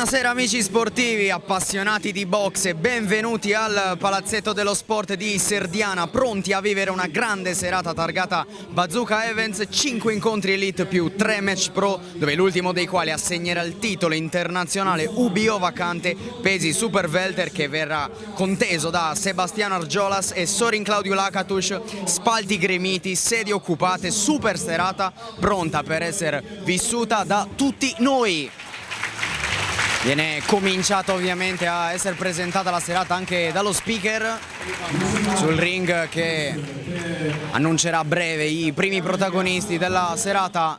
Buonasera amici sportivi, appassionati di boxe, benvenuti al Palazzetto dello Sport di Serdiana, pronti a vivere una grande serata targata Bazooka Events, 5 incontri elite più 3 match pro, dove l'ultimo dei quali assegnerà il titolo internazionale UBO vacante pesi super welter, che verrà conteso da Sebastiano Argiolas e Sorin Claudio Lakatus. Spalti gremiti, sedie occupate, super serata pronta per essere vissuta da tutti noi. Viene cominciata ovviamente a essere presentata la serata anche dallo speaker sul ring, che annuncerà a breve i primi protagonisti della serata.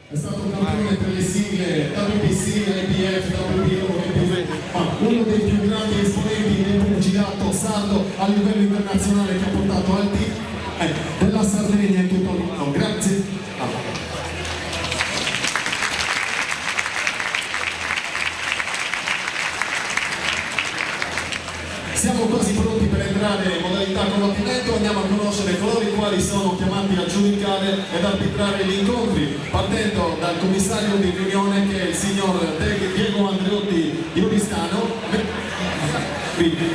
È stato un campione per le sigle WBC, IBF, WBO, ma uno dei più grandi esponenti del pugilato sardo a livello internazionale, che ha portato al team della Sardegna in tutto il mondo. Grazie. Siamo quasi pronti per entrare in modalità combattimento, andiamo a conoscere coloro i quali sono chiamati a giudicare ed arbitrare gli incontri, partendo dal commissario di riunione, che è il signor Diego Andreotti di Oristano.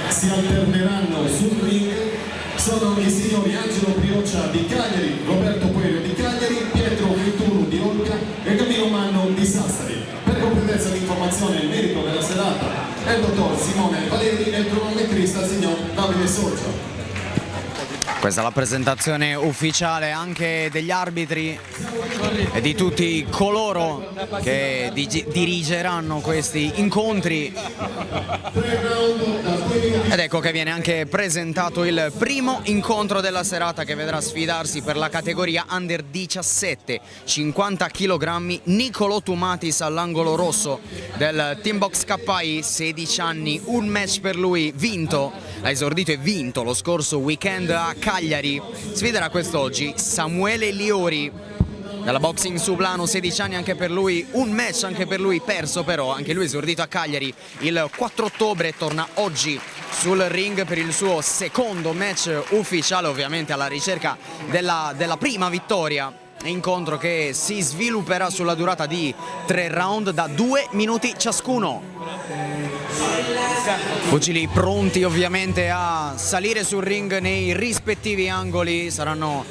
Si alterneranno sul ring, sono i signori Angelo Prioccia di Cagliari, Roberto Puerio di Cagliari, Pietro Vitturu di Olbia e Camillo Manno di Sassari. Per completezza di informazione, il merito della serata è il dottor Simone Valeri e il cronometrista il signor Davide Sorgia. Questa è la presentazione ufficiale anche degli arbitri e di tutti coloro che dirigeranno questi incontri. Ed ecco che viene anche presentato il primo incontro della serata, che vedrà sfidarsi per la categoria Under 17, 50 kg, Niccolò Tumatis all'angolo rosso del Team Box KI, 16 anni, un match per lui vinto, ha esordito e vinto lo scorso weekend a Cagliari. Sfiderà quest'oggi Samuele Liori dalla Boxing Sublano, 16 anni anche per lui, un match anche per lui perso, però anche lui esordito a Cagliari il 4 ottobre, torna oggi sul ring per il suo secondo match ufficiale, ovviamente alla ricerca della prima vittoria. Incontro che si svilupperà sulla durata di 3 round da 2 minuti ciascuno. Pugili pronti ovviamente a salire sul ring nei rispettivi angoli. Saranno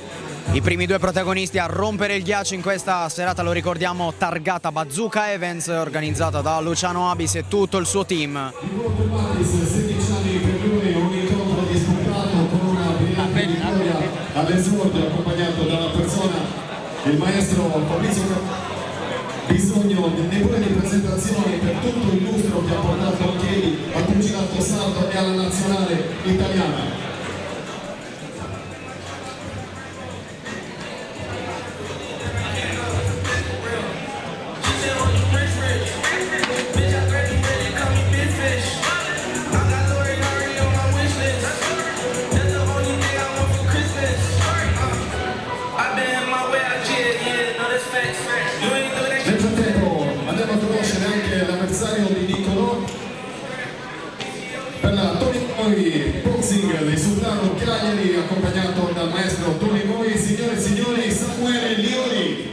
i primi due protagonisti a rompere il ghiaccio in questa serata, lo ricordiamo, targata Bazooka Events, organizzata da Luciano Abis e tutto il suo team. 16 anni per lui, un incontro disputato con una brillante vittoria all'esordio, accompagnato dalla persona, il maestro Fabrizio. Bisogno pure di presentazioni per tutto il lustro che ha portato a piedi al pugilato sardo e alla nazionale italiana. Boxing di Sublano Cagliari, accompagnato dal maestro Tony Moi, signore e signori, Samuele Liori.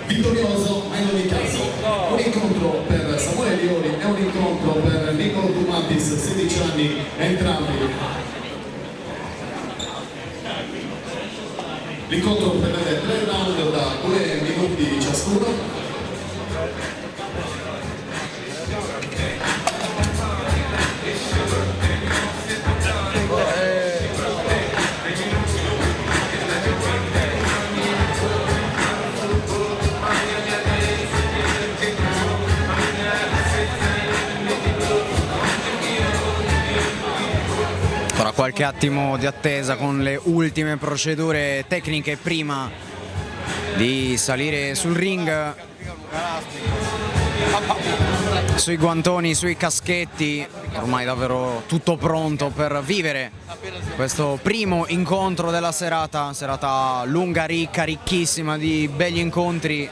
Vittorioso, ma in ogni caso un incontro per Samuele Liori e un incontro per Niccolò Tumatis, 16 anni entrambi. L'incontro prevede 3 round da 2 minuti ciascuno. Qualche qualche attimo di attesa con le ultime procedure tecniche prima di salire sul ring. Sui guantoni, sui caschetti, ormai davvero tutto pronto per vivere questo primo incontro della serata lunga, ricca, ricchissima di begli incontri.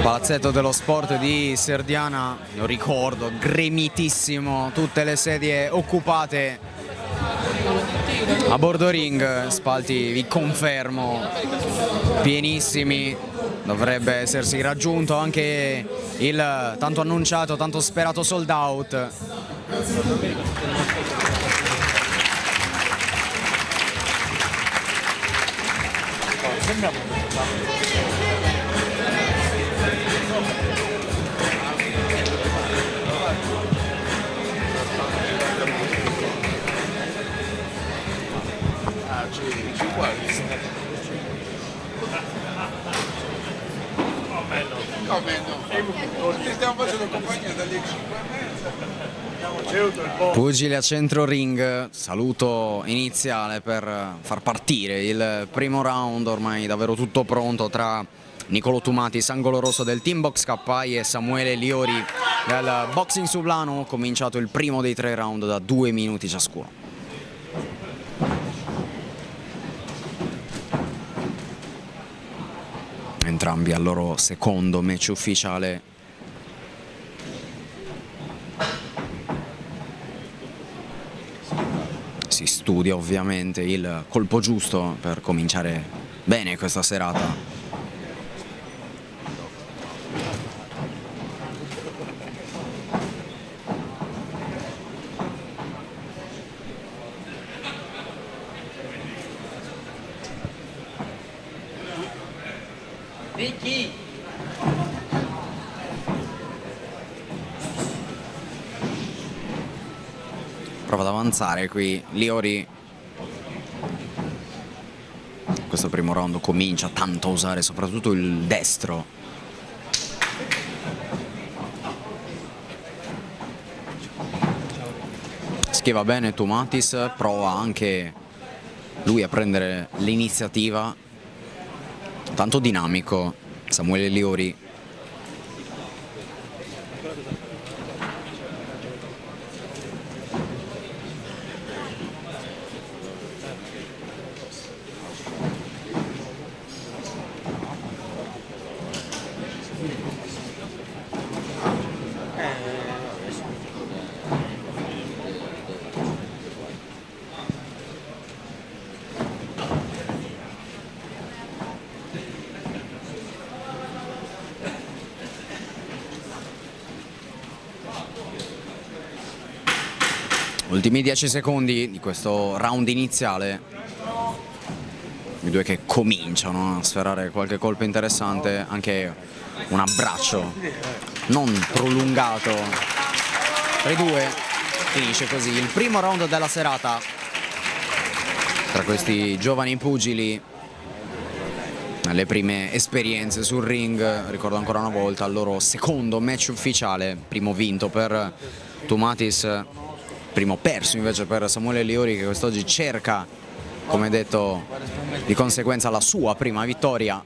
Palazzetto dello Sport di Serdiana, lo ricordo, gremitissimo, tutte le sedie occupate. A bordo ring, spalti, vi confermo, pienissimi. Dovrebbe essersi raggiunto anche il tanto annunciato, tanto sperato sold out. Ti stiamo facendo compagnia dalle 5:30. Pugili a centro ring, saluto iniziale per far partire il primo round, ormai davvero tutto pronto tra Nicolò Tumatis, angolo rosso del Team Box KI, e Samuele Liori del Boxing Sublano. Cominciato il primo dei 3 round da 2 minuti ciascuno. Entrambi al loro secondo match ufficiale. Si studia ovviamente il colpo giusto per cominciare bene questa serata. Vicky! Prova ad avanzare qui Liori. Questo primo round comincia tanto a usare soprattutto il destro. Schiva bene Tumatis, prova anche lui a prendere l'iniziativa. Tanto dinamico Samuele Liori. Ultimi 10 secondi di questo round iniziale. I due che cominciano a sferrare qualche colpo interessante, anche un abbraccio non prolungato tra i due. Finisce così il primo round della serata tra questi giovani pugili. Le prime esperienze sul ring, ricordo ancora una volta il loro secondo match ufficiale, primo vinto per Tumatis, primo perso invece per Samuele Liori, che quest'oggi cerca, come detto, di conseguenza la sua prima vittoria.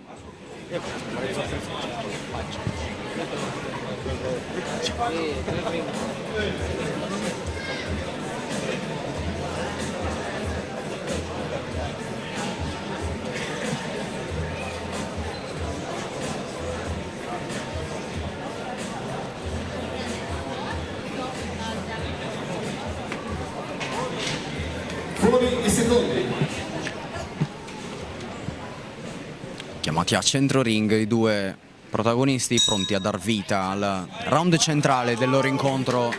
Fuori i secondi. Chiamati a centro ring i due protagonisti, pronti a dar vita al round centrale del loro incontro,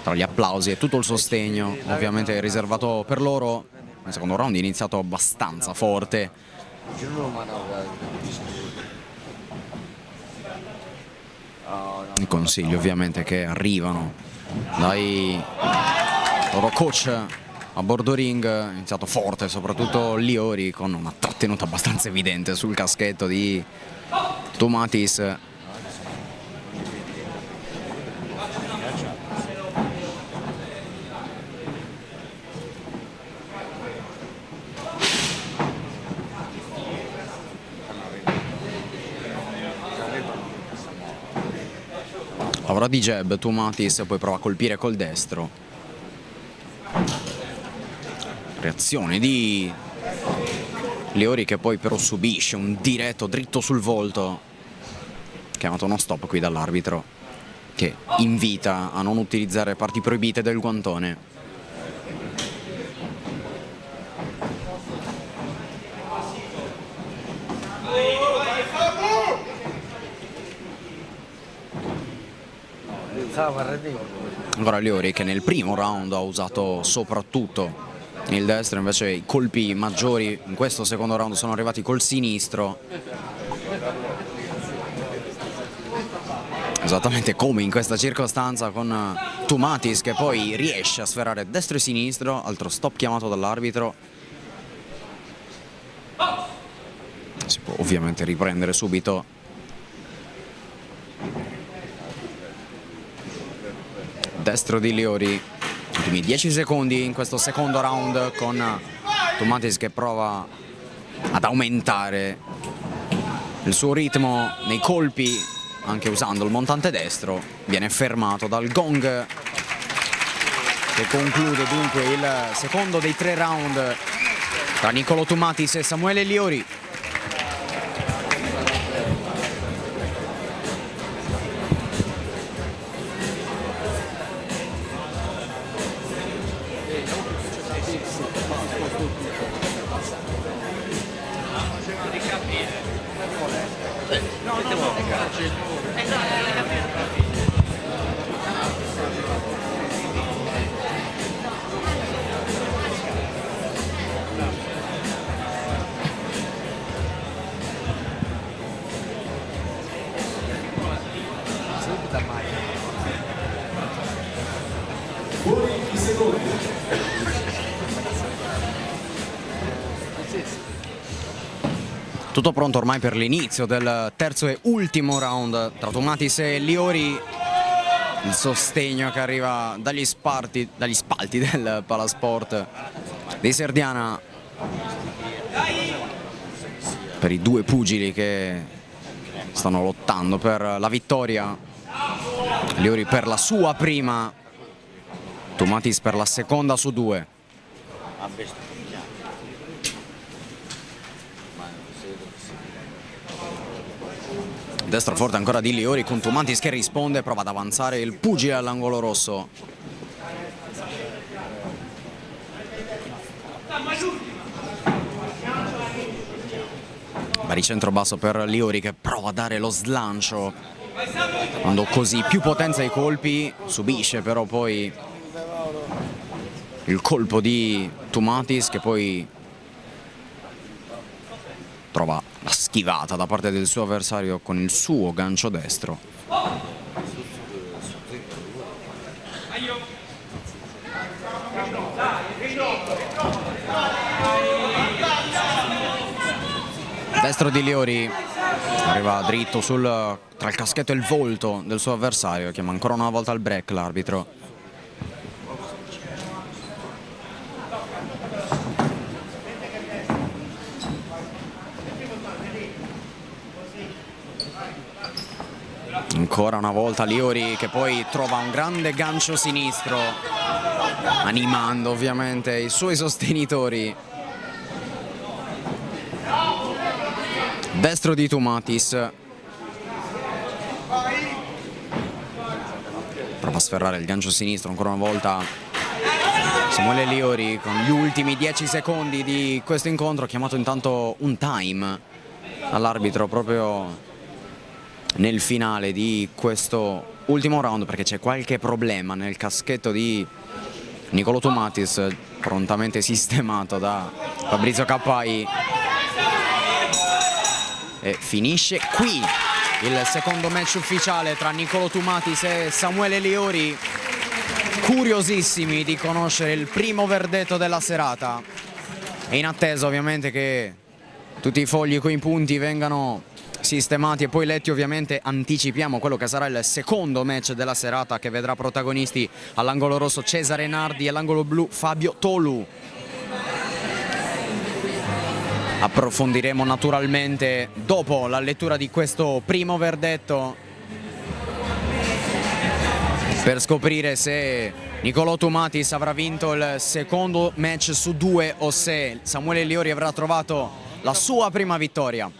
tra gli applausi e tutto il sostegno ovviamente riservato per loro. Il secondo round è iniziato abbastanza forte. I consigli ovviamente che arrivano dai loro coach a bordo ring, è iniziato forte, soprattutto Liori, con una trattenuta abbastanza evidente sul caschetto di Tumatis. ora di jab Tumatis, poi prova a colpire col destro. Reazione di Liori che poi però subisce un diretto dritto sul volto. Chiamato uno stop qui dall'arbitro, che invita a non utilizzare parti proibite del guantone. Ancora Liori che nel primo round ha usato soprattutto il destro, invece i colpi maggiori in questo secondo round sono arrivati col sinistro. Esattamente come in questa circostanza con Tumatis che poi riesce a sferrare destro e sinistro. Altro stop chiamato dall'arbitro. Si può ovviamente riprendere subito. Destro di Liori, ultimi 10 secondi in questo secondo round con Tumatis che prova ad aumentare il suo ritmo nei colpi anche usando il montante destro. Viene fermato dal gong che conclude dunque il secondo dei 3 round tra Niccolò Tumatis e Samuele Liori. Buoni i secondi. Tutto pronto ormai per l'inizio del terzo e ultimo round tra Tumatis e Liori. Il sostegno che arriva dagli spalti del Palasport di Serdiana per i due pugili che stanno lottando per la vittoria. Liori per la sua prima, Tumatis per la seconda su 2. Destro forte ancora di Liori con Tumatis che risponde, prova ad avanzare il pugile all'angolo rosso. Baricentro basso per Liori che prova a dare lo slancio, dando così più potenza ai colpi, subisce però poi il colpo di Tumatis che poi trova la schivata da parte del suo avversario con il suo gancio destro. Destro di Liori arriva dritto tra il caschetto e il volto del suo avversario, chiama ancora una volta il break l'arbitro. Ancora una volta Liori che poi trova un grande gancio sinistro, animando ovviamente i suoi sostenitori. Destro di Tumatis. Prova a sferrare il gancio sinistro ancora una volta Samuele Liori con gli ultimi 10 secondi di questo incontro. Ha chiamato intanto un time all'arbitro proprio nel finale di questo ultimo round perché c'è qualche problema nel caschetto di Niccolò Tumatis, prontamente sistemato da Fabrizio Cappai. E finisce qui il secondo match ufficiale tra Niccolò Tumatis e Samuele Liori. Curiosissimi di conoscere il primo verdetto della serata e in attesa ovviamente che tutti i fogli con i punti vengano sistemati e poi letti. Ovviamente anticipiamo quello che sarà il secondo match della serata che vedrà protagonisti all'angolo rosso Cesare Nardi e all'angolo blu Fabio Tolu. Approfondiremo naturalmente dopo la lettura di questo primo verdetto per scoprire se Nicolò Tumatis avrà vinto il secondo match su 2 o se Samuele Liori avrà trovato la sua prima vittoria.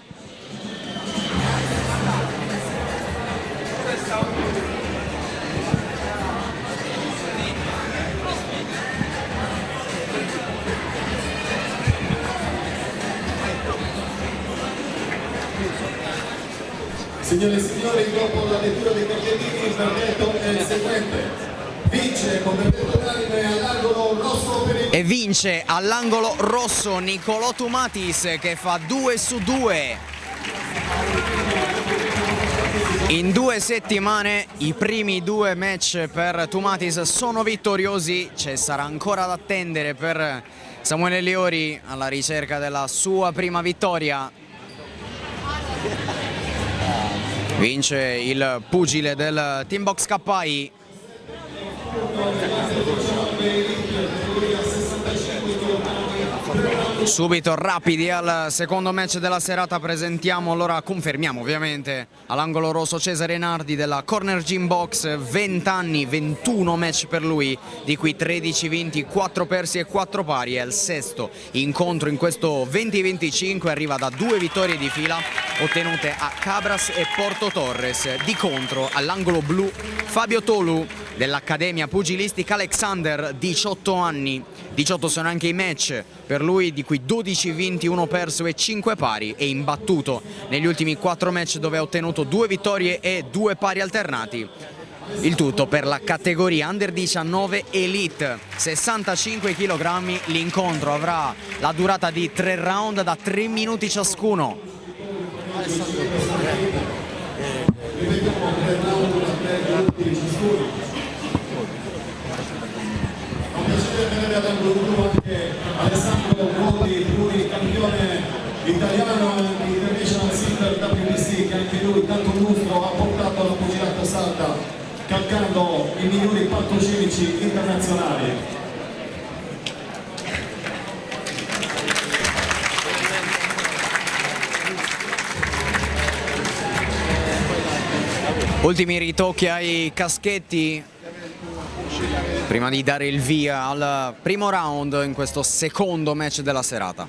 Signore e signori, dopo la lettura dei cartellini il verdetto è il seguente. Vince con verdetto unanime all'angolo rosso per il... E vince all'angolo rosso Nicolò Tumatis, che fa 2 su 2. In 2 settimane i primi 2 match per Tumatis sono vittoriosi. Ci sarà ancora da attendere per Samuele Liori alla ricerca della sua prima vittoria. Vince il pugile del Team Box KI. Subito rapidi al secondo match della serata, presentiamo, allora confermiamo ovviamente all'angolo rosso Cesare Nardi della Corner Gym Box, 20 anni, 21 match per lui, di cui 13 vinti, 4 persi e 4 pari, è il sesto incontro in questo 2025, arriva da 2 vittorie di fila ottenute a Cabras e Porto Torres. Di contro all'angolo blu Fabio Tolu dell'Accademia Pugilistica Alexander, 18 anni, 18 sono anche i match per lui, di cui 12 vinti, 1 perso e 5 pari, e imbattuto negli ultimi 4 match dove ha ottenuto 2 vittorie e 2 pari alternati. Il tutto per la categoria Under 19 Elite, 65 kg. L'incontro avrà la durata di 3 round da 3 minuti ciascuno. Anche Alessandro Gondi, pluricampione italiano International Silver WBC, che anche lui tanto lustro ha portato alla pugilato salda, calcando i migliori palcoscenici internazionali. Ultimi ritocchi ai caschetti prima di dare il via al primo round in questo secondo match della serata.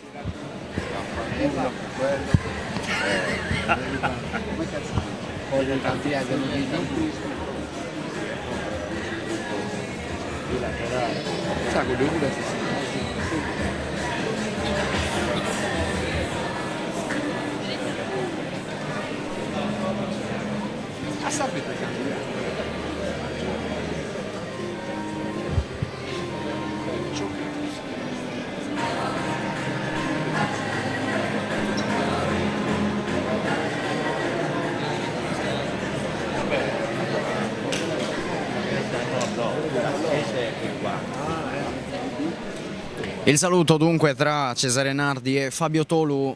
Il saluto dunque tra Cesare Nardi e Fabio Tolu,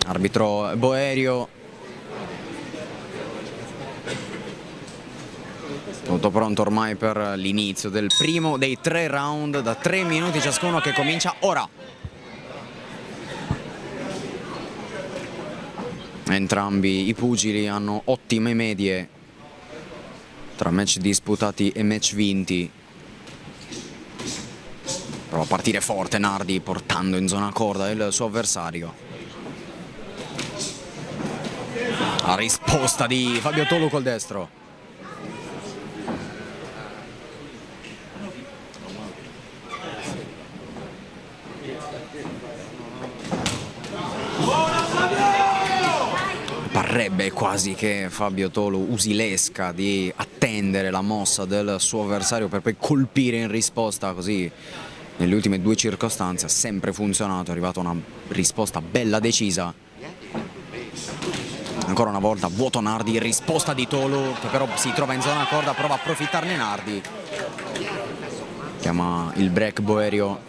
arbitro Boerio. Tutto pronto ormai per l'inizio del primo dei 3 round da 3 minuti ciascuno, che comincia ora. Entrambi i pugili hanno ottime medie tra match disputati e match vinti. Prova a partire forte Nardi, portando in zona corda il suo avversario. La risposta di Fabio Tolu col destro. Parrebbe quasi che Fabio Tolu usi l'esca di attendere la mossa del suo avversario per poi colpire in risposta, così nelle ultime 2 circostanze ha sempre funzionato, è arrivata una risposta bella decisa. Ancora una volta vuoto Nardi, risposta di Tolu che però si trova in zona corda, prova a approfittarne Nardi. Chiama il break Boerio.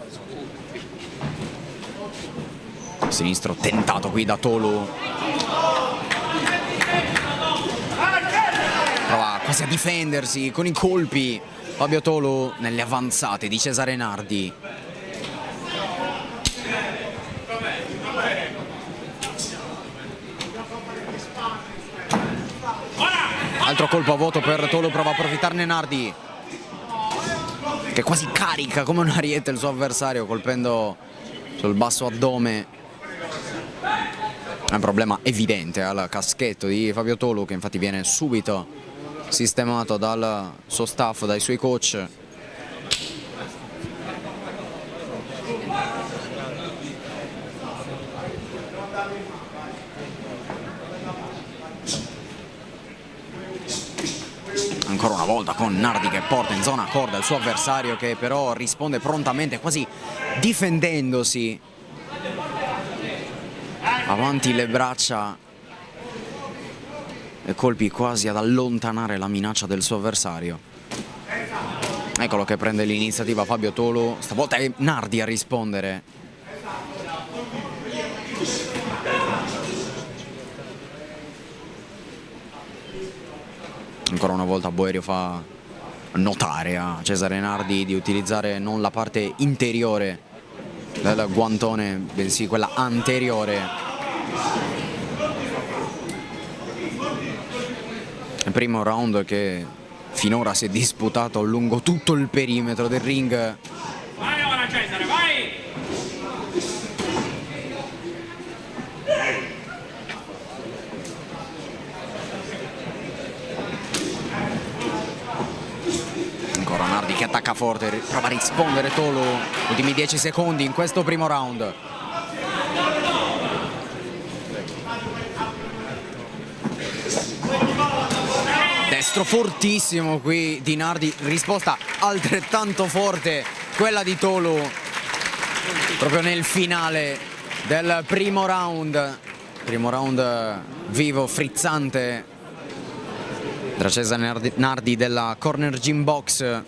Sinistro tentato qui da Tolu. Prova quasi a difendersi con i colpi Fabio Tolu nelle avanzate di Cesare Nardi. Al Altro colpo a vuoto per Tolu, prova a approfittarne Nardi, che quasi carica come un ariete il suo avversario colpendo sul basso addome. È un problema evidente al caschetto di Fabio Tolu, che infatti viene subito sistemato dal suo staff, dai suoi coach. Ancora una volta con Nardi che porta in zona corda il suo avversario, che però risponde prontamente, quasi difendendosi. Avanti le braccia e colpi quasi ad allontanare la minaccia del suo avversario. Eccolo che prende l'iniziativa Fabio Tolu, stavolta è Nardi a rispondere. Ancora una volta Boerio fa notare a Cesare Nardi di utilizzare non la parte interiore del guantone, bensì quella anteriore. Il primo round che finora si è disputato lungo tutto il perimetro del ring. Vai ora Cesare, vai! Ancora Nardi che attacca forte, prova a rispondere Tolu. Ultimi 10 secondi in questo primo round. Destro fortissimo qui di Nardi, risposta altrettanto forte quella di Tolu proprio nel finale del primo round vivo, frizzante tra Cesare Nardi della Corner Gym Box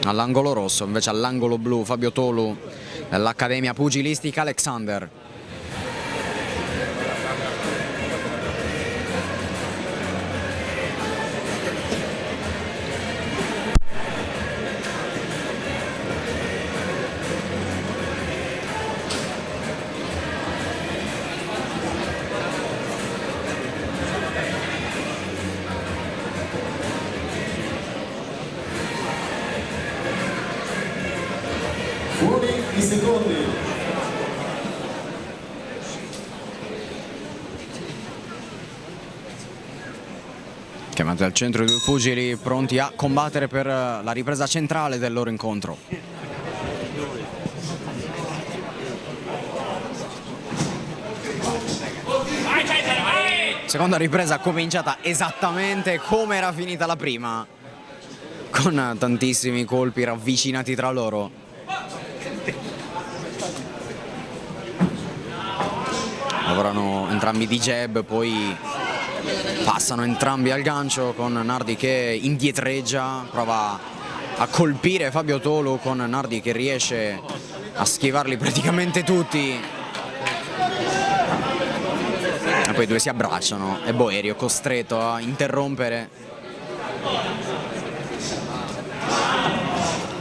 all'angolo rosso, invece all'angolo blu Fabio Tolu dell'Accademia Pugilistica Alexander. Buoni i secondi. Chiamati al centro i due pugili pronti a combattere per la ripresa centrale del loro incontro. Vai Cesare, vai! Seconda ripresa cominciata esattamente come era finita la prima, con tantissimi colpi ravvicinati tra loro. Lavorano entrambi di jab, poi passano entrambi al gancio con Nardi che indietreggia, prova a colpire Fabio Tolu con Nardi che riesce a schivarli praticamente tutti. E poi i due si abbracciano e Boerio costretto a interrompere.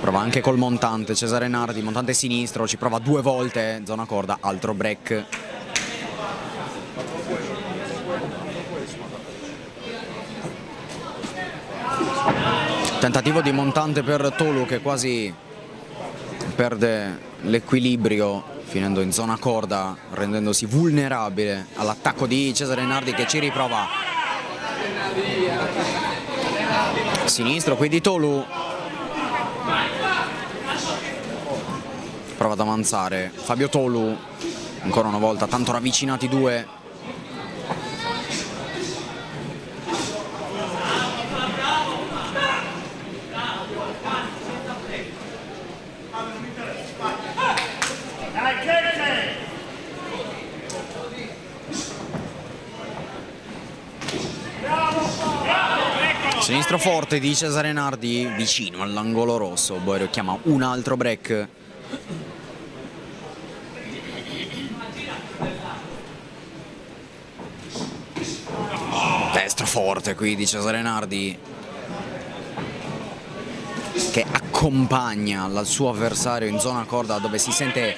Prova anche col montante Cesare Nardi, montante sinistro, ci prova 2 volte, zona corda, altro break. Tentativo di montante per Tolu che quasi perde l'equilibrio finendo in zona corda, rendendosi vulnerabile all'attacco di Cesare Nardi che ci riprova. Sinistro qui di Tolu. Prova ad avanzare Fabio Tolu, ancora una volta tanto ravvicinati due. Sinistro forte di Cesare Nardi vicino all'angolo rosso. Boerio chiama un altro break. Destro forte qui di Cesare Nardi che accompagna il suo avversario in zona corda dove si sente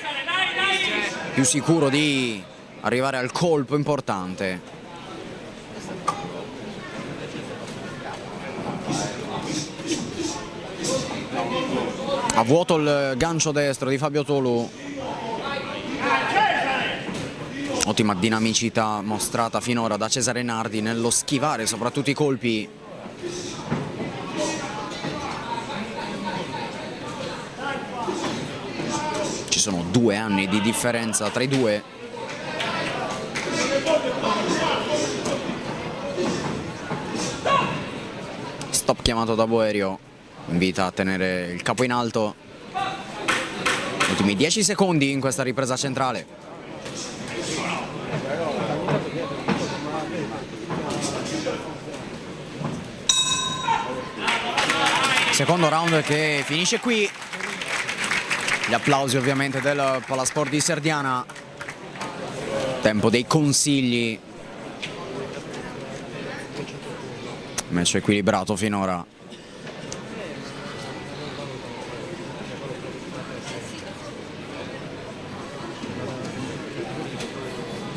più sicuro di arrivare al colpo importante. A vuoto il gancio destro di Fabio Tolu. Ottima dinamicità mostrata finora da Cesare Nardi nello schivare soprattutto i colpi. Ci sono 2 anni di differenza tra i due. Stop chiamato da Boerio, invita a tenere il capo in alto. Ultimi 10 secondi in questa ripresa centrale. Secondo round che finisce qui. Gli applausi ovviamente del Palasport di Serdiana. Tempo dei consigli. Match equilibrato finora.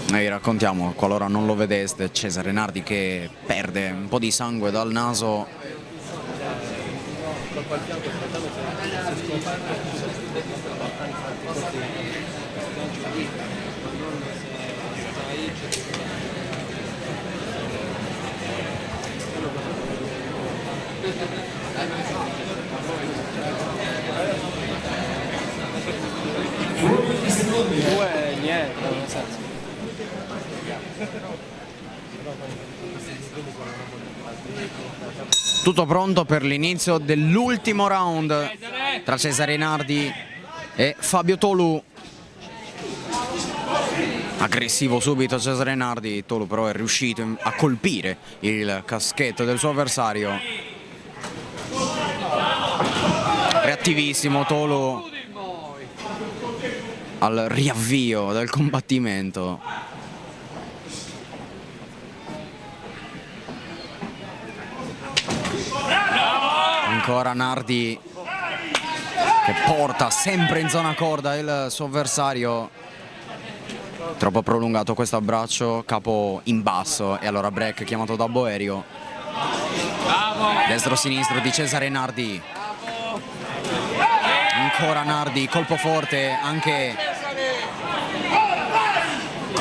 Noi raccontiamo, qualora non lo vedeste, Cesare Nardi che perde un po' di sangue dal naso. Niente, nel senso. Tutto pronto per l'inizio dell'ultimo round tra Cesare Nardi e Fabio Tolu. Aggressivo subito Cesare Nardi, Tolu però è riuscito a colpire il caschetto del suo avversario. Reattivissimo Tolu al riavvio del combattimento. Ancora Nardi che porta sempre in zona corda il suo avversario. Troppo prolungato questo abbraccio, capo in basso e allora break chiamato da Boerio. Destro-sinistro di Cesare Nardi. Ancora Nardi, colpo forte, anche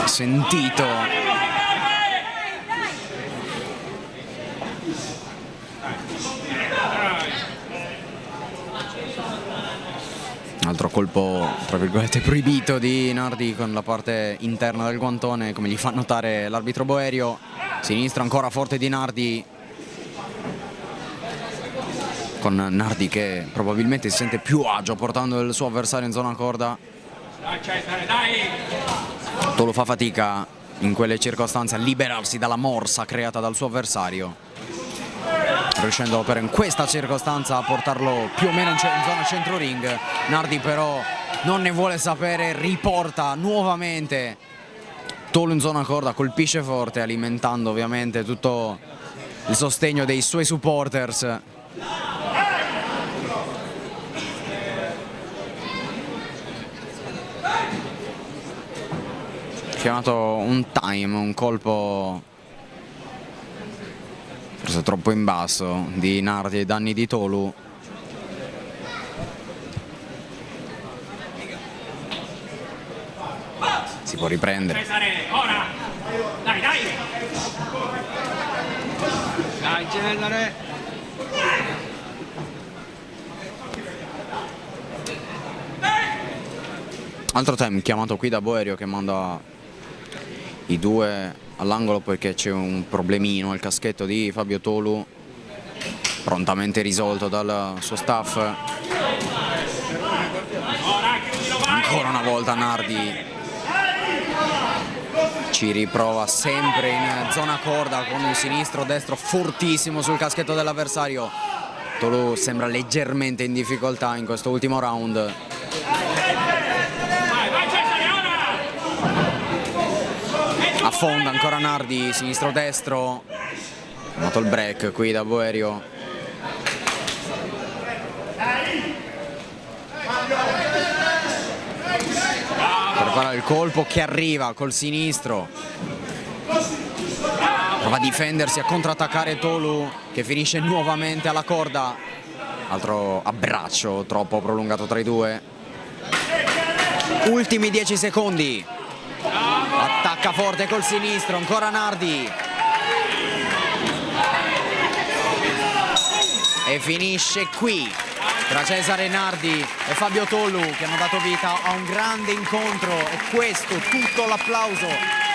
sentito. Altro colpo, tra virgolette, proibito di Nardi con la parte interna del guantone, come gli fa notare l'arbitro Boerio. Sinistro ancora forte di Nardi. Con Nardi che probabilmente si sente più agio portando il suo avversario in zona corda. Tolu fa fatica in quelle circostanze a liberarsi dalla morsa creata dal suo avversario, riuscendo però in questa circostanza a portarlo più o meno in zona centro ring. Nardi però non ne vuole sapere, riporta nuovamente Tolu in zona corda, colpisce forte alimentando ovviamente tutto il sostegno dei suoi supporters. Chiamato un time, un colpo forse troppo in basso di Nardi ai danni di Tolu. Si può riprendere. Ora! Dai, dai! Dai, Cesare! Altro time chiamato qui da Boerio che manda i due all'angolo poiché c'è un problemino al caschetto di Fabio Tolu, prontamente risolto dal suo staff. Ancora una volta Nardi ci riprova sempre in zona corda con un sinistro-destro fortissimo sul caschetto dell'avversario. Tolu sembra leggermente in difficoltà in questo ultimo round. Affonda ancora Nardi, sinistro-destro. Noto il break qui da Boerio. Prepara il colpo che arriva col sinistro. Prova a difendersi, a contrattaccare Tolu che finisce nuovamente alla corda. altro abbraccio troppo prolungato tra i due. Ultimi 10 secondi. Attacca forte col sinistro, ancora Nardi. E finisce qui tra Cesare Nardi e Fabio Tollu, che hanno dato vita a un grande incontro, e questo tutto l'applauso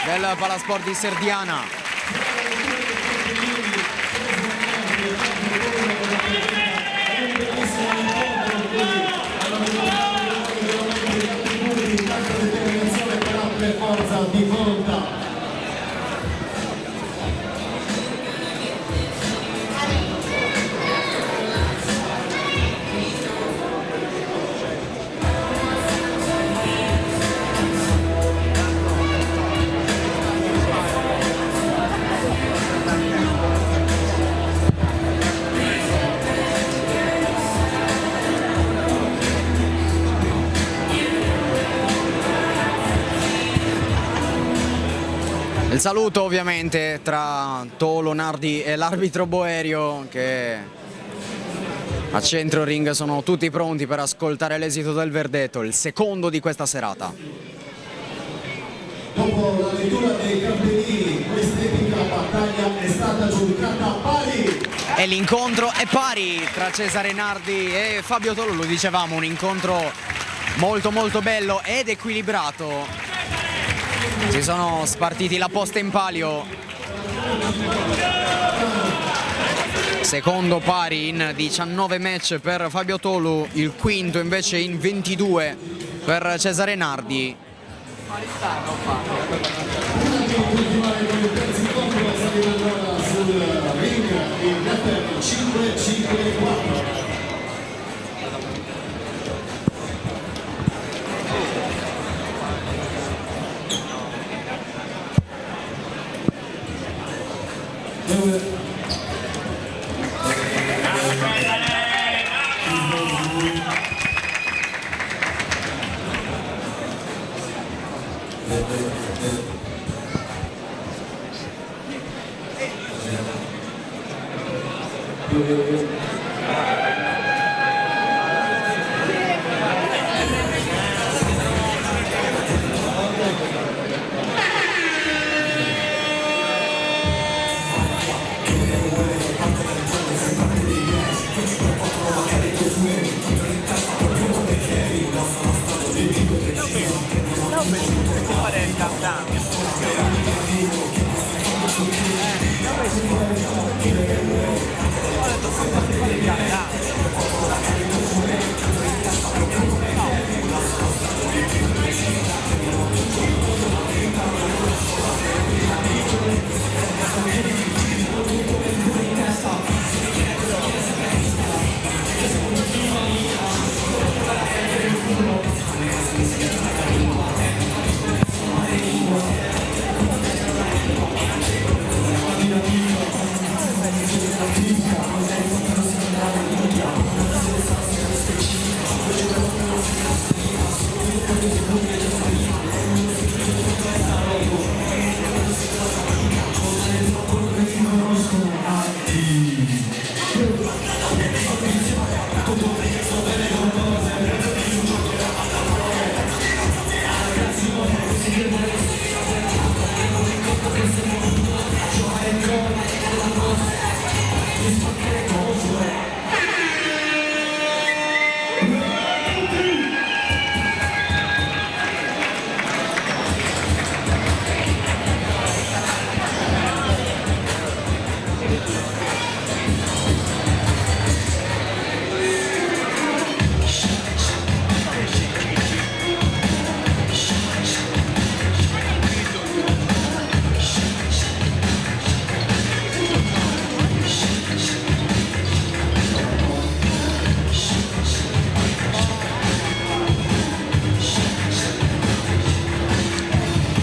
del Palasport di Serdiana. Forza di volontà. Il saluto ovviamente tra Tolo, Nardi e l'arbitro Boerio, che a centro ring sono tutti pronti per ascoltare l'esito del verdetto, il secondo di questa serata. Dopo la lettura dei cartellini, quest'epica battaglia è stata giudicata pari. E l'incontro è pari tra Cesare Nardi e Fabio Tolo, lo dicevamo, un incontro molto bello ed equilibrato. Si sono spartiti la posta in palio. Secondo pari in 19 match per Fabio Tolu, il quinto invece in 22 per Cesare Nardi. Sul ring il pattern 5-5-4.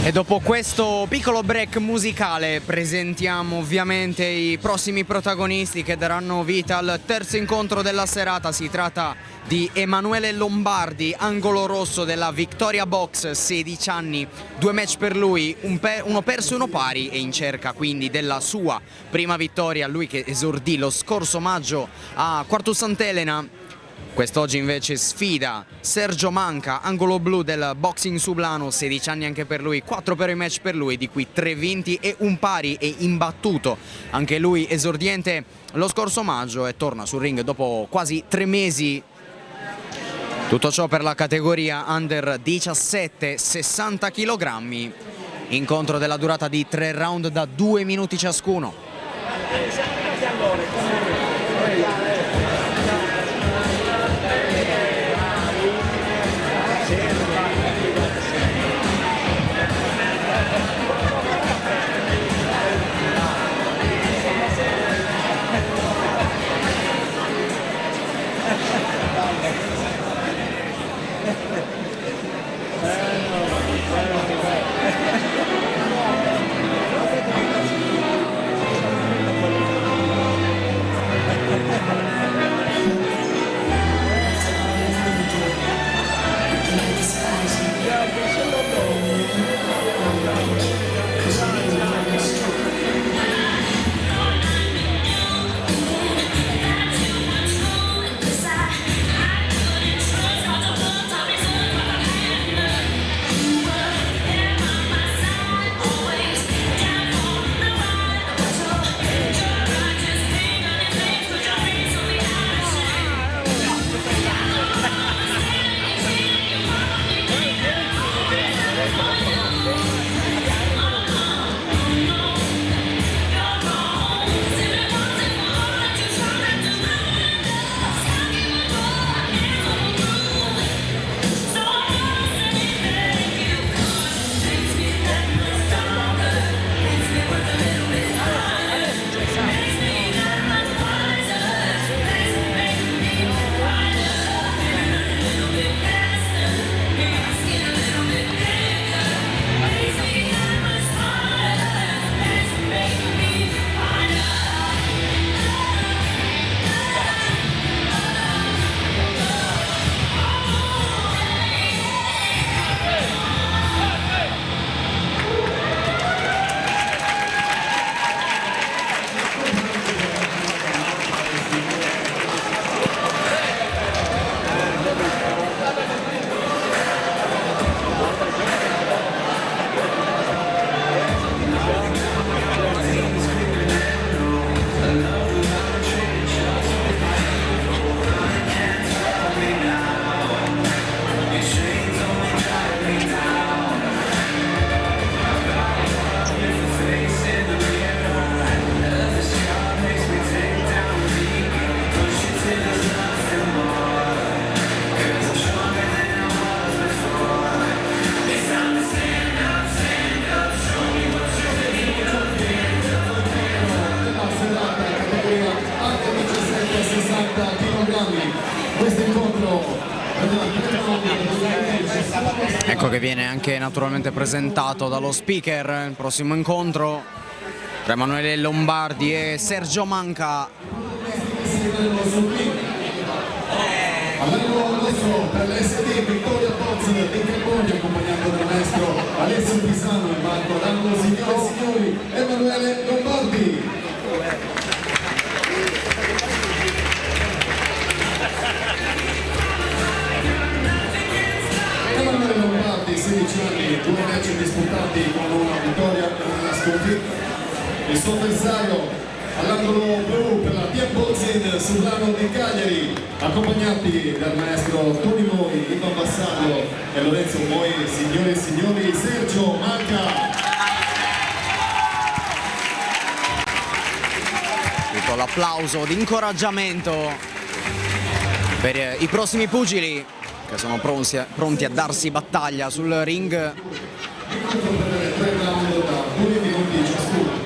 E dopo questo piccolo break musicale presentiamo ovviamente i prossimi protagonisti che daranno vita al terzo incontro della serata. Si tratta di Emanuele Lombardi, angolo rosso della Victoria Box, 16 anni, 2 match per lui, uno perso e uno pari, e in cerca quindi della sua prima vittoria, lui che esordì lo scorso maggio a Quartu Sant'Elena. Quest'oggi invece sfida Sergio Manca, angolo blu del Boxing Sublano, 16 anni anche per lui, 4 per i match per lui, di cui 3 vinti e un pari, e imbattuto anche lui esordiente lo scorso maggio e torna sul ring dopo quasi 3 mesi. Tutto ciò per la categoria Under 17, 60 kg, incontro della durata di 3 round da 2 minuti ciascuno. Ecco che viene anche naturalmente presentato dallo speaker il prossimo incontro tra Emanuele Lombardi e Sergio Manca. All'angolo rosso per l'SD Victoria Box di Cambogia, accompagnato dal maestro Alessio Pisano, in banco all'angolo signore e signori Emanuele Lombardi. Emanuele Lombardi, 16 anni, 2 match disputati con una vittoria e una sconfitta. Il suo avversario all'angolo blu per la Team Boxing Sublano di Cagliari, accompagnati dal maestro Tony Moi, Ivan Bassaglio e Lorenzo Moi, signore e signori, Sergio Manca. Tutto l'applauso di incoraggiamento per i prossimi pugili che sono pronti a darsi battaglia sul ring. Per 3 round da 2 minuti ciascuno.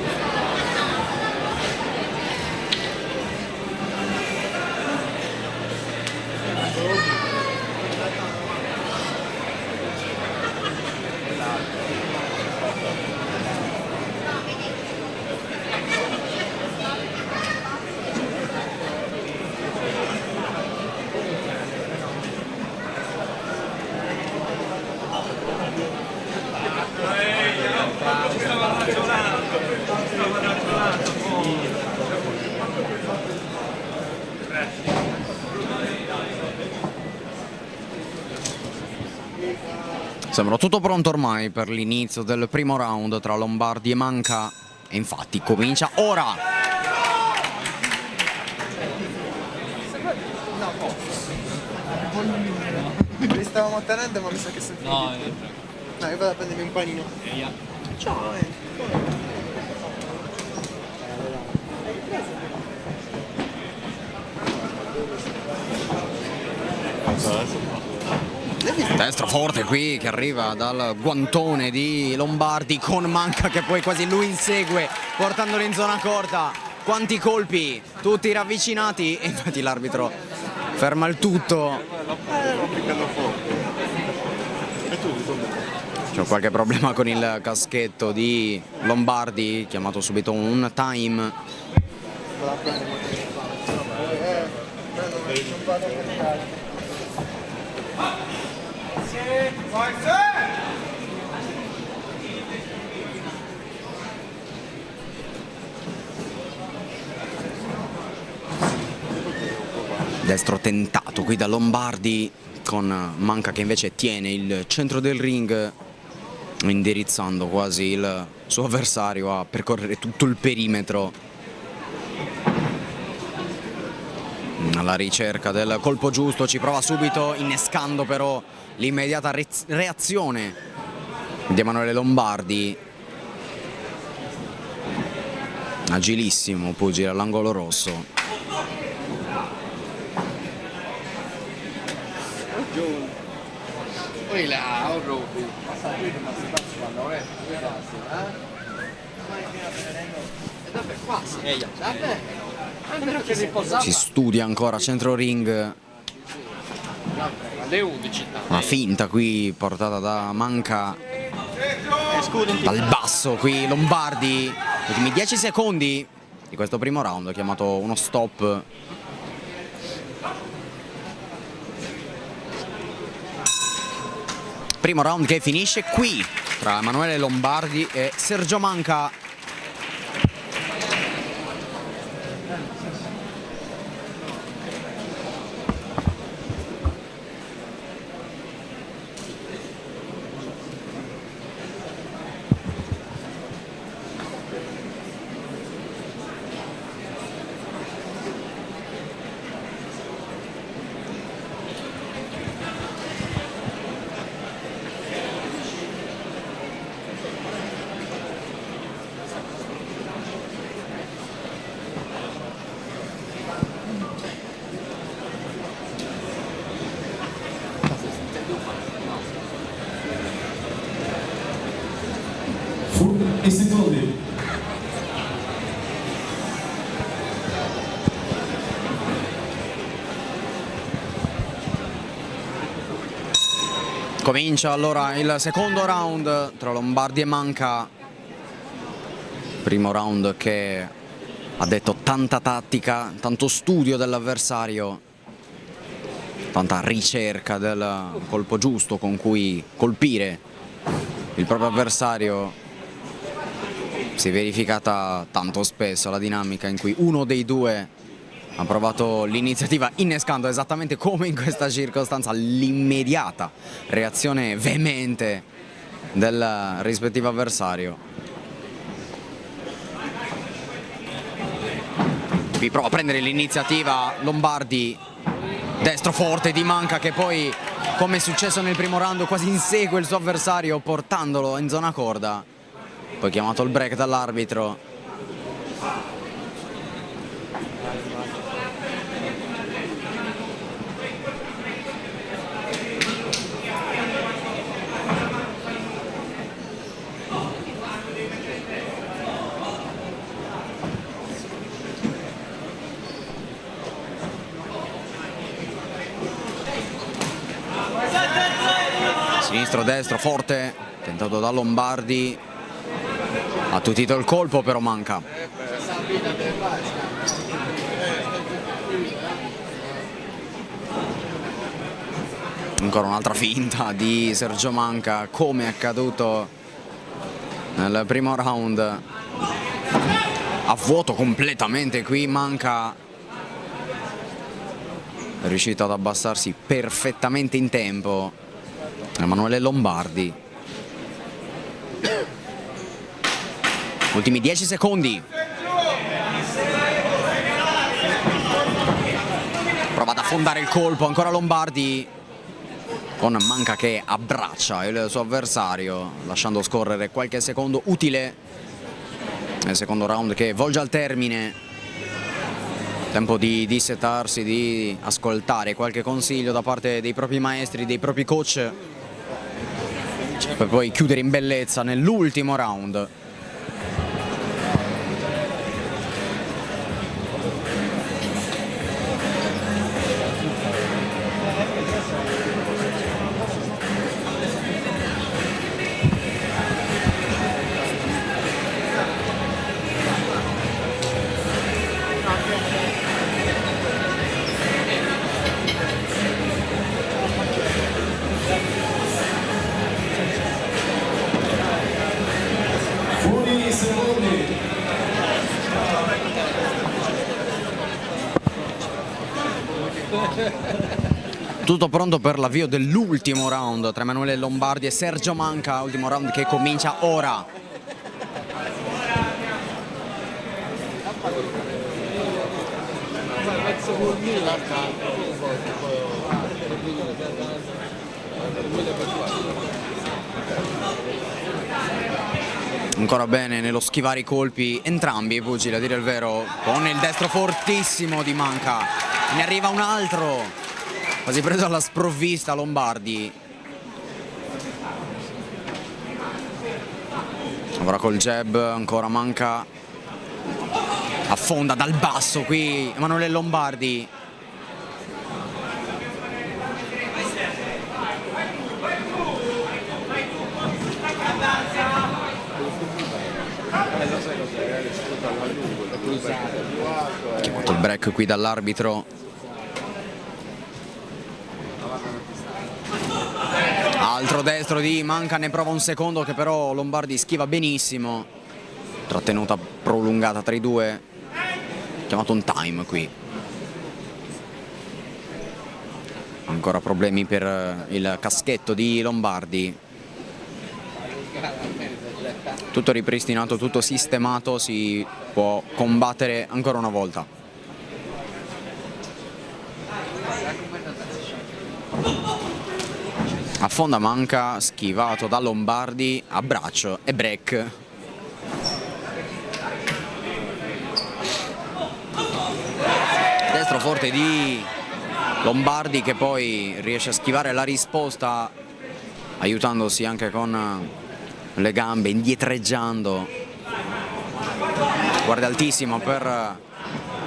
Sembra tutto pronto ormai per l'inizio del primo round tra Lombardi e Manca e infatti comincia ora. Li stavamo tenendo ma mi sa che sei finito. No, Dai, vado a prendermi un panino. Ciao, Destro forte qui che arriva dal guantone di Lombardi con Manca che poi quasi lui insegue portandolo in zona corta. Quanti colpi, tutti ravvicinati e infatti l'arbitro ferma il tutto. C'è qualche problema con il caschetto di Lombardi, chiamato subito un time. Destro tentato qui da Lombardi con Manca che invece tiene il centro del ring, indirizzando quasi il suo avversario a percorrere tutto il perimetro alla ricerca del colpo giusto. Ci prova subito, innescando però l'immediata reazione di Emanuele Lombardi. Agilissimo pugile all'angolo rosso. poi là, ho rotto. Si studia ancora centro ring. Alle 11. Una finta qui portata da Manca dal basso qui Lombardi. Ultimi 10 secondi di questo primo round, ha chiamato uno stop. Primo round che finisce qui tra Emanuele Lombardi e Sergio Manca. I secondi. Comincia allora il secondo round tra Lombardi e Manca. Primo round che ha detto tanta tattica, tanto studio dell'avversario, tanta ricerca del colpo giusto con cui colpire il proprio avversario. Si è verificata tanto spesso la dinamica in cui uno dei due ha provato l'iniziativa, innescando esattamente come in questa circostanza l'immediata reazione veemente del rispettivo avversario. Qui prova a prendere l'iniziativa Lombardi, destro forte di Manca che poi, come è successo nel primo round, quasi insegue il suo avversario portandolo in zona corda. Poi chiamato il break dall'arbitro. Sinistro, destro, forte, tentato da Lombardi. Ha attutito il colpo, però Manca. Ancora un'altra finta di Sergio Manca, come è accaduto nel primo round. A vuoto completamente qui Manca. È riuscito ad abbassarsi perfettamente in tempo. Emanuele Lombardi. Ultimi 10 secondi. Prova ad affondare il colpo, ancora Lombardi, con Manca che abbraccia il suo avversario, lasciando scorrere qualche secondo utile nel secondo round che volge al termine. Tempo di dissetarsi, di ascoltare qualche consiglio da parte dei propri maestri, dei propri coach, per poi chiudere in bellezza nell'ultimo round. Buoni secondi. Tutto pronto per l'avvio dell'ultimo round tra Emanuele Lombardi e Sergio Manca, ultimo round che comincia ora. Ancora bene nello schivare i colpi entrambi i pugili, a dire il vero, con il destro fortissimo di Manca. Ne arriva un altro, quasi preso alla sprovvista Lombardi. Ora col jab, ancora Manca, affonda dal basso qui Emanuele Lombardi. Chiamato il break qui dall'arbitro. Altro destro di Manca, ne prova un secondo che però Lombardi schiva benissimo. Trattenuta prolungata tra i due. Chiamato un time qui. Ancora problemi per il caschetto di Lombardi. Tutto ripristinato, tutto sistemato, si può combattere ancora una volta. Affonda Manca, schivato da Lombardi, abbraccio e break. Destro forte di Lombardi che poi riesce a schivare la risposta, aiutandosi anche con le gambe, indietreggiando. Guardia altissimo per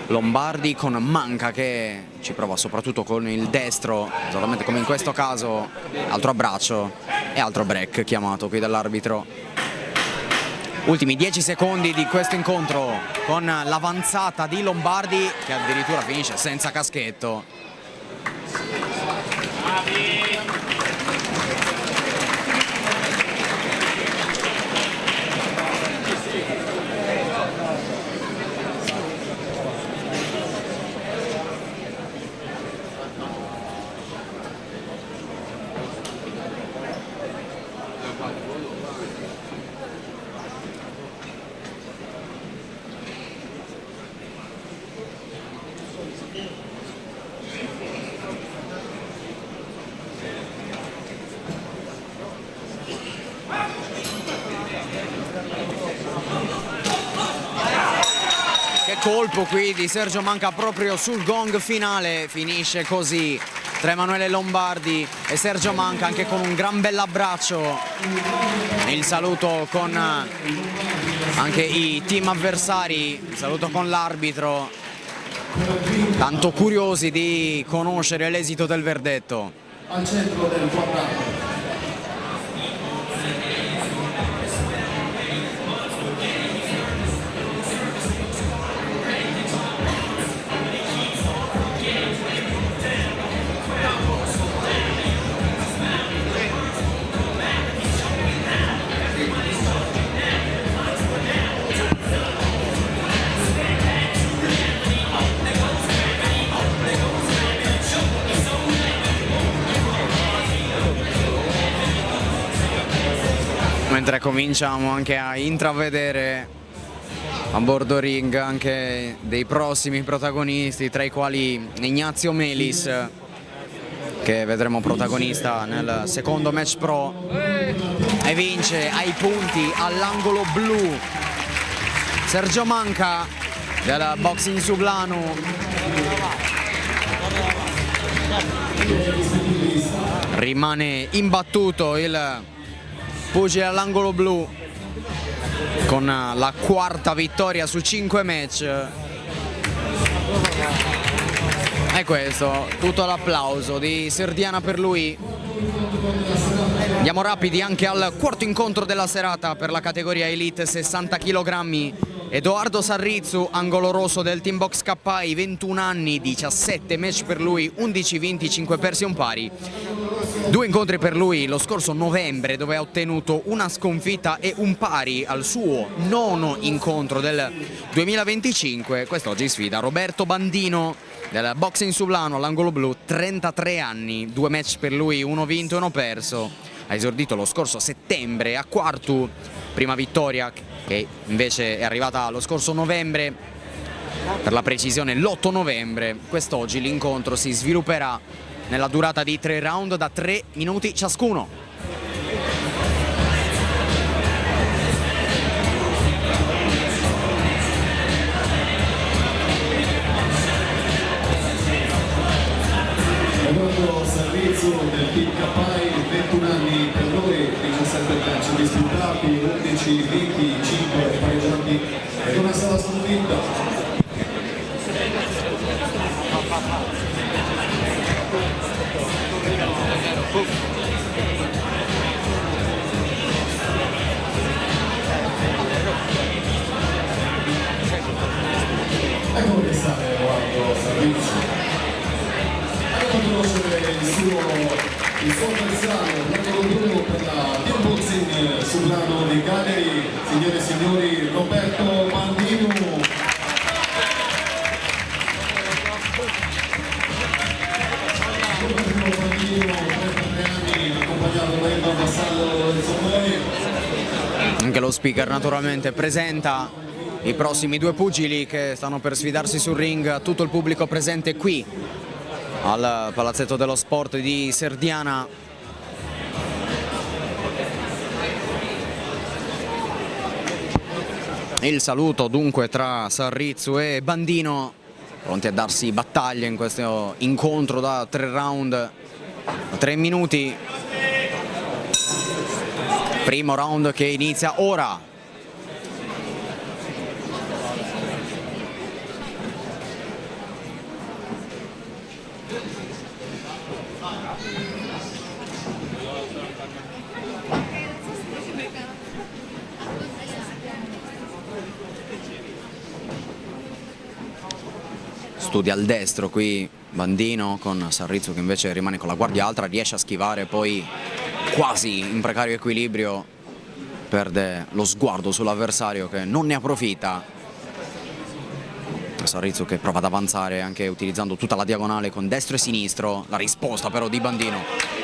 Lombardi, con Manca che ci prova soprattutto con il destro, esattamente come in questo caso. Altro abbraccio e altro break chiamato qui dall'arbitro. Ultimi 10 secondi di questo incontro, con l'avanzata di Lombardi che addirittura finisce senza caschetto. Colpo qui di Sergio Manca proprio sul gong finale, finisce così tra Emanuele Lombardi e Sergio Manca, anche con un gran bell'abbraccio. Il saluto con anche i team avversari, il saluto con l'arbitro, tanto curiosi di conoscere l'esito del verdetto. Al centro del quadrato. Mentre cominciamo anche a intravedere a bordo ring anche dei prossimi protagonisti, tra i quali Ignazio Melis, che vedremo protagonista nel secondo match pro, e vince ai punti all'angolo blu Sergio Manca del Boxing Sublanu. Rimane imbattuto il pugile all'angolo blu con la quarta vittoria su 5 match. E questo, tutto l'applauso di Serdiana per lui. Andiamo rapidi anche al quarto incontro della serata per la categoria Elite 60 kg. Edoardo Sarrizzu, angolo rosso del Team Box KI, 21 anni, 17 match per lui, 11 vinti, 5 persi e un pari. 2 incontri per lui lo scorso novembre, dove ha ottenuto una sconfitta e un pari al suo nono incontro del 2025. Quest'oggi sfida Roberto Bandino del Boxing Sublano all'angolo blu, 33 anni, 2 match per lui, 1 vinto e 1 perso. Ha esordito lo scorso settembre a Quartu, prima vittoria che invece è arrivata lo scorso novembre, per la precisione l'8 novembre. Quest'oggi l'incontro si svilupperà nella durata di 3 round da 3 minuti ciascuno. Edoardo Sarrizzu del Team KI, 21 anni per lui, 17 match disputati, 11 vinti, 5 pareggiati ed una sola sconfitta. Ecco che sta Edoardo Sarrizzu. Andiamo a conoscere il suo avversario, l'angolo blu per la Team Boxing Sublano di Cagliari, signore e signori, Roberto Bandino. Roberto Bandino, 33 anni, accompagnato da Ivan Vassallo del Sommoi. Anche lo speaker naturalmente presenta i prossimi 2 pugili che stanno per sfidarsi sul ring, a tutto il pubblico presente qui al Palazzetto dello Sport di Serdiana. Il saluto dunque tra Sarrizzu e Bandino, pronti a darsi battaglia in questo incontro da 3 round, a 3 minuti. Primo round che inizia ora. Studia al destro qui Bandino, con Sarrizzu che invece rimane con la guardia alta, riesce a schivare, poi quasi in precario equilibrio perde lo sguardo sull'avversario che non ne approfitta. Sarrizzu che prova ad avanzare anche utilizzando tutta la diagonale con destro e sinistro, la risposta però di Bandino.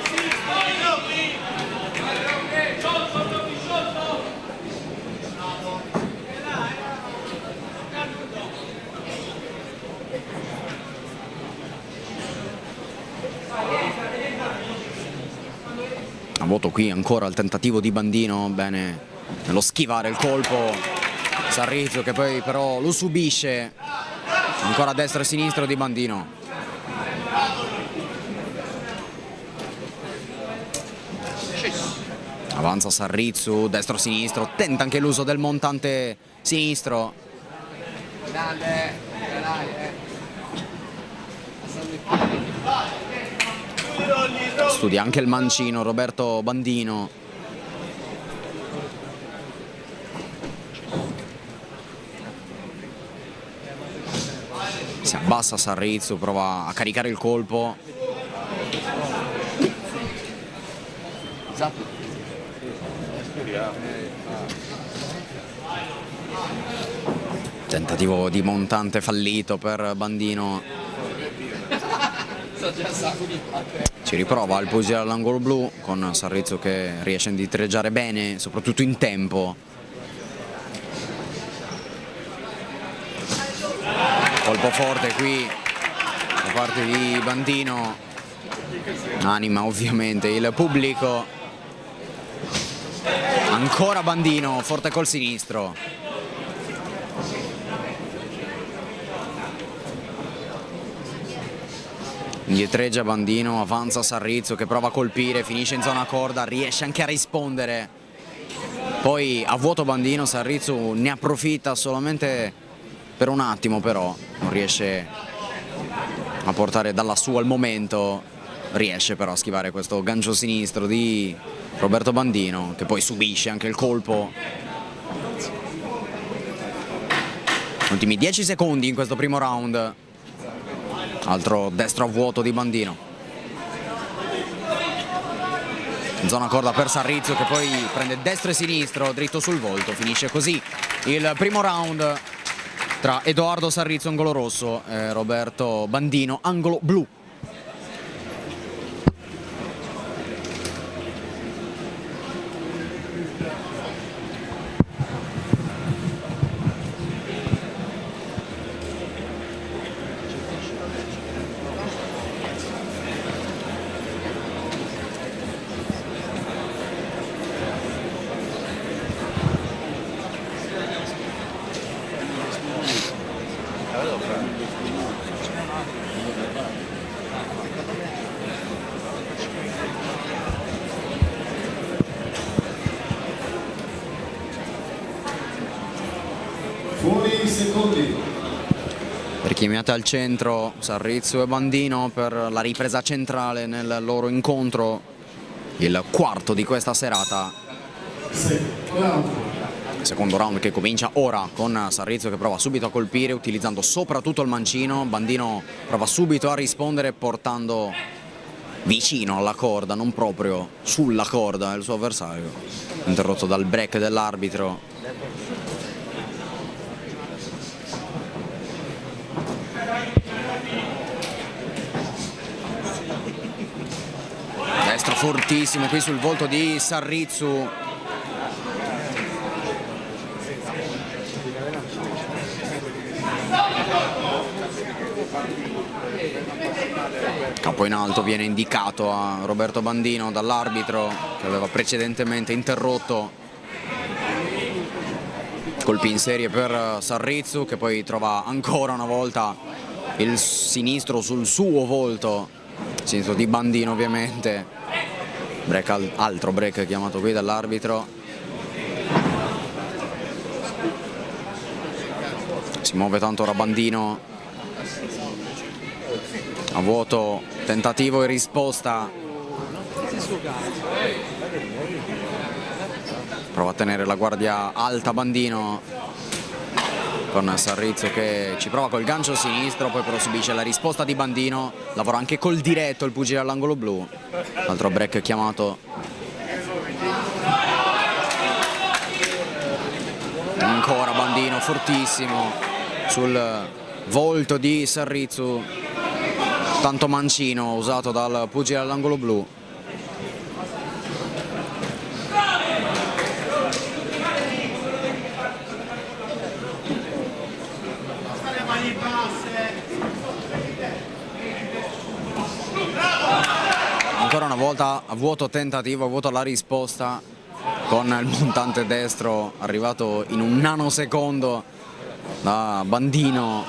A voto qui ancora il tentativo di Bandino, bene nello schivare il colpo Sarrizzu che poi però lo subisce, ancora a destra e sinistro di Bandino. Avanza Sarrizzu, destro-sinistro, tenta anche l'uso del montante sinistro. Studia anche il mancino Roberto Bandino. Si abbassa Sarrizzu, prova a caricare il colpo. Tentativo di montante fallito per Bandino. Ci riprova il pugile all'angolo blu con Sarrizzo che riesce a indietreggiare bene, soprattutto in tempo. Colpo forte qui da parte di Bandino, anima ovviamente il pubblico. Ancora Bandino, forte col sinistro. Indietreggia Bandino, avanza Sarrizzo che prova a colpire, finisce in zona corda, riesce anche a rispondere. Poi a vuoto Bandino, Sarrizzo ne approfitta solamente per un attimo, però non riesce a portare dalla sua al momento. Riesce però a schivare questo gancio sinistro di Roberto Bandino, che poi subisce anche il colpo. Ultimi 10 secondi in questo primo round. Altro destro a vuoto di Bandino. In zona corda per Sarrizzo che poi prende destro e sinistro dritto sul volto. Finisce così il primo round tra Edoardo Sarrizzo, angolo rosso, e Roberto Bandino, angolo blu. Fuori secondi. Richiamiate al centro Sarrizzo e Bandino per la ripresa centrale nel loro incontro, il quarto di questa serata. Secondo round che comincia ora con Sarrizzo che prova subito a colpire utilizzando soprattutto il mancino. Bandino prova subito a rispondere portando vicino alla corda, non proprio sulla corda, il suo avversario, interrotto dal break dell'arbitro. Destro fortissimo qui sul volto di Sarrizzo. Capo in alto viene indicato a Roberto Bandino dall'arbitro che aveva precedentemente interrotto. Colpi in serie per Sarrizzo che poi trova ancora una volta il sinistro sul suo volto, sinistro di Bandino ovviamente. Altro break chiamato qui dall'arbitro. Si muove tanto ora Bandino. A vuoto, tentativo e risposta. Prova a tenere la guardia alta Bandino con Sarrizzo che ci prova col gancio sinistro, poi però subisce la risposta di Bandino. Lavora anche col diretto il pugile all'angolo blu. Altro break chiamato. Ancora Bandino fortissimo sul volto di Sarrizzo. Tanto mancino usato dal pugile all'angolo blu. Ancora una volta a vuoto tentativo, a vuoto la risposta con il montante destro arrivato in un nanosecondo da Bandino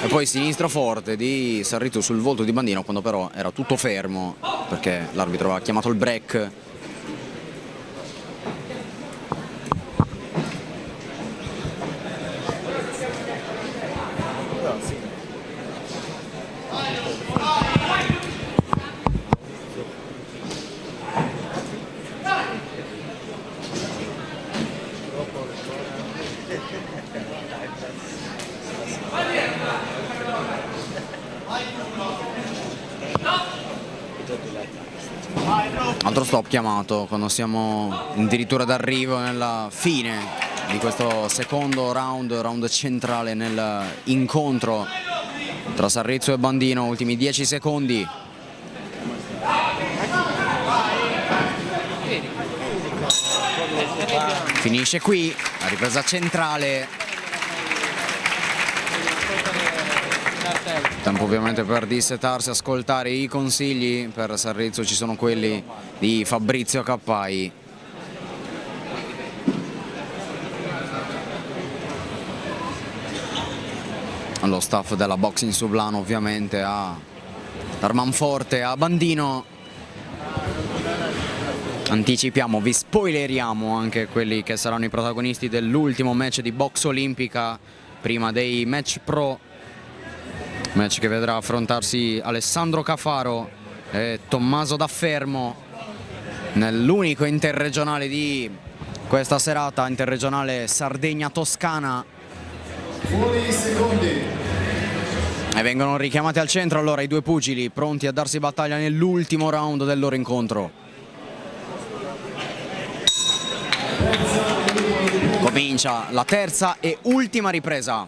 e poi sinistro forte di Sarrizzo sul volto di Bandino quando però era tutto fermo perché l'arbitro ha chiamato il break. Altro stop chiamato quando siamo addirittura d'arrivo nella fine di questo secondo round centrale nell'incontro tra Sarrizzo e Bandino. Ultimi 10 secondi Finisce qui la ripresa centrale. Tempo ovviamente per dissetarsi, ascoltare i consigli. Per Sarrizzo ci sono quelli di Fabrizio Cappai. Lo staff della Boxing Sublano ovviamente a Darmanforte, a Bandino. Anticipiamo, vi spoileriamo anche quelli che saranno i protagonisti dell'ultimo match di box olimpica prima dei match pro. Match che vedrà affrontarsi Alessandro Cafaro e Tommaso Daffermo nell'unico interregionale di questa serata, interregionale Sardegna-Toscana. Fuori i secondi. E vengono richiamati al centro allora i due pugili, pronti a darsi battaglia nell'ultimo round del loro incontro. Comincia la terza e ultima ripresa,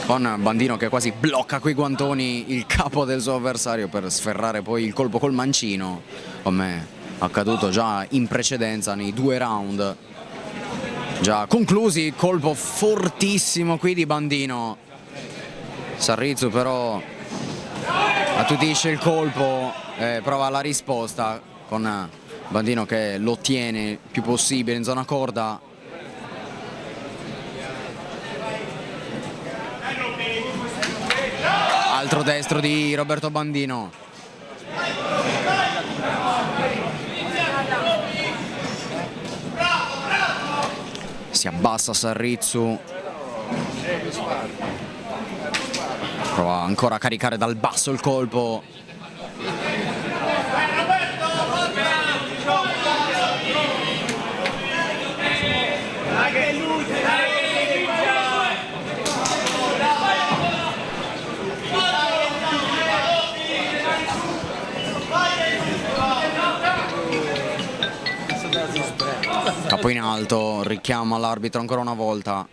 con Bandino che quasi blocca coi guantoni il capo del suo avversario per sferrare poi il colpo col mancino, come accaduto già in precedenza nei 2 round già conclusi. Colpo fortissimo qui di Bandino. Sarrizzo però attutisce il colpo e prova la risposta con Bandino che lo tiene il più possibile in zona corda. Altro destro di Roberto Bandino. Si abbassa Sarrizzo. Prova ancora a caricare dal basso il colpo. Capo in alto, richiama l'arbitro ancora una volta.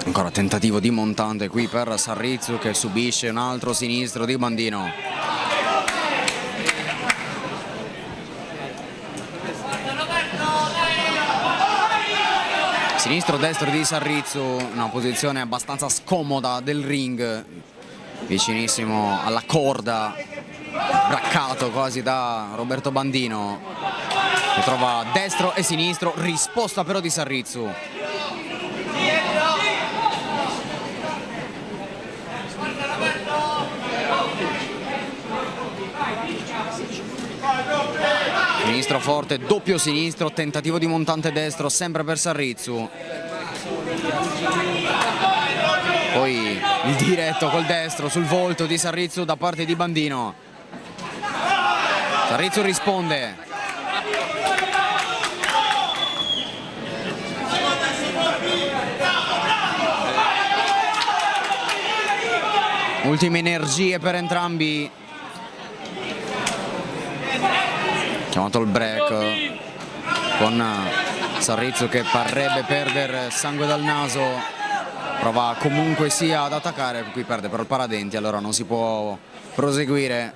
Ancora tentativo di montante qui per Sarrizzo che subisce un altro sinistro di Bandino. Sinistro destro di Sarrizzo, una posizione abbastanza scomoda del ring, vicinissimo alla corda, braccato quasi da Roberto Bandino, che trova destro e sinistro, risposta però di Sarrizzo. Sinistro forte, doppio sinistro, tentativo di montante destro sempre per Sarrizzo. Poi il diretto col destro sul volto di Sarrizzo da parte di Bandino. Sarrizzo risponde. Ultime energie per entrambi. Chiamato il break con Sarrizzo che parrebbe perdere sangue dal naso. Prova comunque sia ad attaccare, qui perde però il paradenti, allora non si può proseguire.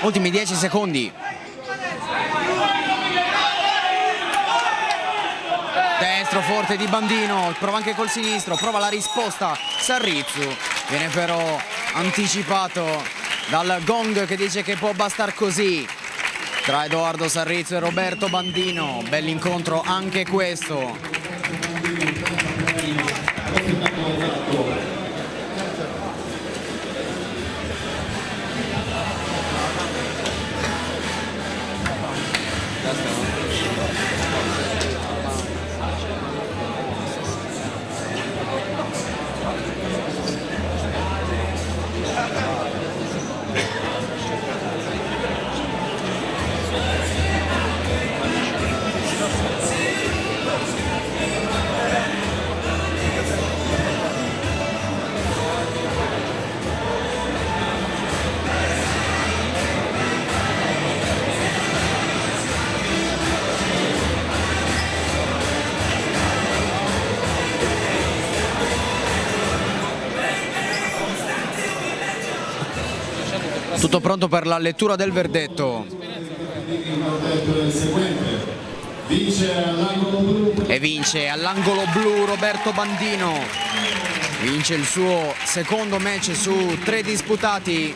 Ultimi 10 secondi. Destro forte di Bandino, prova anche col sinistro, prova la risposta Sarrizzo. Viene però anticipato dal gong che dice che può bastar così tra Edoardo Sarrizzo e Roberto Bandino. Bell'incontro anche questo. Tutto pronto per la lettura del verdetto. Il verdetto è il seguente. Vince all'angolo blu. E vince all'angolo blu Roberto Bandino. Vince il suo secondo match su 3 disputati.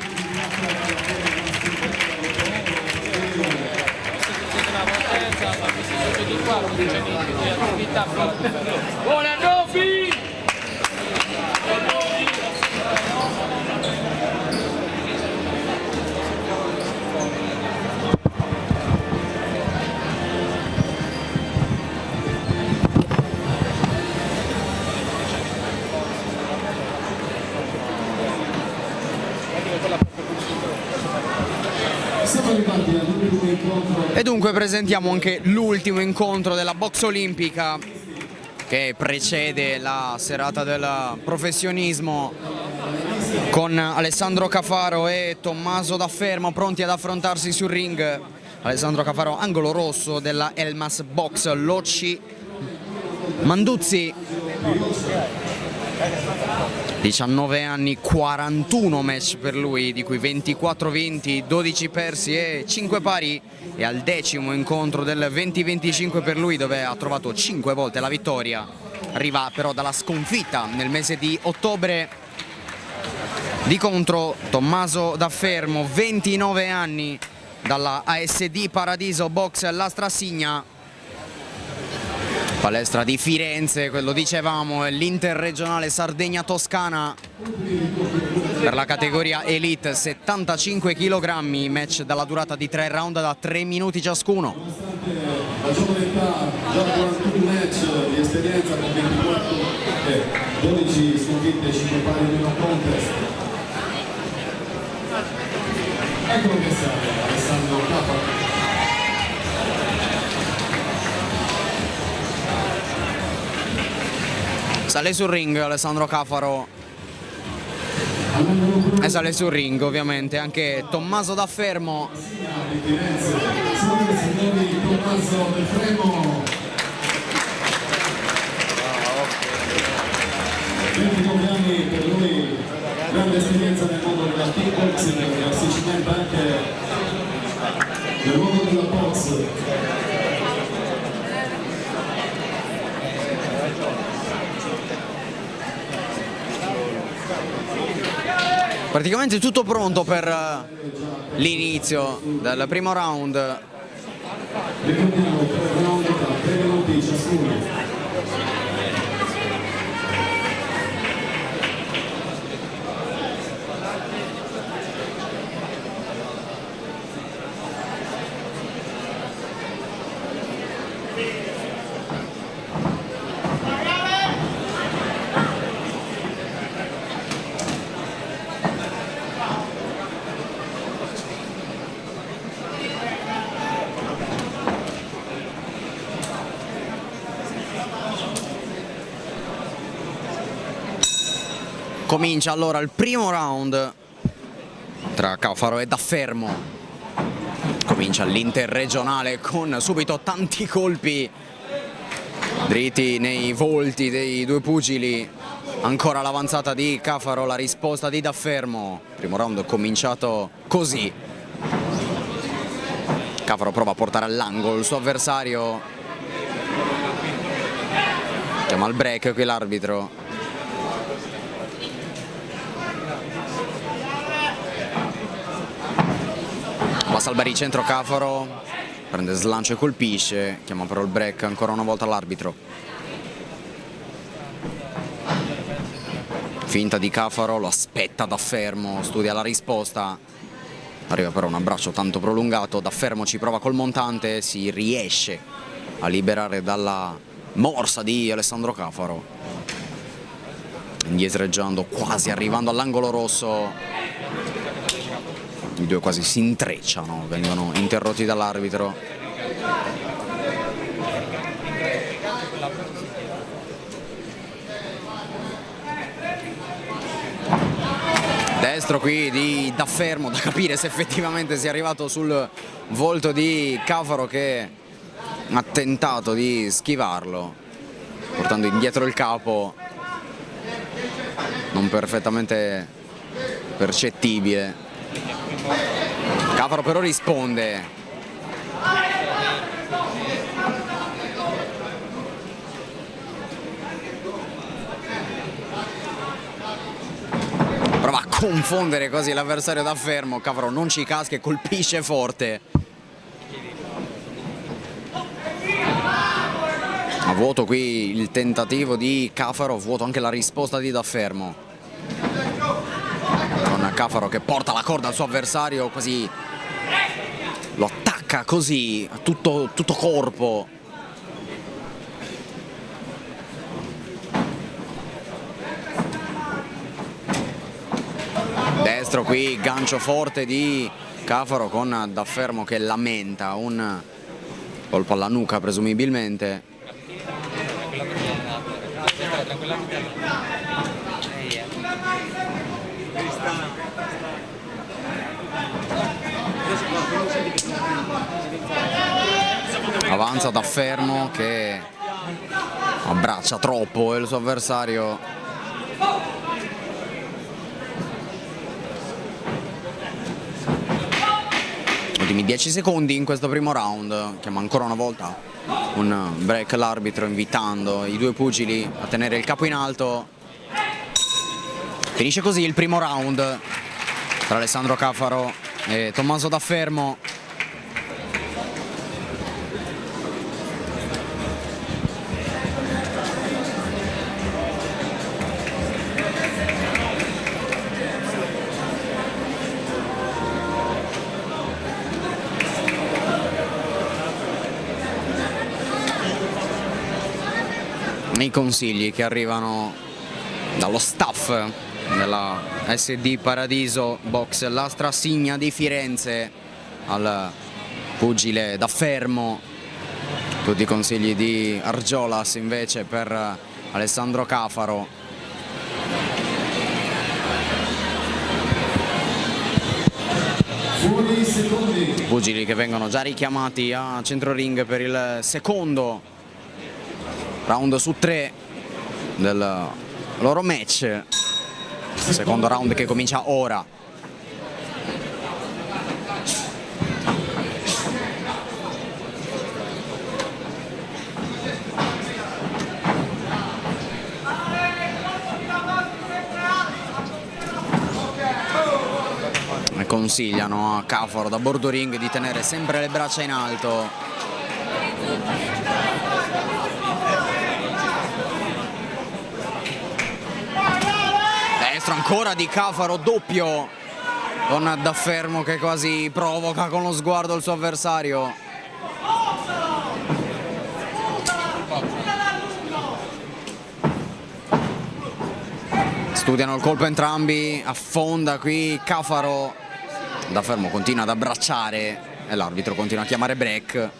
Buona Novi! Siamo arrivati all'ultimo incontro. E dunque presentiamo anche l'ultimo incontro della box olimpica che precede la serata del professionismo, con Alessandro Cafaro e Tommaso Daffermo pronti ad affrontarsi sul ring. Alessandro Cafaro, angolo rosso della Elmas Box Locci Manduzzi, 19 anni, 41 match per lui, di cui 24 vinti, 12 persi e 5 pari, e al 10° incontro del 2025 per lui, dove ha trovato 5 volte la vittoria. Arriva però dalla sconfitta nel mese di ottobre. Di contro Tommaso Daffermo, 29 anni, dalla ASD Paradiso Box La Strassigna, palestra di Firenze, quello dicevamo, l'interregionale Sardegna-Toscana per la categoria Elite, 75 kg, match dalla durata di 3 round da 3 minuti ciascuno. La giovane età, già 41 match di esperienza con 24 e 12 sconfitte e 5 pari in una contest. Eccolo che serve Alessandro Cafaro. Sale sul ring Alessandro Cafaro e sale sul ring ovviamente anche Tommaso Daffermo. Di Firenze, signore e signori, Tommaso Daffermo. 29 anni per lui, grande esperienza nel mondo della kickboxing e assicuramente anche nel mondo della box. Praticamente tutto pronto per l'inizio del primo round. Ricordiamo 3 round da 3 minuti ciascuno. Comincia allora il primo round tra Cafaro e Daffermo. Comincia l'interregionale con subito tanti colpi dritti nei volti dei due pugili. Ancora l'avanzata di Cafaro, la risposta di Daffermo. Primo round cominciato così. Cafaro prova a portare all'angolo il suo avversario. Chiama il break qui l'arbitro. Passa al baricentro Cafaro, prende slancio e colpisce, chiama però il break ancora una volta l'arbitro. Finta di Cafaro, lo aspetta Daffermo, studia la risposta. Arriva però un abbraccio tanto prolungato, Daffermo ci prova col montante, si riesce a liberare dalla morsa di Alessandro Cafaro. Indietreggiando, quasi arrivando all'angolo rosso. I due quasi si intrecciano, vengono interrotti dall'arbitro. Destro qui di Daffermo, da capire se effettivamente sia arrivato sul volto di Cafaro, che ha tentato di schivarlo, portando indietro il capo, non perfettamente percettibile. Cafaro però risponde. Prova a confondere quasi l'avversario da fermo. Cafaro non ci casca e colpisce forte. A vuoto qui il tentativo di Cafaro, vuoto anche la risposta di Daffermo. Con Cafaro che porta la corda al suo avversario, quasi lo attacca così a tutto corpo. Destro qui, gancio forte di Cafaro con Daffermo che lamenta un colpo alla nuca presumibilmente. Avanza Daffermo che abbraccia troppo il suo avversario. Ultimi 10 secondi in questo primo round. Chiama ancora una volta un break l'arbitro, invitando i due pugili a tenere il capo in alto. Finisce così il primo round tra Alessandro Cafaro e Tommaso Daffermo. I consigli che arrivano dallo staff della SD Paradiso Box Lastra Signa di Firenze al pugile Daffermo. Tutti i consigli di Argiolas invece per Alessandro Cafaro. Pugili che vengono già richiamati a centro ring per il secondo round su 3 del loro match. Secondo round che comincia ora. E consigliano a Cafaro da bordo ring di tenere sempre le braccia in alto. Ancora di Cafaro, doppio con Daffermo che quasi provoca con lo sguardo il suo avversario. Studiano il colpo entrambi, affonda qui Cafaro. Daffermo continua ad abbracciare e l'arbitro continua a chiamare break.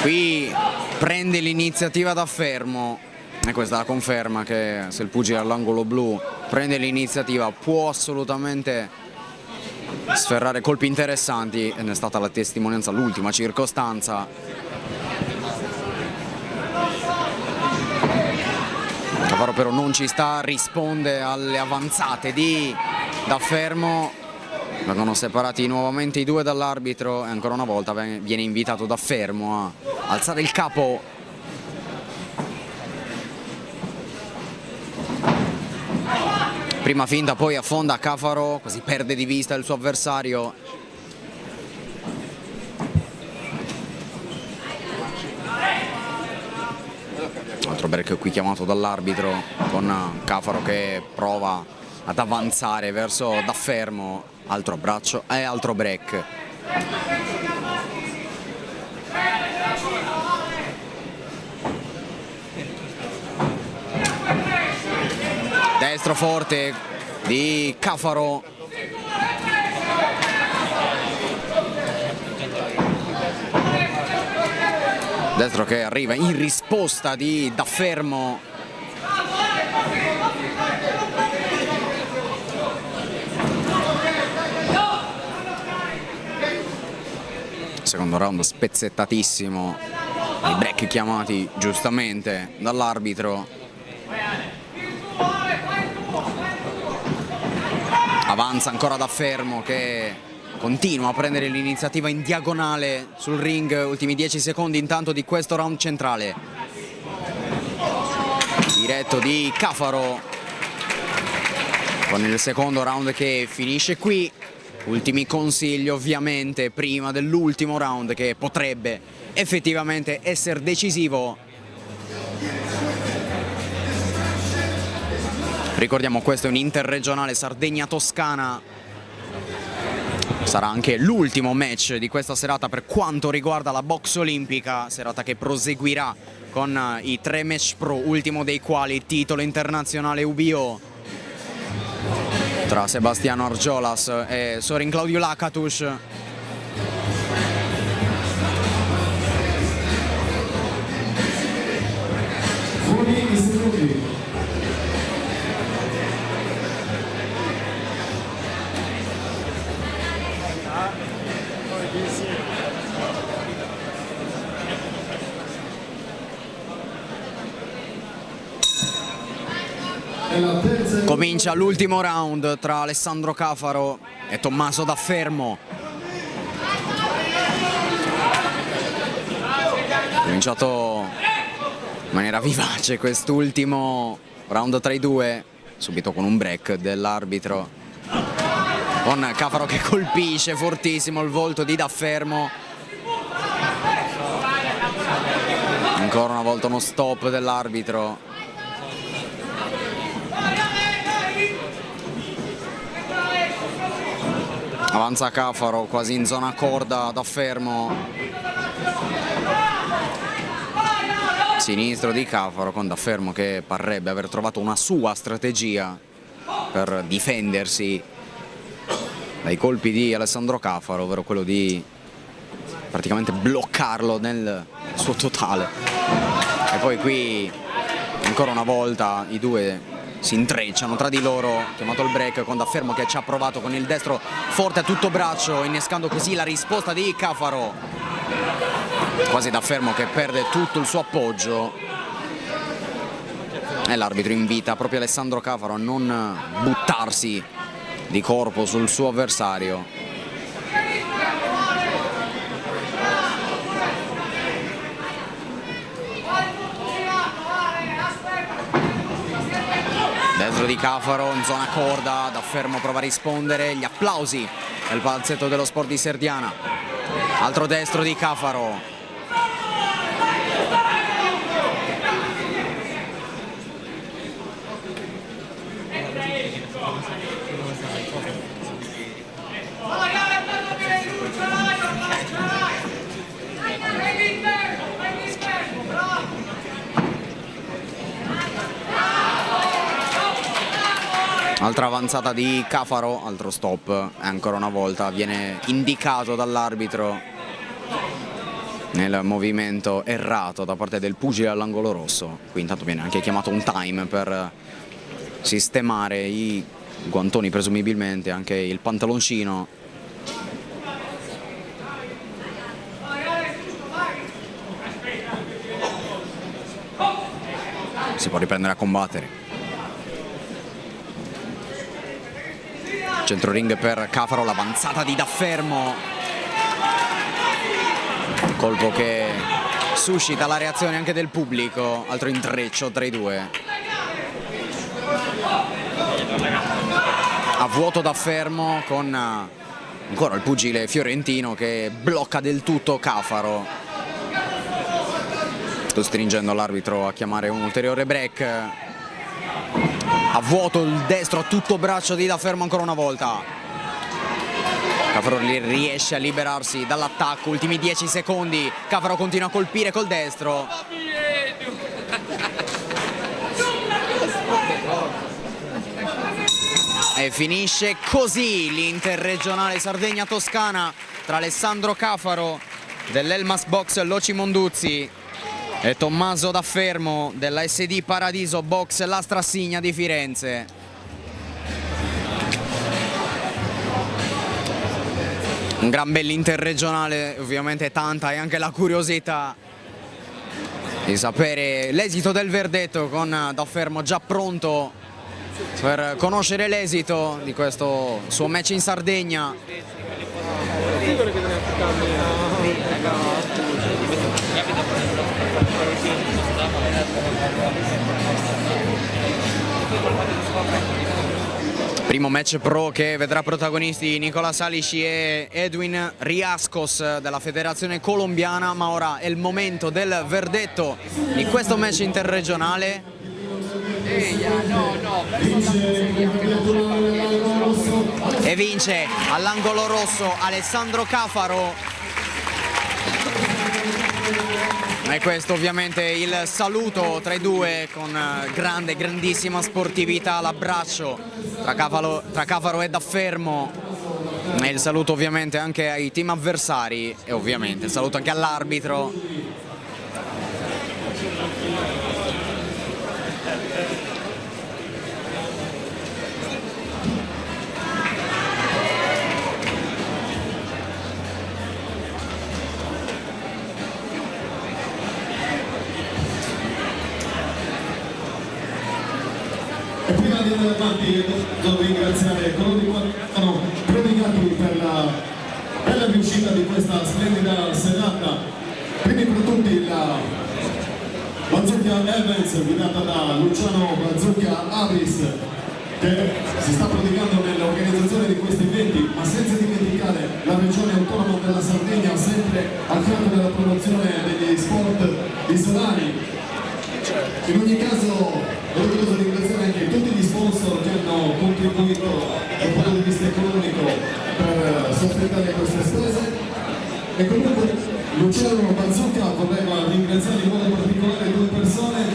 Qui prende l'iniziativa Daffermo e questa è la conferma che se il pugile all'angolo blu prende l'iniziativa può assolutamente sferrare colpi interessanti, e ne è stata la testimonianza l'ultima circostanza. Cafaro però non ci sta, risponde alle avanzate di Daffermo. Vengono separati nuovamente i due dall'arbitro e ancora una volta viene invitato Daffermo a alzare il capo. Prima finta, poi affonda Cafaro, quasi perde di vista il suo avversario. Altro break qui chiamato dall'arbitro con Cafaro che prova ad avanzare verso Daffermo. Altro abbraccio e altro break. Destro forte di Cafaro. Destro che arriva in risposta di Daffermo. Secondo round spezzettatissimo, i break chiamati giustamente dall'arbitro. Avanza ancora da Fermo che continua a prendere l'iniziativa in diagonale sul ring. Ultimi 10 secondi intanto di questo round centrale. Diretto di Cafaro con il secondo round che finisce qui. Ultimi consigli ovviamente prima dell'ultimo round che potrebbe effettivamente essere decisivo. Ricordiamo, questo è un interregionale Sardegna-Toscana. Sarà anche l'ultimo match di questa serata per quanto riguarda la box olimpica, serata che proseguirà con i 3 match pro, ultimo dei quali titolo internazionale UBO tra Sebastiano Argiolas e Sorin Claudio Lakatus. Buoni istrutti. Comincia l'ultimo round tra Alessandro Cafaro e Tommaso Daffermo. Cominciato in maniera vivace quest'ultimo round tra i due, subito con un break dell'arbitro, con Cafaro che colpisce fortissimo il volto di Daffermo. Ancora una volta uno stop dell'arbitro. Avanza Cafaro quasi in zona corda, Daffermo. Sinistro di Cafaro con Daffermo che parrebbe aver trovato una sua strategia per difendersi dai colpi di Alessandro Cafaro, ovvero quello di praticamente bloccarlo nel suo totale. E poi qui ancora una volta i due si intrecciano tra di loro, chiamato il break con Daffermo che ci ha provato con il destro forte a tutto braccio, innescando così la risposta di Cafaro. Quasi Daffermo che perde tutto il suo appoggio e l'arbitro invita proprio Alessandro Cafaro a non buttarsi di corpo sul suo avversario. Destro di Cafaro in zona corda, Daffermo prova a rispondere, gli applausi del palazzetto dello sport di Serdiana. Altro destro di Cafaro. Altra avanzata di Cafaro, altro stop e ancora una volta viene indicato dall'arbitro nel movimento errato da parte del pugile all'angolo rosso. Qui intanto viene anche chiamato un time per sistemare i guantoni, presumibilmente anche il pantaloncino. Si può riprendere a combattere. Centro ring per Cafaro, l'avanzata di Daffermo, colpo che suscita la reazione anche del pubblico. Altro intreccio tra i due. A vuoto Daffermo con ancora il pugile fiorentino che blocca del tutto Cafaro, costringendo l'arbitro a chiamare un ulteriore break. A vuoto il destro a tutto braccio di Daffermo ancora una volta. Cafaro riesce a liberarsi dall'attacco, ultimi 10 secondi. Cafaro continua a colpire col destro. E finisce così l'interregionale Sardegna-Toscana tra Alessandro Cafaro dell'Elmas Box Loci Monduzzi e Tommaso Daffermo della SD Paradiso Box La Strassigna di Firenze. Un gran bell'interregionale, ovviamente tanta, e anche la curiosità di sapere l'esito del verdetto, con Daffermo già pronto per conoscere l'esito di questo suo match in Sardegna. Primo match pro che vedrà protagonisti Nicola Salici e Edwin Riascos della federazione colombiana, ma ora è il momento del verdetto di questo match interregionale. E vince all'angolo rosso Alessandro Cafaro. E questo ovviamente il saluto tra i due, con grandissima sportività, l'abbraccio tra Cafaro e Daffermo, e il saluto ovviamente anche ai team avversari e ovviamente il saluto anche all'arbitro. E prima di andare avanti devo ringraziare coloro che hanno predicato per la bella riuscita di questa splendida serata. Primi fra tutti la Bazooka Events guidata da Luciano Bazooka Abis, che si sta prodigando nell'organizzazione di questi eventi, ma senza dimenticare la regione autonoma della Sardegna, sempre al fianco della promozione degli sport isolani. In ogni caso voglio ringraziare anche tutti gli sponsor che hanno contribuito dal punto di vista economico per sostenere queste spese, e comunque Luciano Bazooka voleva ringraziare in modo particolare due persone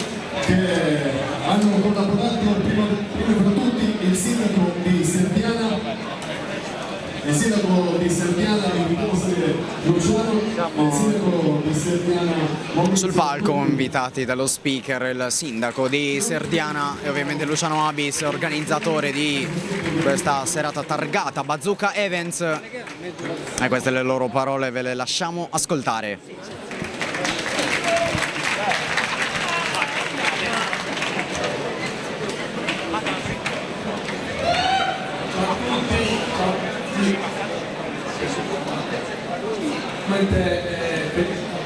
che hanno collaborato, prima fra tutti il sindaco di Serdiana. Il sindaco di Serdiana, mi posso dire Luciano, il sindaco di Serdiana. Sul palco invitati dallo speaker il sindaco di Serdiana e ovviamente Luciano Abis, organizzatore di questa serata targata Bazooka Events. E queste le loro parole, ve le lasciamo ascoltare.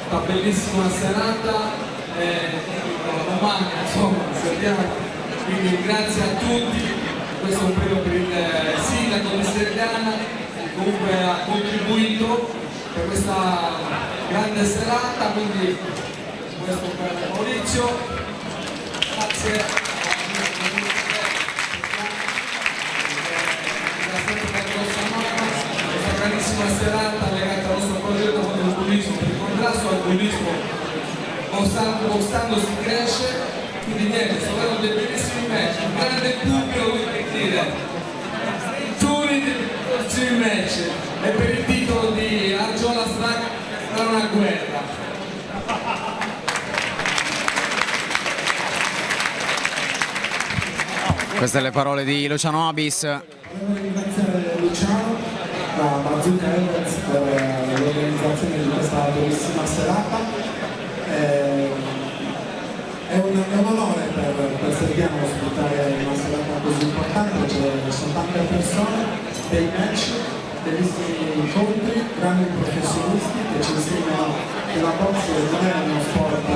Una bellissima serata, domani insomma Serdiana, quindi grazie a tutti. Questo è un premio per il sindaco di Serdiana che comunque ha contribuito per questa grande serata, quindi questo per Maurizio, grazie. Grandissima serata legata al nostro progetto contro il bullismo, per il contrasto al bullismo Ostando si cresce, quindi niente, sto avendo dei bellissimi match, un grande pubblico, come dire, tutti sui match, e per il titolo di Argiola sarà una guerra. Queste le parole di Luciano Abis. Volevo ringraziare Luciano, la Bazooka Events, per l'organizzazione di questa bellissima serata. È un onore per Serdiana ospitare una serata così importante. Ci sono tante persone, dei match, bellissimi incontri, grandi professionisti che ci insegnano che la box non è uno sport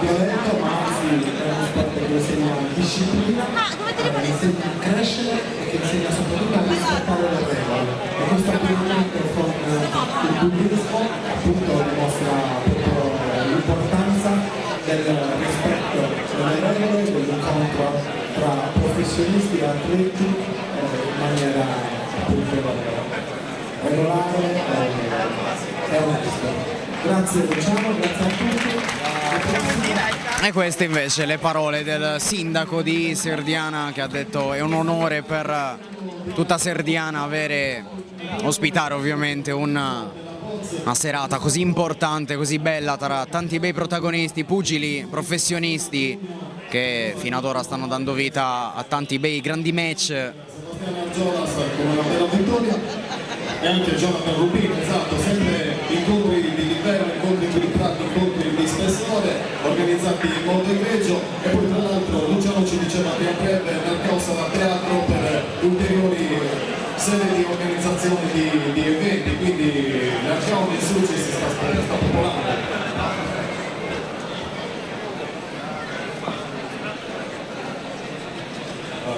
violento, ma anzi è uno sport che insegna disciplina, che insegna a crescere e che insegna soprattutto a rispettare le regole. E questo abbinamento con il bullismo appunto dimostra proprio l'importanza del rispetto delle regole, dell'incontro tra professionisti e atleti in maniera appunto regolare e onesta. Grazie Luciano, grazie a tutti. E queste invece le parole del sindaco di Serdiana, che ha detto è un onore per tutta Serdiana ospitare ovviamente una serata così importante, così bella, tra tanti bei protagonisti, pugili, professionisti che fino ad ora stanno dando vita a tanti bei grandi match. e anche Jonathan Rubin, esatto, sempre incontri di livello, incontri più tratti, incontri di spessore, organizzati molto egregio. E poi tra l'altro Luciano ci diceva che a breve nel caos sarà teatro per ulteriori serie di organizzazioni di eventi, quindi l'Arcaon in Suci si sta popolando.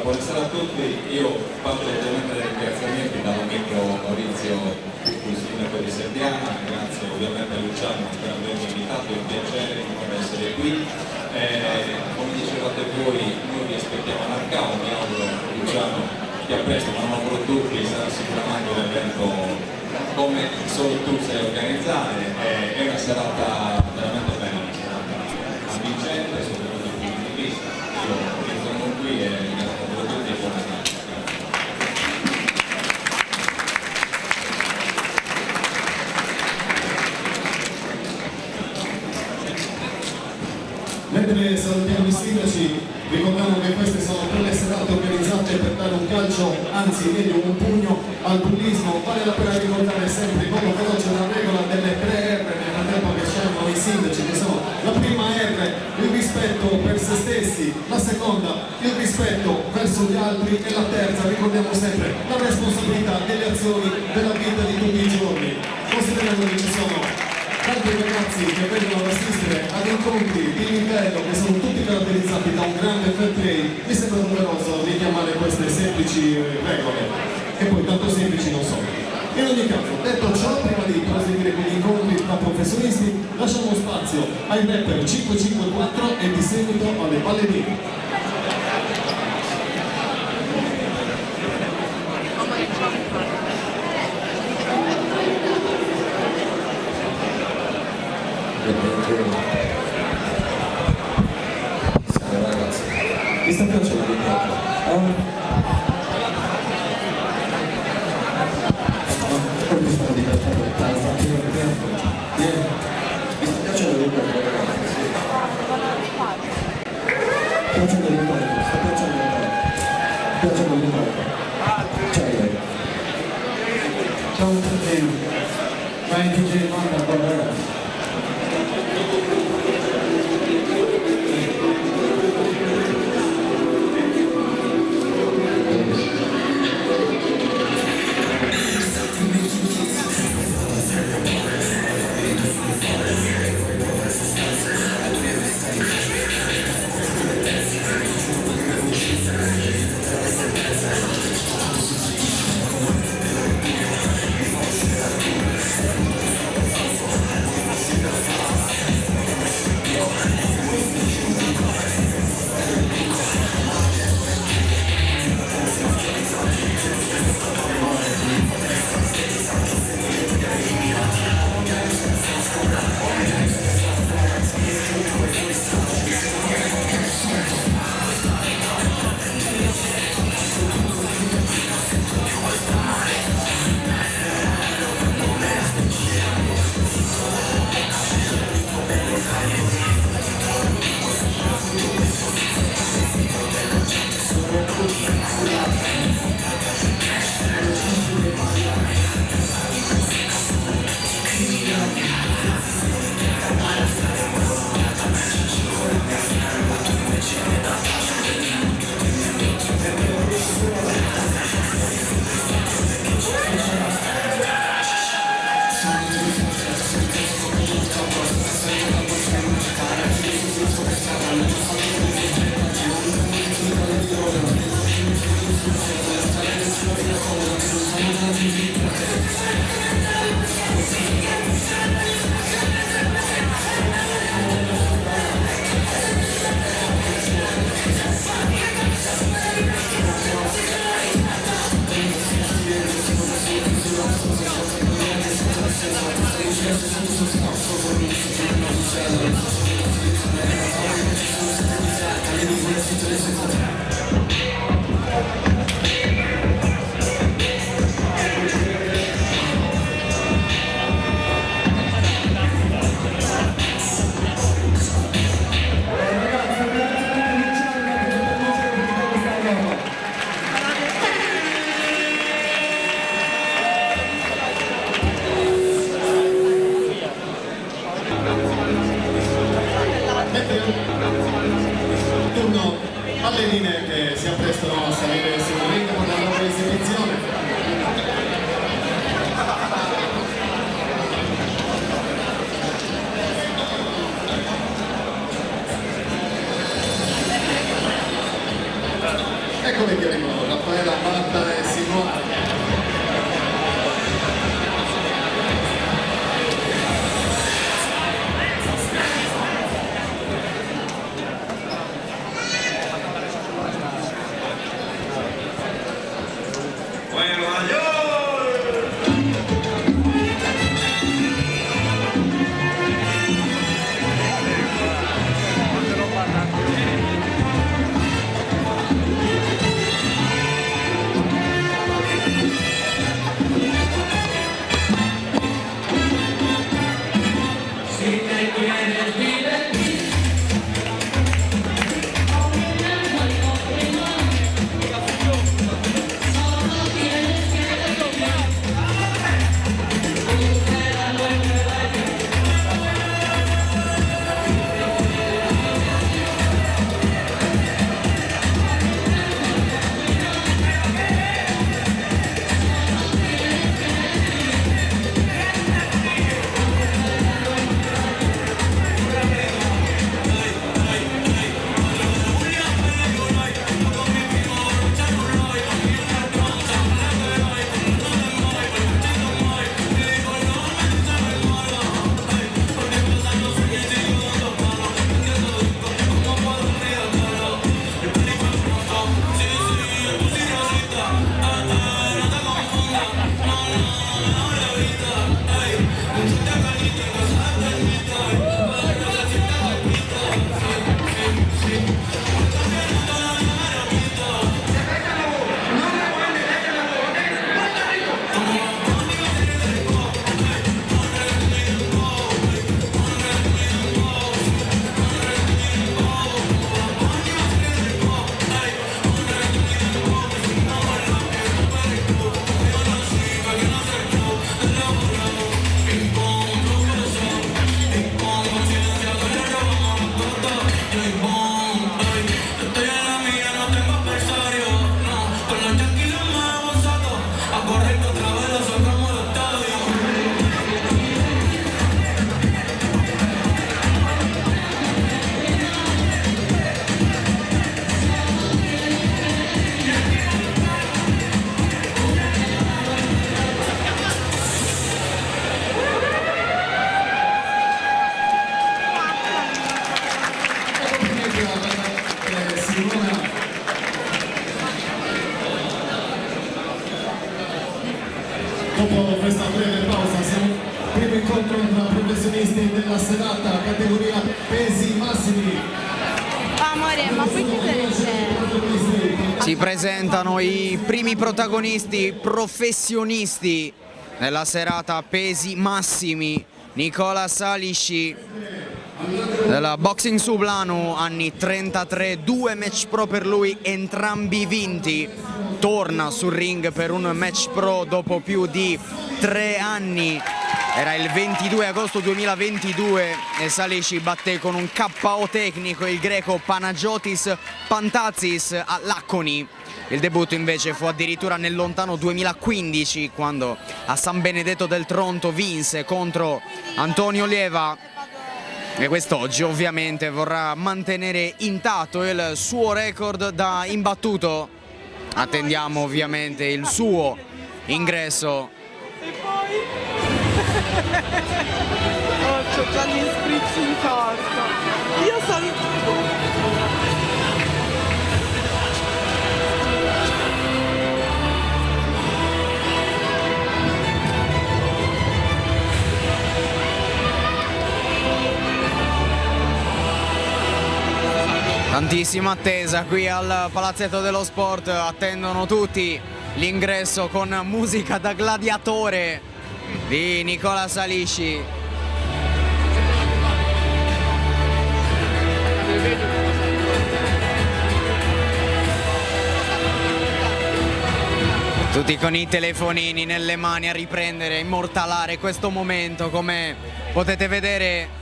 Buonasera a tutti, io parto ovviamente dai ringraziamenti dall'amico Maurizio, il sindaco di Serdiana, grazie ovviamente a Luciano per avermi invitato, è un piacere di essere qui. Come dicevate voi, noi vi aspettiamo all'Arcao, mi auguro Luciano che a presto, ma non avrò dubbi, sarà sicuramente un evento come solo tu sai organizzare, è una serata veramente bella, una serata avvincente sotto questo punto di vista. Io sono qui e grazie a tutti e buona Mentre salutiamo i sindaci, ricordiamo che queste sono quelle serate organizzate per dare un calcio, anzi meglio un pugno al bullismo. Vale la pena ricordare sempre in modo veloce la regola delle 3 R nel frattempo che scelgono i sindaci, che sono la prima R, il rispetto per se stessi, la seconda, il rispetto verso gli altri, e la terza, ricordiamo sempre, la responsabilità delle azioni della vita di tutti i giorni. Considerando che ci sono tanti ragazzi che vengono ad assistere ad incontri di livello che sono tutti caratterizzati da un grande fair play, mi sembra doveroso richiamare queste semplici regole, che poi tanto semplici non sono. In ogni caso, detto ciò, prima di proseguire con gli incontri tra professionisti, lasciamo spazio ai rapper 554 e di seguito alle ballerine. ragazzi. Mi sta piacendo di mi sta divertendo tanto, mi sta piacendo di ragazzi. Piacendo di sta piacendo di ciao a tutti, vai DJ Manda, buon ragazzi. Turno alle linee che si apprestano a salire sul ring con la loro esibizione. Eccoli che arrivano, Raffaella, Marta e Simona. Dopo questa breve pausa siamo primo incontro tra professionisti della serata, categoria pesi massimi. Amore, ma poi che Si presentano i primi protagonisti professionisti nella serata pesi massimi. Nicola Salisci della Boxing Sublanu, anni 33, 2 match pro per lui, entrambi vinti. Torna sul ring per un match pro dopo più di 3 anni. Era il 22 agosto 2022 e Salisci batté con un KO tecnico il greco Panagiotis Pantazis a Laconi. Il debutto invece fu addirittura nel lontano 2015, quando a San Benedetto del Tronto vinse contro Antonio Lieva. E quest'oggi ovviamente vorrà mantenere intatto il suo record da imbattuto. Attendiamo ovviamente il suo ingresso. E poi? Oh, c'ho già gli spritz in tasca. Io sono... Tantissima attesa qui al Palazzetto dello Sport, attendono tutti l'ingresso con musica da gladiatore di Nicola Salisci. Tutti con i telefonini nelle mani a riprendere, a immortalare questo momento, come potete vedere.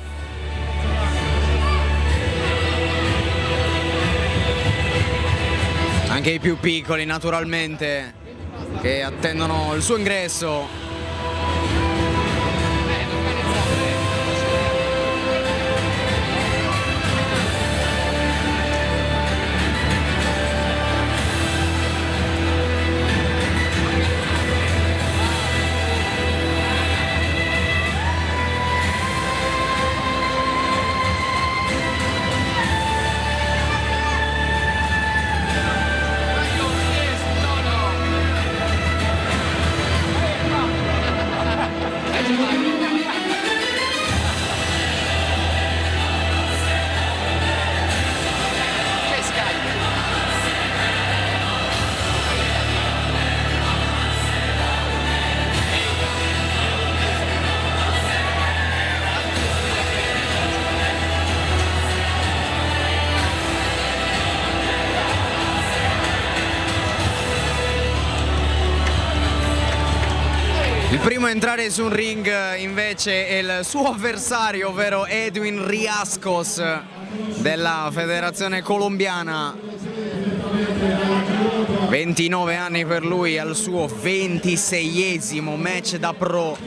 anche i più piccoli naturalmente che attendono il suo ingresso. Il primo a entrare su un ring invece è il suo avversario, ovvero Edwin Riascos della federazione colombiana. 29 anni per lui, al suo 26esimo match da pro,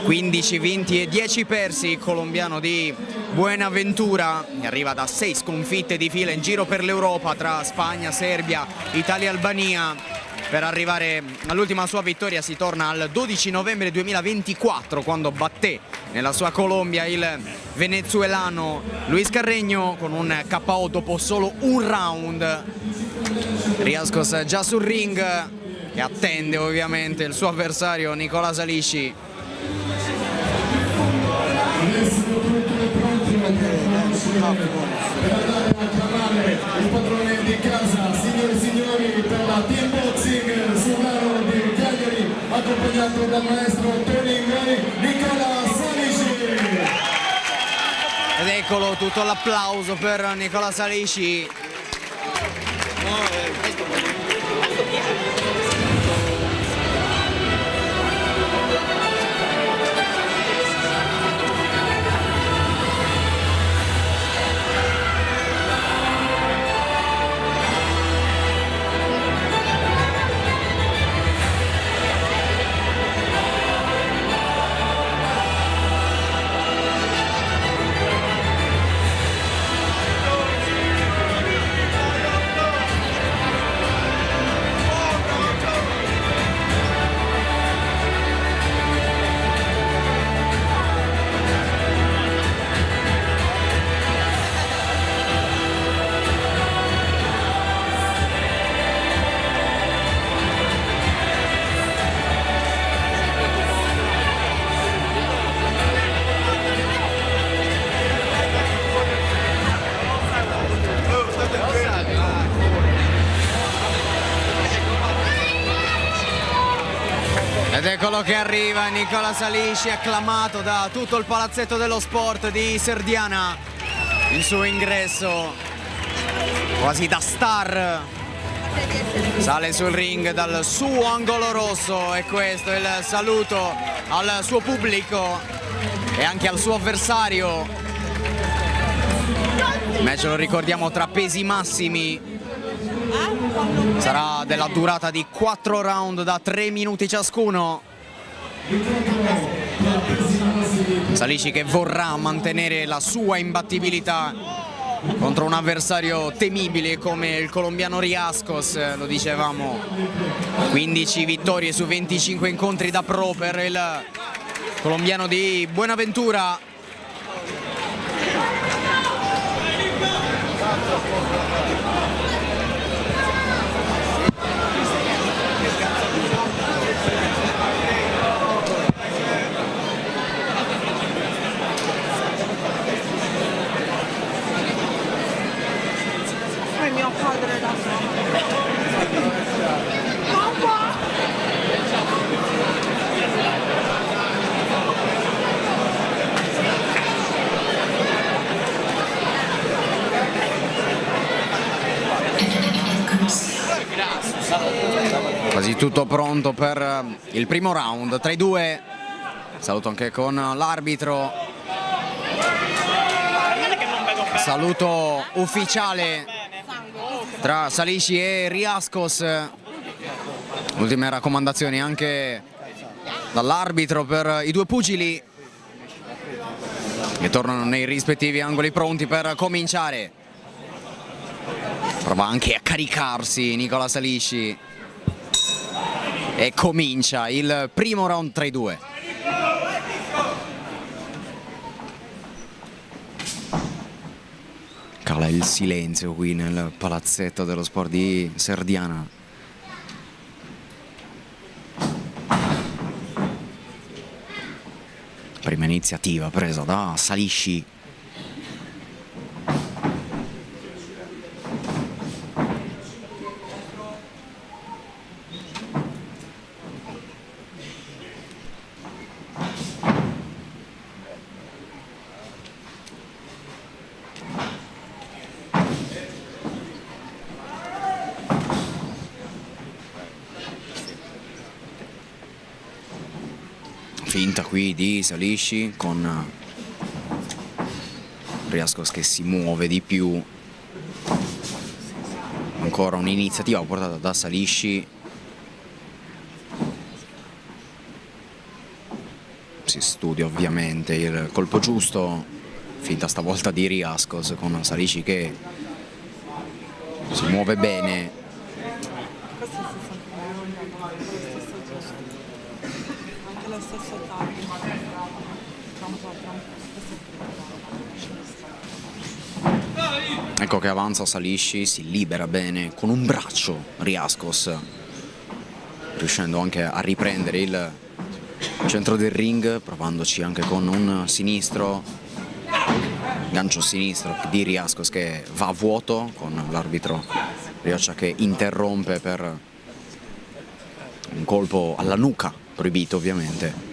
15 vinti e 10 persi, il colombiano di Buenaventura, che arriva da 6 sconfitte di fila in giro per l'Europa tra Spagna, Serbia, Italia e Albania. Per arrivare all'ultima sua vittoria si torna al 12 novembre 2024, quando batté nella sua Colombia il venezuelano Luis Carreño con un KO dopo solo un round. Riascos già sul ring e attende ovviamente il suo avversario Nicola Salisci. Per andare a chiamare il padrone di casa, signore e signori, per la team boxing sul lago di Cagliari, accompagnato dal maestro Tony Ingoni, Nicola Salisci. Ed eccolo tutto l'applauso per Nicola Salisci. Ed eccolo che arriva Nicola Salisci, acclamato da tutto il palazzetto dello sport di Serdiana. Il suo ingresso quasi da star. Sale sul ring dal suo angolo rosso e questo è il saluto al suo pubblico e anche al suo avversario. Il match, lo ricordiamo, tra pesi massimi. Sarà della durata di 4 round da 3 minuti ciascuno. Salisci che vorrà mantenere la sua imbattibilità contro un avversario temibile come il colombiano Riascos, lo dicevamo, 15 vittorie su 25 incontri da pro per il colombiano di Buenaventura. Mio padre da Quasi tutto pronto per il primo round tra i due. Saluto anche con l'arbitro. Saluto ufficiale tra Salisci e Riascos. Ultime raccomandazioni anche dall'arbitro per i due pugili che tornano nei rispettivi angoli pronti per cominciare. Prova anche a caricarsi Nicola Salisci e comincia il primo round tra i due. Cala il silenzio qui nel palazzetto dello sport di Serdiana. Prima iniziativa presa da Salisci. Finta qui di Salisci con Riascos che si muove di più. Ancora un'iniziativa portata da Salisci. Si studia ovviamente il colpo giusto. Finta stavolta di Riascos con Salisci che si muove bene. Ecco che avanza Salisci, si libera bene con un braccio Riascos, riuscendo anche a riprendere il centro del ring, provandoci anche con un sinistro, gancio sinistro di Riascos che va a vuoto, con l'arbitro Rioccia che interrompe per un colpo alla nuca, proibito ovviamente.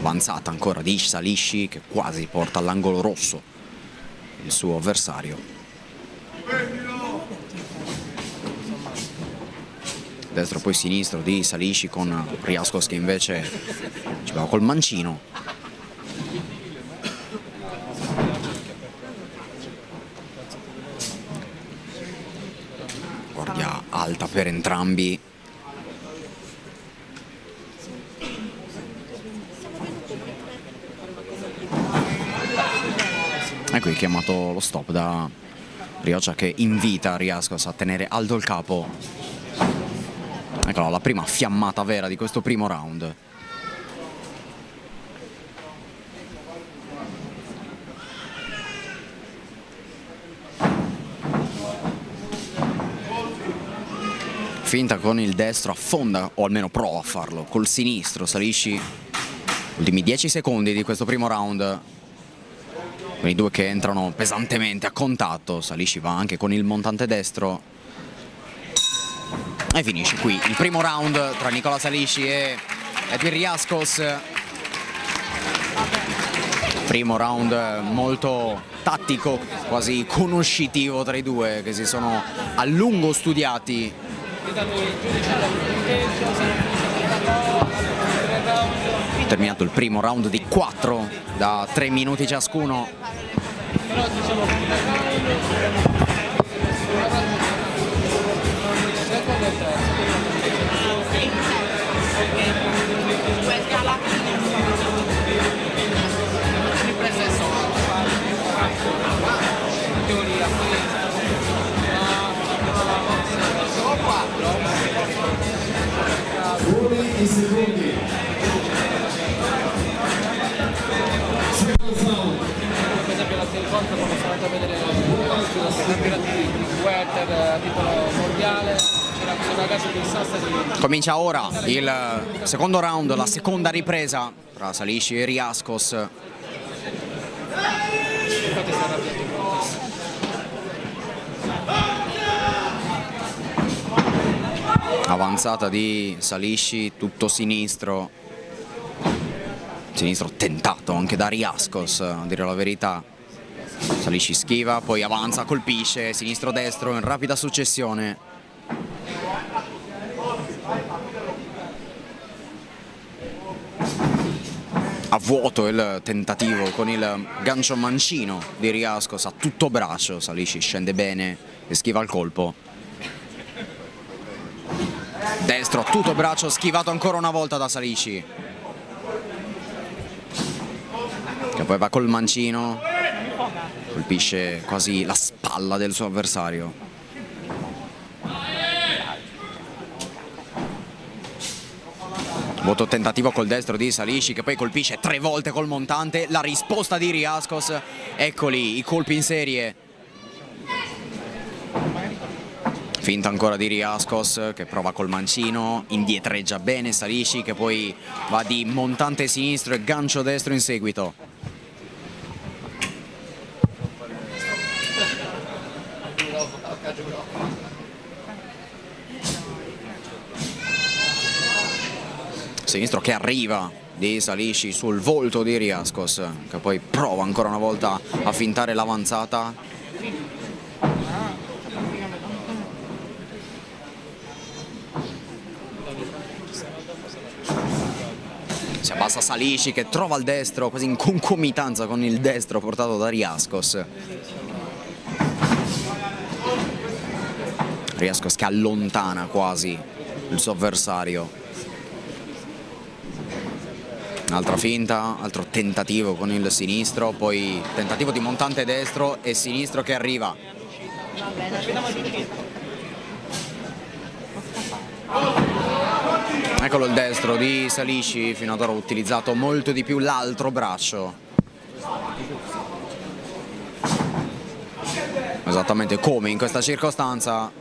Avanzata ancora di Salisci che quasi porta all'angolo rosso il suo avversario. Destro poi sinistro di Salisci con Riascos che invece ci va col mancino. Guardia alta per entrambi. E qui chiamato lo stop da Rioccia che invita Riascos a tenere alto il capo. Eccola la prima fiammata vera di questo primo round. Finta con il destro, affonda, o almeno prova a farlo, col sinistro Salisci. Ultimi 10 secondi di questo primo round. Con i due che entrano pesantemente a contatto. Salisci va anche con il montante destro. E finisce qui il primo round tra Nicola Salisci e Edwin Riascos. Primo round molto tattico, quasi conoscitivo tra i due, che si sono a lungo studiati. Terminato il primo round di 4 da 3 minuti ciascuno. I secondi. Second sound. Per esempio la Telefonte quando sono andato a vedere i campionati di Welter a titolo mondiale, c'era questo ragazzo di Sassari. Comincia ora il secondo round, la seconda ripresa tra Salisci e Riascos. Infatti si è arrabbiato moltissimo. Avanzata di Salisci, tutto sinistro. Sinistro tentato anche da Riascos, a dire la verità. Salisci schiva, poi avanza, colpisce, sinistro-destro in rapida successione. a vuoto il tentativo con il gancio mancino di Riascos a tutto braccio. Salici scende bene e schiva il colpo. Destro a tutto braccio, schivato ancora una volta da Salici, che poi va col mancino, colpisce quasi la spalla del suo avversario. Vuoto tentativo col destro di Salici, che poi colpisce 3 volte col montante. La risposta di Riascos, eccoli i colpi in serie. Finta ancora di Riascos, che prova col mancino, indietreggia bene Salici, che poi va di montante sinistro e gancio destro in seguito. Sinistro che arriva di Salici sul volto di Riascos, che poi prova ancora una volta a fintare l'avanzata. Si abbassa Salici, che trova il destro quasi in concomitanza con il destro portato da Riascos. Riascos che allontana quasi il suo avversario. Altra finta, altro tentativo con il sinistro, poi tentativo di montante destro e sinistro che arriva. Eccolo il destro di Salici, fino ad ora ha utilizzato molto di più l'altro braccio. Esattamente come in questa circostanza,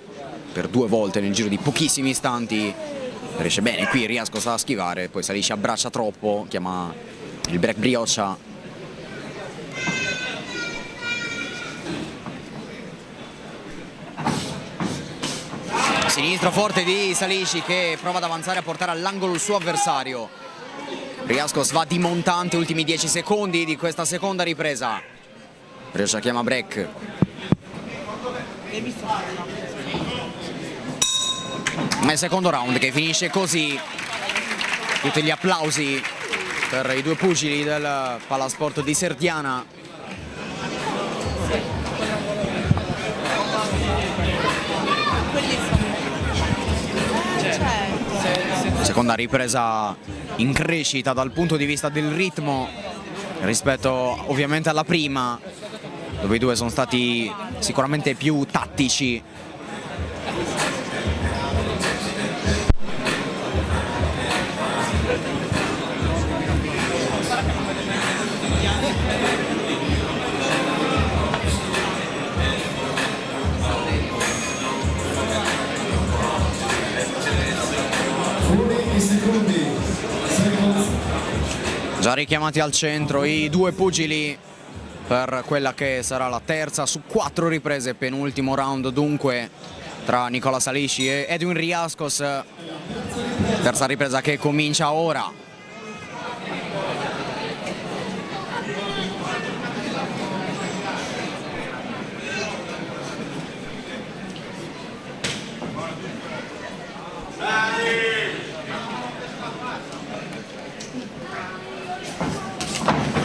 per 2 volte nel giro di pochissimi istanti. Riesce bene qui Riascos a schivare, poi Salici abbraccia troppo, chiama il break briocia. Sinistro forte di Salici, che prova ad avanzare a portare all'angolo il suo avversario. Riascos va di montante, ultimi 10 secondi di questa seconda ripresa. Briocia chiama break. Nel secondo round che finisce così. Tutti gli applausi per i 2 pugili del Palasport di Serdiana. Seconda ripresa in crescita dal punto di vista del ritmo rispetto ovviamente alla prima, dove i due sono stati sicuramente più tattici. Già richiamati al centro i 2 pugili per quella che sarà la terza su 4 riprese, penultimo round dunque tra Nicola Salici e Edwin Riascos. Terza ripresa che comincia ora.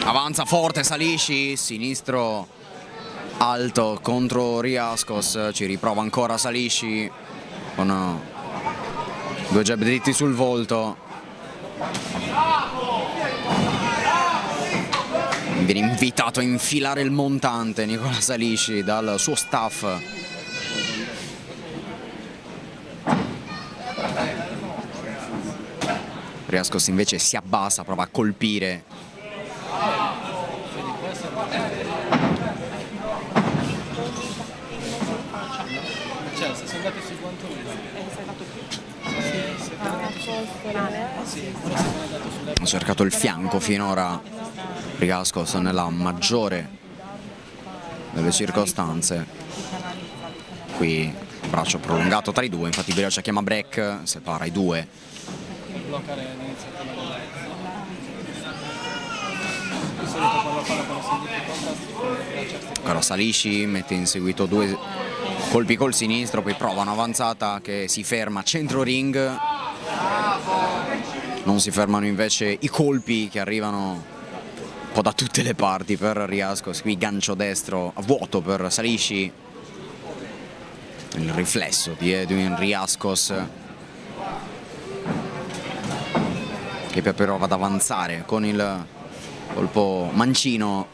Avanza forte Salici, sinistro alto contro Riascos, ci riprova ancora Salici con 2 jab dritti sul volto. Viene invitato a infilare il montante Nicola Salici dal suo staff. Riascos invece si abbassa, prova a colpire. Ha cercato il fianco finora Riascos nella maggiore delle circostanze. Qui braccio prolungato tra i due, infatti Briocia chiama break, separa i due. Ancora Salici mette in seguito 2 colpi col sinistro, poi prova un'avanzata che si ferma centro ring. Non si fermano invece i colpi che arrivano po' da tutte le parti per Riascos. Qui gancio destro a vuoto per Salisci, il riflesso di Edwin Riascos, che però va ad avanzare con il colpo mancino.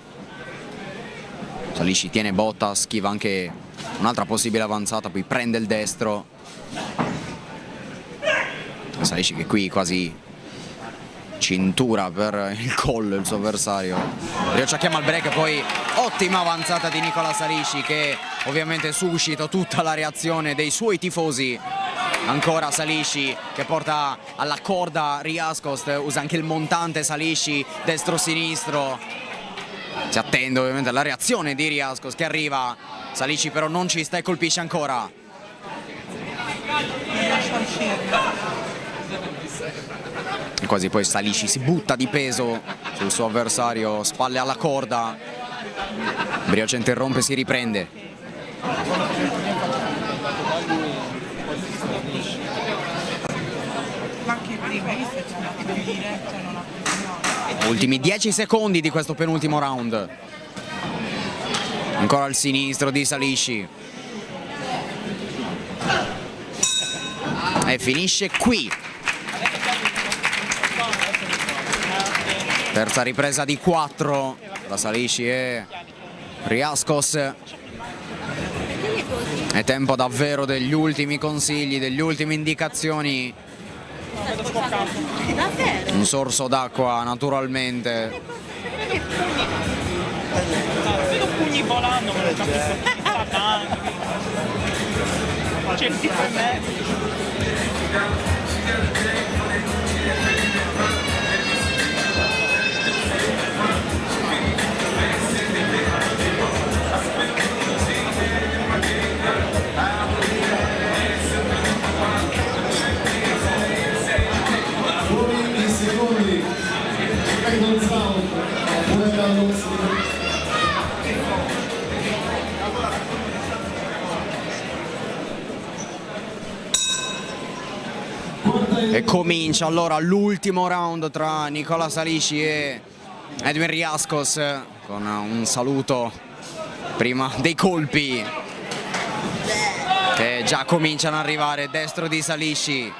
Salisci tiene botta, schiva anche un'altra possibile avanzata, poi prende il destro. Salisci che qui quasi cintura per il collo il suo avversario. Brioccia chiama il break, poi ottima avanzata di Nicola Salisci, che ovviamente suscita tutta la reazione dei suoi tifosi. Ancora Salisci che porta alla corda Riascos, usa anche il montante Salisci, destro-sinistro. Si attende ovviamente alla reazione di Riascos che arriva. Salisci però non ci sta e colpisce ancora. E quasi poi Salisci si butta di peso sul suo avversario, spalle alla corda. Brioccia interrompe, si riprende. Ultimi 10 secondi di questo penultimo round. Ancora il sinistro di Salisci. E finisce qui. Terza ripresa di 4 da Salisci e Riascos. È tempo davvero degli ultimi consigli, delle ultime indicazioni. Un sorso d'acqua naturalmente. Vedo pugni volando, ma non capisco chi sta dando. C'è il tipo in mezzo. E comincia allora l'ultimo round tra Nicola Salisci e Edwin Riascos, con un saluto prima dei colpi che già cominciano ad arrivare. Destro di Salisci,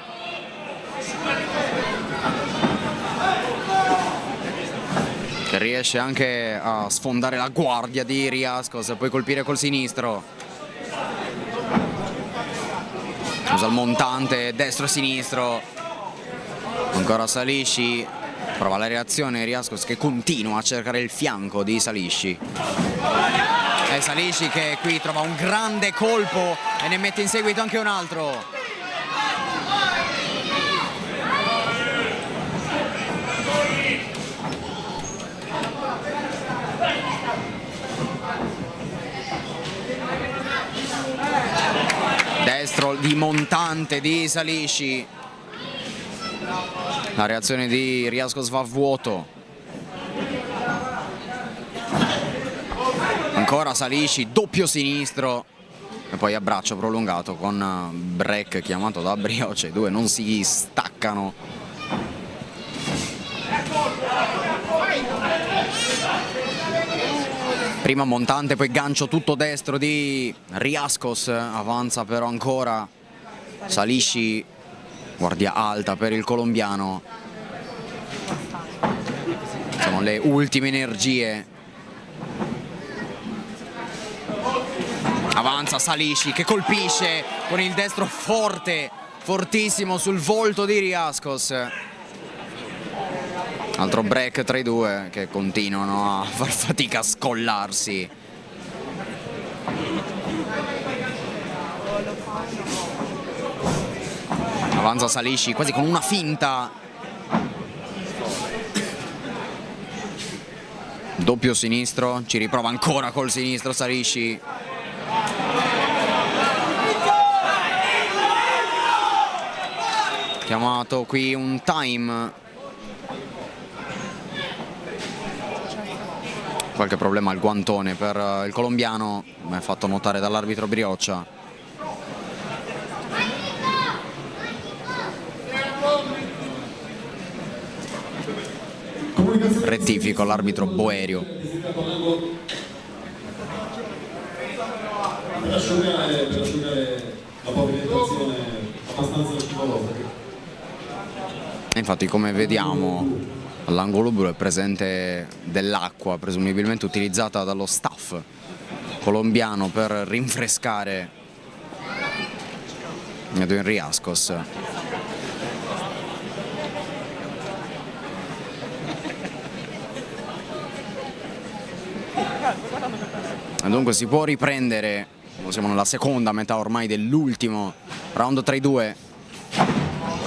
che riesce anche a sfondare la guardia di Riascos e poi colpire col sinistro. Usa il montante destro-sinistro. Ancora Salisci, prova la reazione Riascos che continua a cercare il fianco di Salisci. E Salisci che qui trova un grande colpo e ne mette in seguito anche un altro. Destro di montante di Salisci. La reazione di Riascos va a vuoto. Ancora Salisci, doppio sinistro e poi abbraccio prolungato con break chiamato da Brioccia. I due non si staccano. Prima montante, poi gancio tutto destro di Riascos. Avanza però ancora Salisci, guardia alta per il colombiano. Sono le ultime energie. Avanza Salisci che colpisce con il destro forte, fortissimo sul volto di Riascos. Altro break tra i due che continuano a far fatica a scollarsi. Avanza Salisci quasi con una finta. Doppio sinistro, ci riprova ancora col sinistro Salisci. Chiamato qui un time. Qualche problema al guantone per il colombiano, mi è fatto notare dall'arbitro Brioccia. Come Rettifico l'arbitro Boerio. Per asciugare la pavimentazione abbastanza scivolosa. Infatti, come vediamo, all'angolo blu è presente dell'acqua, presumibilmente utilizzata dallo staff colombiano per rinfrescare Edwin Riascos. E dunque si può riprendere, siamo nella seconda metà ormai dell'ultimo round tra i due.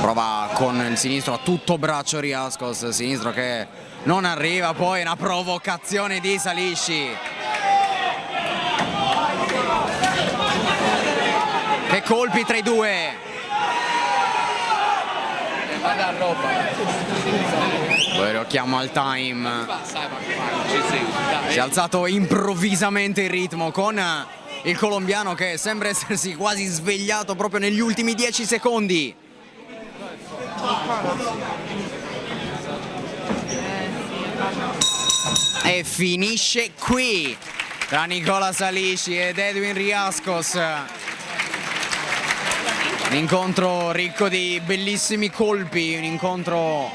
Prova con il sinistro a tutto braccio Riascos, sinistro che non arriva, poi una provocazione di Salisci. Che colpi tra i due! Vada a roba. Poi lo chiamo al time. Si è alzato improvvisamente il ritmo con il colombiano che sembra essersi quasi svegliato proprio negli ultimi 10 secondi. E finisce qui tra Nicola Salisci ed Edwin Riascos. Un incontro ricco di bellissimi colpi, un incontro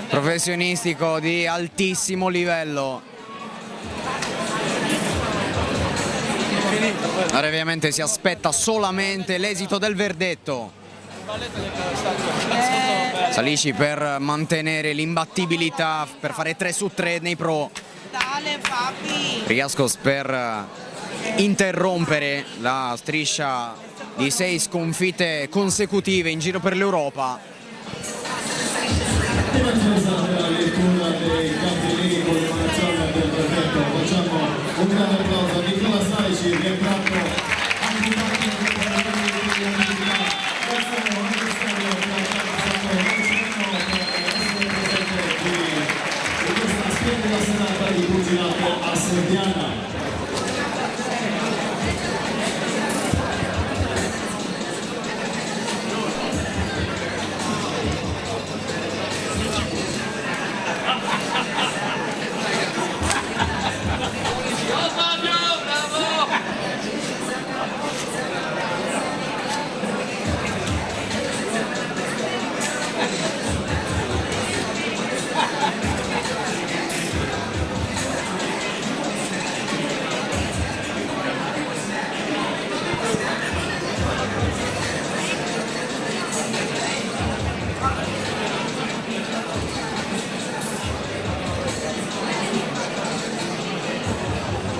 professionistico di altissimo livello. Ora ovviamente si aspetta solamente l'esito del verdetto. Salisci per mantenere l'imbattibilità, per fare 3 su 3 nei pro. Riascos per interrompere la striscia di 6 sconfitte consecutive in giro per l'Europa. Prima di iniziare la lettura dei cartellini con l'emanazione del verdetto, facciamo un grande applauso a Nicola Salisci che è tratto anche questa splendida serata di pugilato a Serdiana.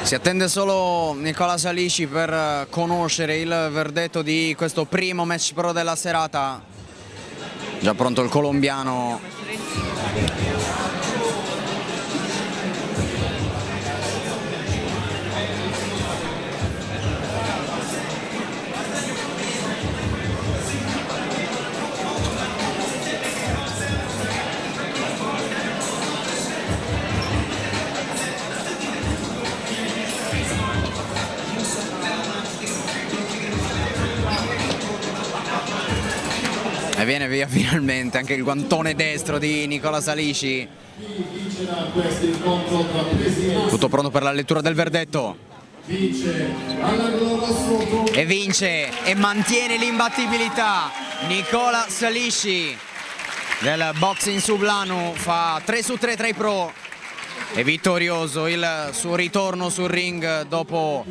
Si attende solo Nicola Salisci per conoscere il verdetto di questo primo match pro della serata. Già pronto il colombiano. E viene via finalmente anche il guantone destro di Nicola Salisci. Tutto pronto per la lettura del verdetto. E vince e mantiene l'imbattibilità Nicola Salisci del Boxing Sublanu. Fa 3 su 3 tra i pro. È vittorioso il suo ritorno sul ring dopo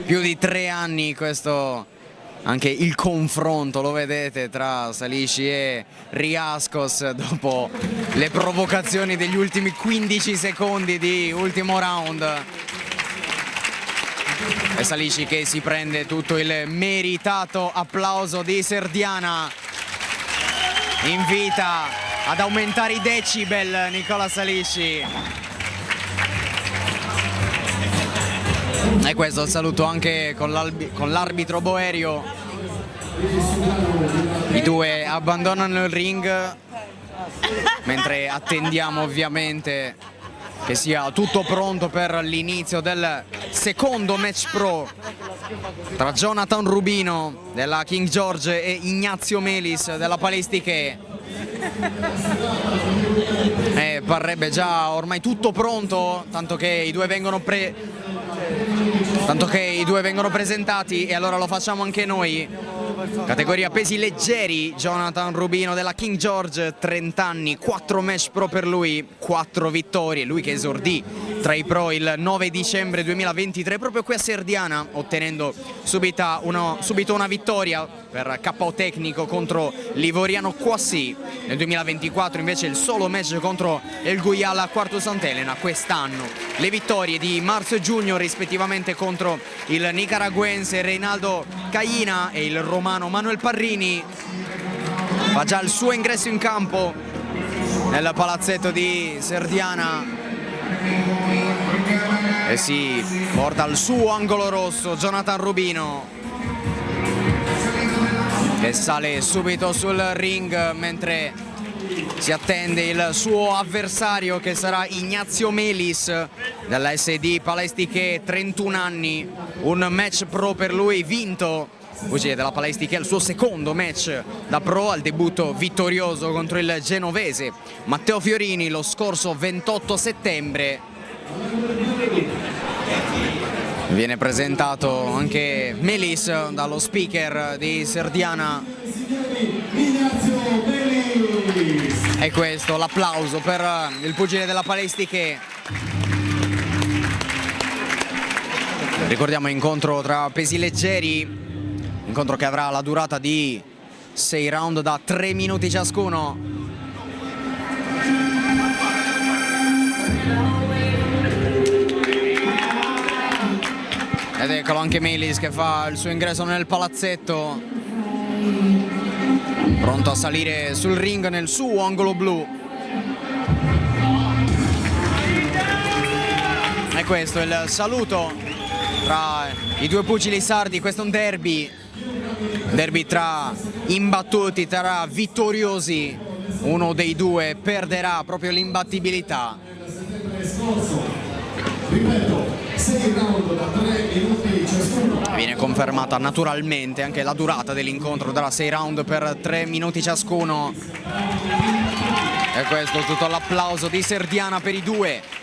più di 3 anni. Questo anche il confronto, lo vedete, tra Salisci e Riascos dopo le provocazioni degli ultimi 15 secondi di ultimo round. E Salisci che si prende tutto il meritato applauso di Serdiana. Invita ad aumentare i decibel Nicola Salisci. E questo il saluto anche con l'arbitro Boerio. I due abbandonano il ring mentre attendiamo ovviamente che sia tutto pronto per l'inizio del secondo match pro tra Jonathan Rubino della King George e Ignazio Melis della Palistiche. parrebbe già ormai tutto pronto, tanto che i due vengono presentati, e allora lo facciamo anche noi. Categoria pesi leggeri, Jonathan Rubino della King George, 30 anni, 4 match pro per lui, 4 vittorie, lui che esordì tra i pro il 9 dicembre 2023 proprio qui a Serdiana, ottenendo subito una vittoria per KO tecnico contro l'Ivoriano Kwasi. Nel 2024 invece il solo match contro El Guyala a Quarto Sant'Elena. Quest'anno le vittorie di marzo e giugno rispettivamente contro il nicaraguense Reinaldo Cayina e il romano Manuel Parrini. Fa già il suo ingresso in campo nel palazzetto di Serdiana e si porta al suo angolo rosso Jonathan Rubino, che sale subito sul ring mentre si attende il suo avversario, che sarà Ignazio Melis della SD Palestiche, 31 anni, un match pro per lui vinto. Pugile della Palestiche è il suo secondo match da pro, al debutto vittorioso contro il genovese Matteo Fiorini lo scorso 28 settembre. Viene presentato anche Melis dallo speaker di Serdiana. E questo l'applauso per il pugile della Palestiche. Ricordiamo incontro tra pesi leggeri, incontro che avrà la durata di 6 round da 3 minuti ciascuno. Ed eccolo anche Melis che fa il suo ingresso nel palazzetto, pronto a salire sul ring nel suo angolo blu. E questo è il saluto tra i due pugili sardi. Questo è un derby tra imbattuti, tra vittoriosi. Uno dei due perderà proprio l'imbattibilità. Ripeto, 6 round da 3 minuti ciascuno. Viene confermata naturalmente anche la durata dell'incontro, darà 6 round per 3 minuti ciascuno. E questo tutto l'applauso di Serdiana per i due.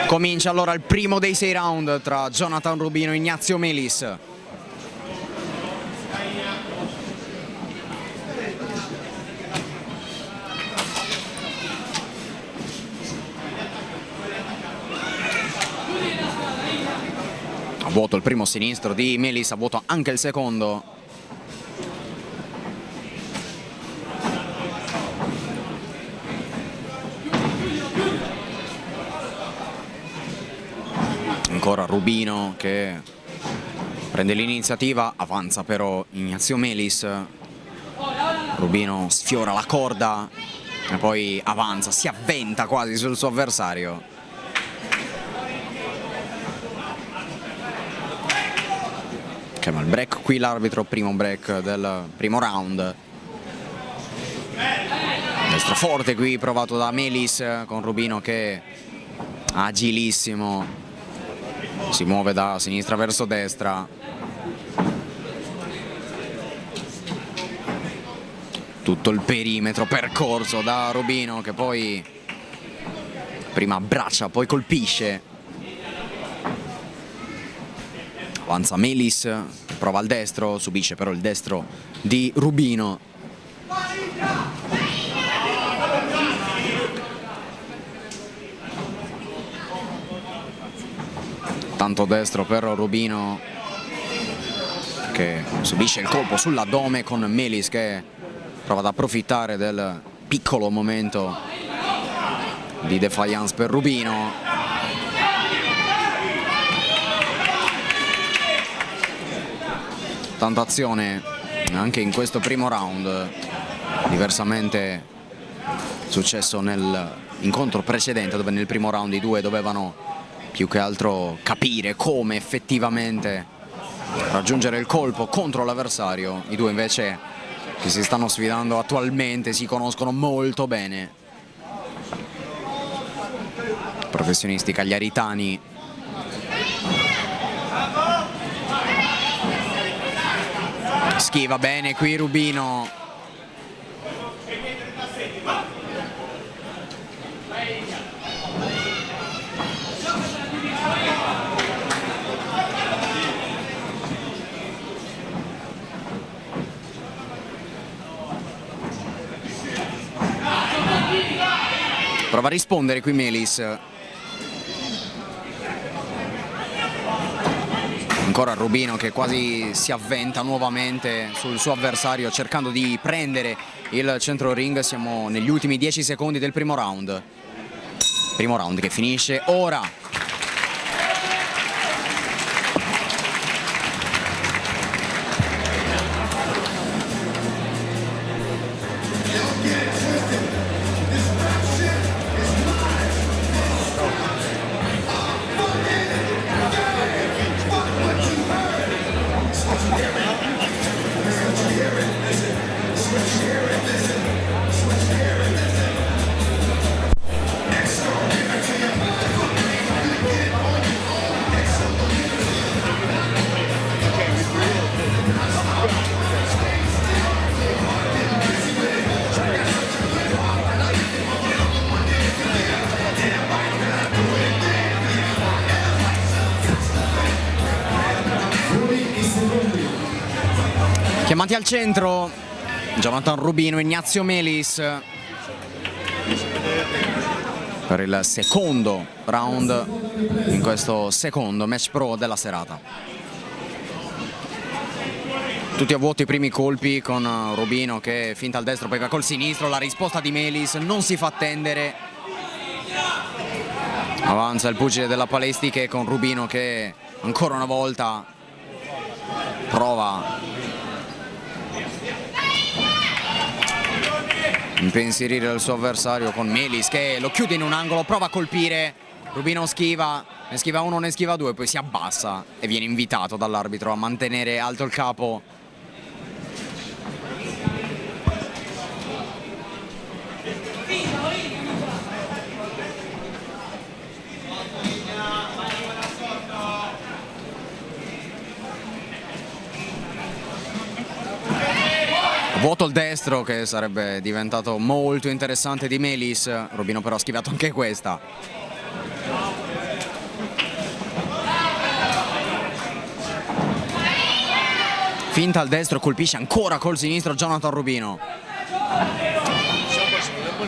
Comincia allora il primo dei 6 round tra Jonathan Rubino e Ignazio Melis. A vuoto il primo sinistro di Melis, a vuoto anche il secondo. Ancora Rubino che prende l'iniziativa, avanza però Ignazio Melis. Rubino sfiora la corda e poi avanza, si avventa quasi sul suo avversario. Chiama il break qui l'arbitro, primo break del primo round. Destro forte qui provato da Melis con Rubino che è agilissimo. Si muove da sinistra verso destra. Tutto il perimetro percorso da Rubino, che poi prima abbraccia, poi colpisce. Avanza Melis, prova al destro, subisce però il destro di Rubino. Tanto destro per Rubino che subisce il colpo sull'addome, con Melis che prova ad approfittare del piccolo momento di defiance per Rubino. Tanta azione anche in questo primo round, diversamente successo nell'incontro precedente, dove nel primo round i due dovevano più che altro capire come effettivamente raggiungere il colpo contro l'avversario. I due invece che si stanno sfidando attualmente si conoscono molto bene. Professionisti cagliaritani. Schiva bene qui Rubino. Prova a rispondere qui Melis. Ancora Rubino che quasi si avventa nuovamente sul suo avversario cercando di prendere il centro ring. Siamo negli ultimi 10 secondi del primo round. Primo round che finisce ora. Chiamati al centro Jonathan Rubino, Ignazio Melis per il secondo round in questo secondo match pro della serata. Tutti a vuoto i primi colpi con Rubino che finta al destro, poi va col sinistro. La risposta di Melis non si fa attendere. Avanza il pugile della Palestiche con Rubino che ancora una volta prova impensierire il suo avversario con Melis che lo chiude in un angolo, prova a colpire. Rubino schiva, ne schiva uno, ne schiva due, poi si abbassa e viene invitato dall'arbitro a mantenere alto il capo. Vuoto il destro che sarebbe diventato molto interessante di Melis. Rubino però ha schivato anche questa. Finta al destro, colpisce ancora col sinistro Jonathan Rubino.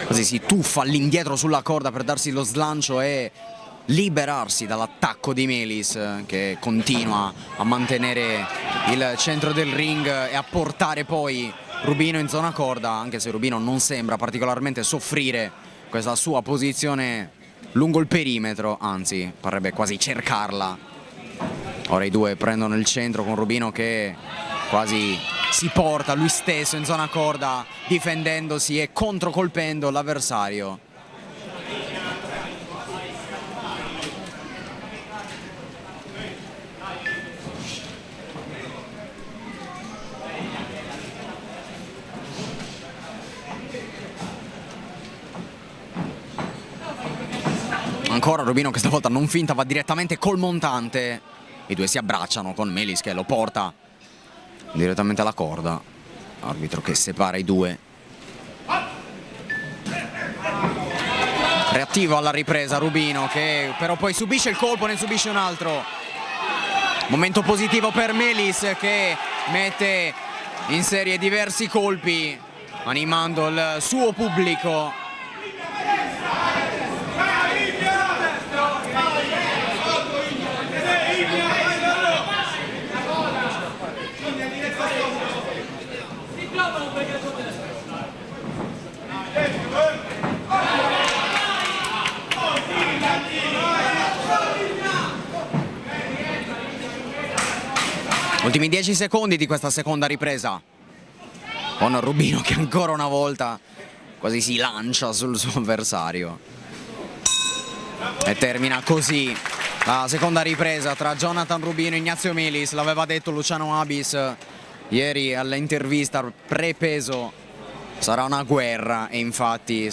Così si tuffa all'indietro sulla corda per darsi lo slancio e liberarsi dall'attacco di Melis che continua a mantenere il centro del ring e a portare poi Rubino in zona corda, anche se Rubino non sembra particolarmente soffrire questa sua posizione lungo il perimetro, anzi parrebbe quasi cercarla. Ora i due prendono il centro con Rubino che quasi si porta lui stesso in zona corda difendendosi e controcolpendo l'avversario. Ancora Rubino che stavolta non finta, va direttamente col montante. I due si abbracciano con Melis che lo porta direttamente alla corda. Arbitro che separa i due. Reattivo alla ripresa Rubino che però poi subisce il colpo, ne subisce un altro. Momento positivo per Melis che mette in serie diversi colpi animando il suo pubblico. Ultimi 10 secondi di questa seconda ripresa con Rubino che ancora una volta quasi si lancia sul suo avversario e termina così la seconda ripresa tra Jonathan Rubino e Ignazio Melis. L'aveva detto Luciano Abis ieri all'intervista pre-peso sarà una guerra, e infatti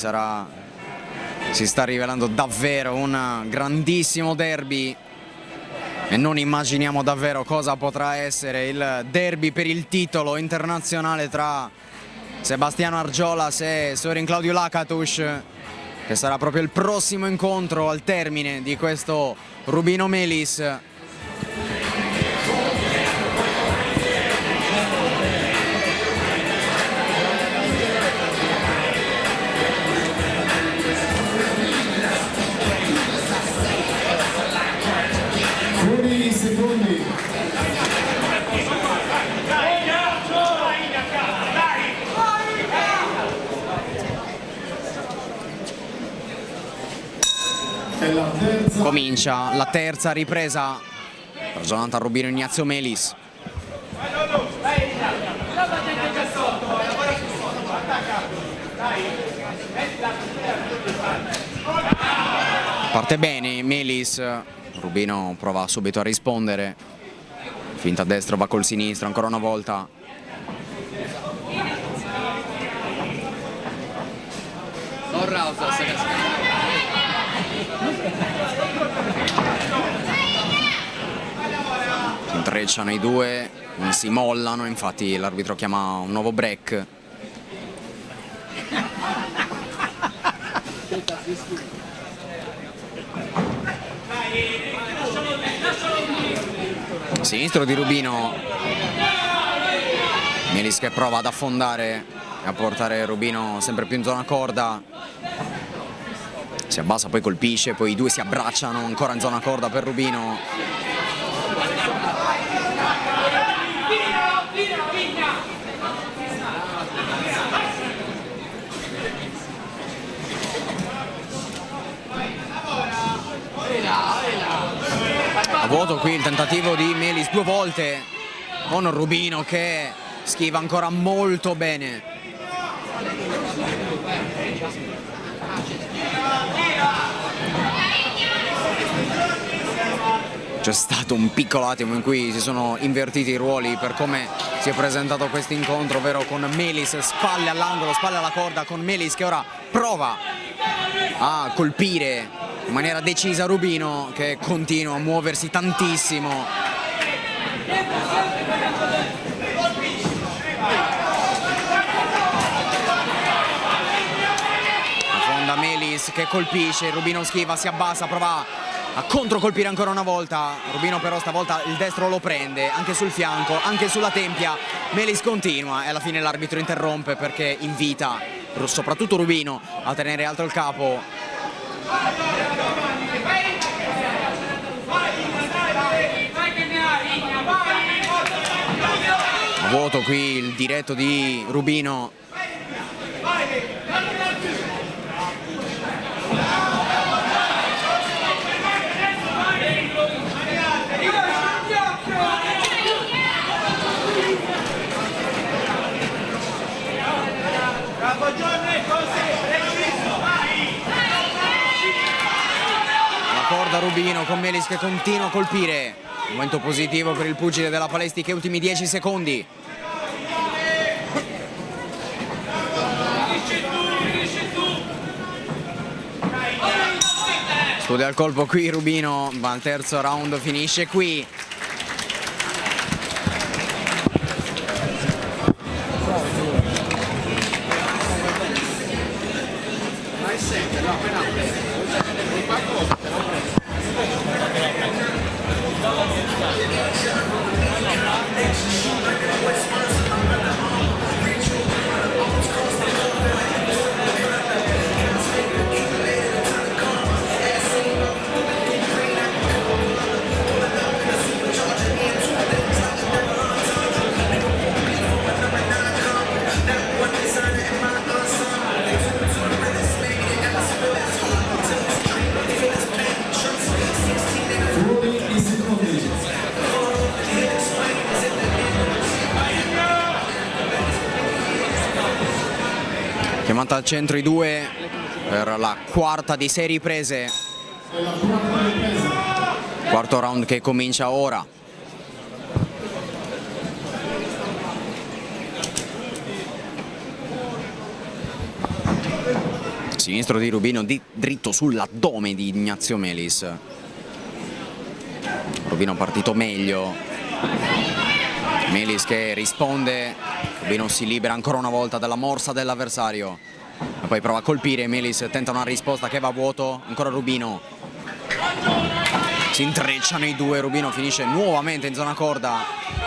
si sta rivelando davvero un grandissimo derby, e non immaginiamo davvero cosa potrà essere il derby per il titolo internazionale tra Sebastiano Argiolas e Sorin Claudio Lakatos, che sarà proprio il prossimo incontro al termine di questo Rubino Melis. Secondi. E la terza. Comincia la terza ripresa per Jonathan Rubino Ignazio Melis. Parte bene Melis, Rubino prova subito a rispondere, finta a destra, va col sinistro ancora una volta. Si intrecciano i due, non si mollano, infatti l'arbitro chiama un nuovo break. Sinistro di Rubino, Melis che prova ad affondare e a portare Rubino sempre più in zona corda, si abbassa, poi colpisce, poi i due si abbracciano ancora in zona corda per Rubino. A vuoto qui il tentativo di Melis due volte con Rubino che schiva ancora molto bene. C'è stato un piccolo attimo in cui si sono invertiti i ruoli per come si è presentato questo incontro, ovvero con Melis spalle all'angolo, spalle alla corda, con Melis che ora prova a colpire in maniera decisa Rubino, che continua a muoversi tantissimo. Affonda Melis che colpisce, Rubino schiva, si abbassa, prova a controcolpire ancora una volta. Rubino però stavolta il destro lo prende, anche sul fianco, anche sulla tempia. Melis continua e alla fine l'arbitro interrompe perché invita soprattutto Rubino a tenere alto il capo. A vuoto qui il diretto di Rubino. La corda Rubino con Melis che continua a colpire. Momento positivo per il pugile della Palesti, che ultimi 10 secondi. Studia il colpo qui Rubino, ma il terzo round finisce qui. Chiamata al centro i due per la quarta di 6 riprese. Quarto round che comincia ora. Sinistro di Rubino dritto sull'addome di Ignazio Melis. Rubino partito meglio. Melis che risponde. Rubino si libera ancora una volta dalla morsa dell'avversario. E poi prova a colpire. Melis tenta una risposta che va a vuoto. Ancora Rubino. Si intrecciano i due. Rubino finisce nuovamente in zona corda.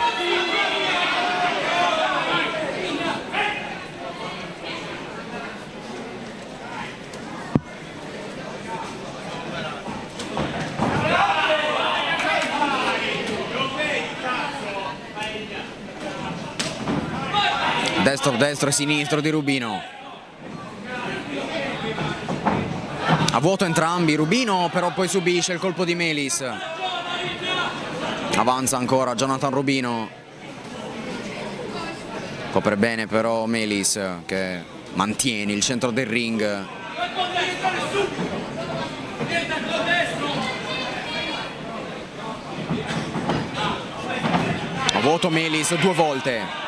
Destro e sinistro di Rubino. A vuoto entrambi. Rubino però poi subisce il colpo di Melis. Avanza ancora Jonathan Rubino. Copre bene però Melis che mantiene il centro del ring. A vuoto Melis 2 volte.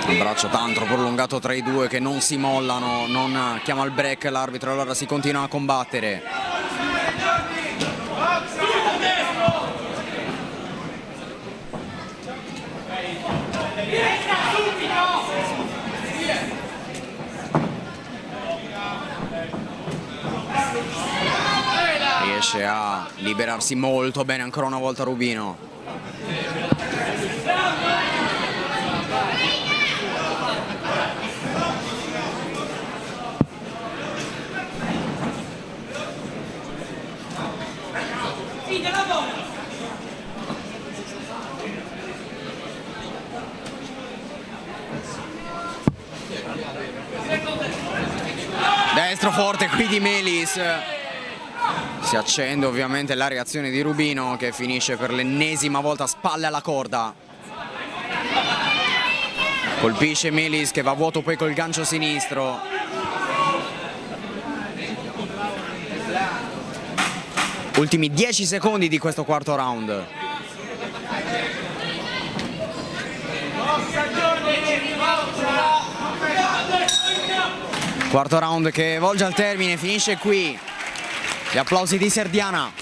Un braccio tanto prolungato tra i due che non si mollano, non chiama il break l'arbitro, allora si continua a combattere. Riesce a liberarsi molto bene ancora una volta Rubino. Destro forte qui di Melis. Si accende ovviamente la reazione di Rubino che finisce per l'ennesima volta a spalle alla corda. Colpisce Melis che va a vuoto poi col gancio sinistro. Ultimi 10 secondi di questo quarto round. Quarto round che volge al termine, finisce qui. Gli applausi di Serdiana.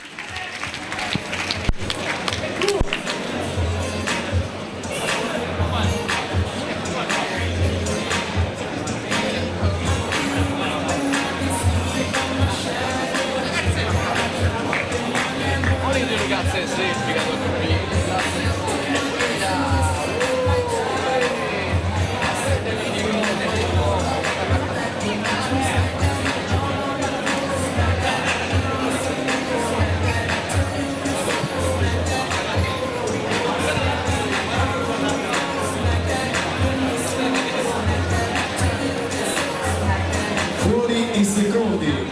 Fuori i secondi.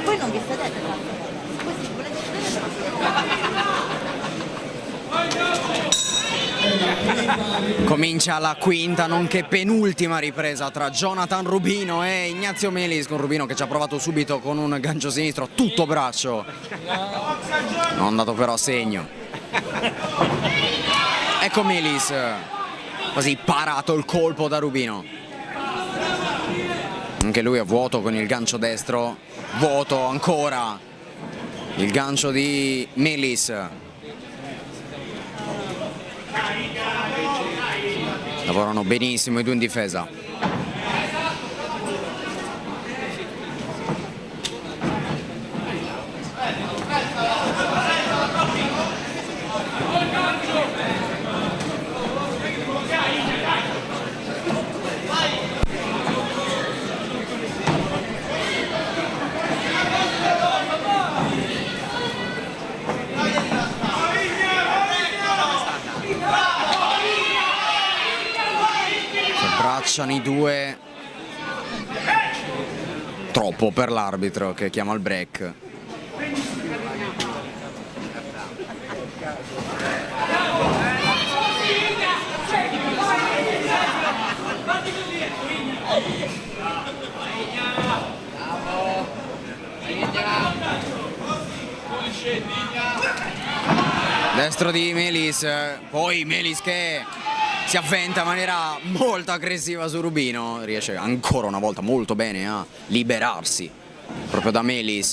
Voi non vi sedete tanto. Così volete sedere. Comincia la quinta nonché penultima ripresa tra Jonathan Rubino e Ignazio Melis, con Rubino che ci ha provato subito con un gancio sinistro a tutto braccio. Non è andato però a segno. Ecco Melis, quasi parato il colpo da Rubino. Anche lui a vuoto con il gancio destro. Vuoto ancora. Il gancio di Melis. Lavorano benissimo i due in difesa. Abbracciano i due. Troppo per l'arbitro che chiama il break. Sinistro di Melis, poi Melis che si avventa in maniera molto aggressiva su Rubino, riesce ancora una volta molto bene a liberarsi proprio da Melis.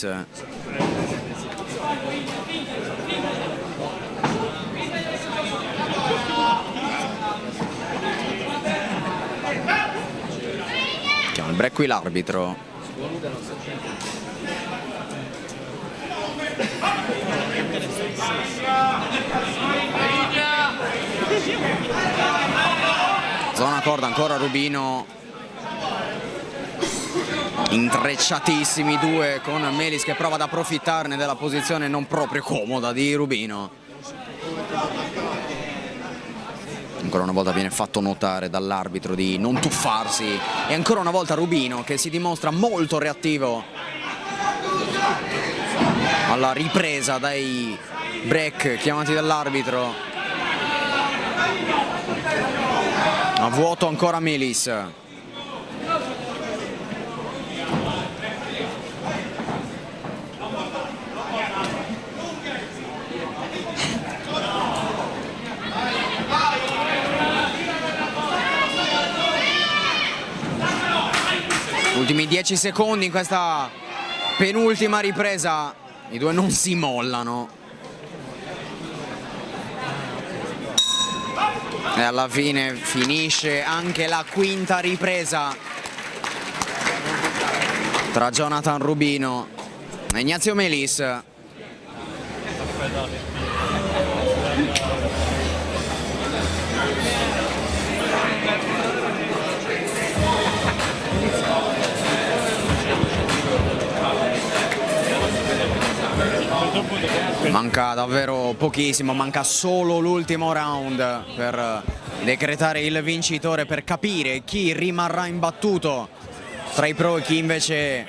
Chiama il break qui l'arbitro. Zona corda ancora Rubino, intrecciatissimi due con Melis che prova ad approfittarne della posizione non proprio comoda di Rubino. Ancora una volta viene fatto notare dall'arbitro di non tuffarsi e ancora una volta Rubino che si dimostra molto reattivo alla ripresa dai break chiamati dall'arbitro. A vuoto ancora Melis. Ultimi 10 secondi in questa penultima ripresa. I due non si mollano. E alla fine finisce anche la quinta ripresa tra Jonathan Rubino e Ignazio Melis. Manca davvero pochissimo, manca solo l'ultimo round per decretare il vincitore, per capire chi rimarrà imbattuto tra i pro e chi invece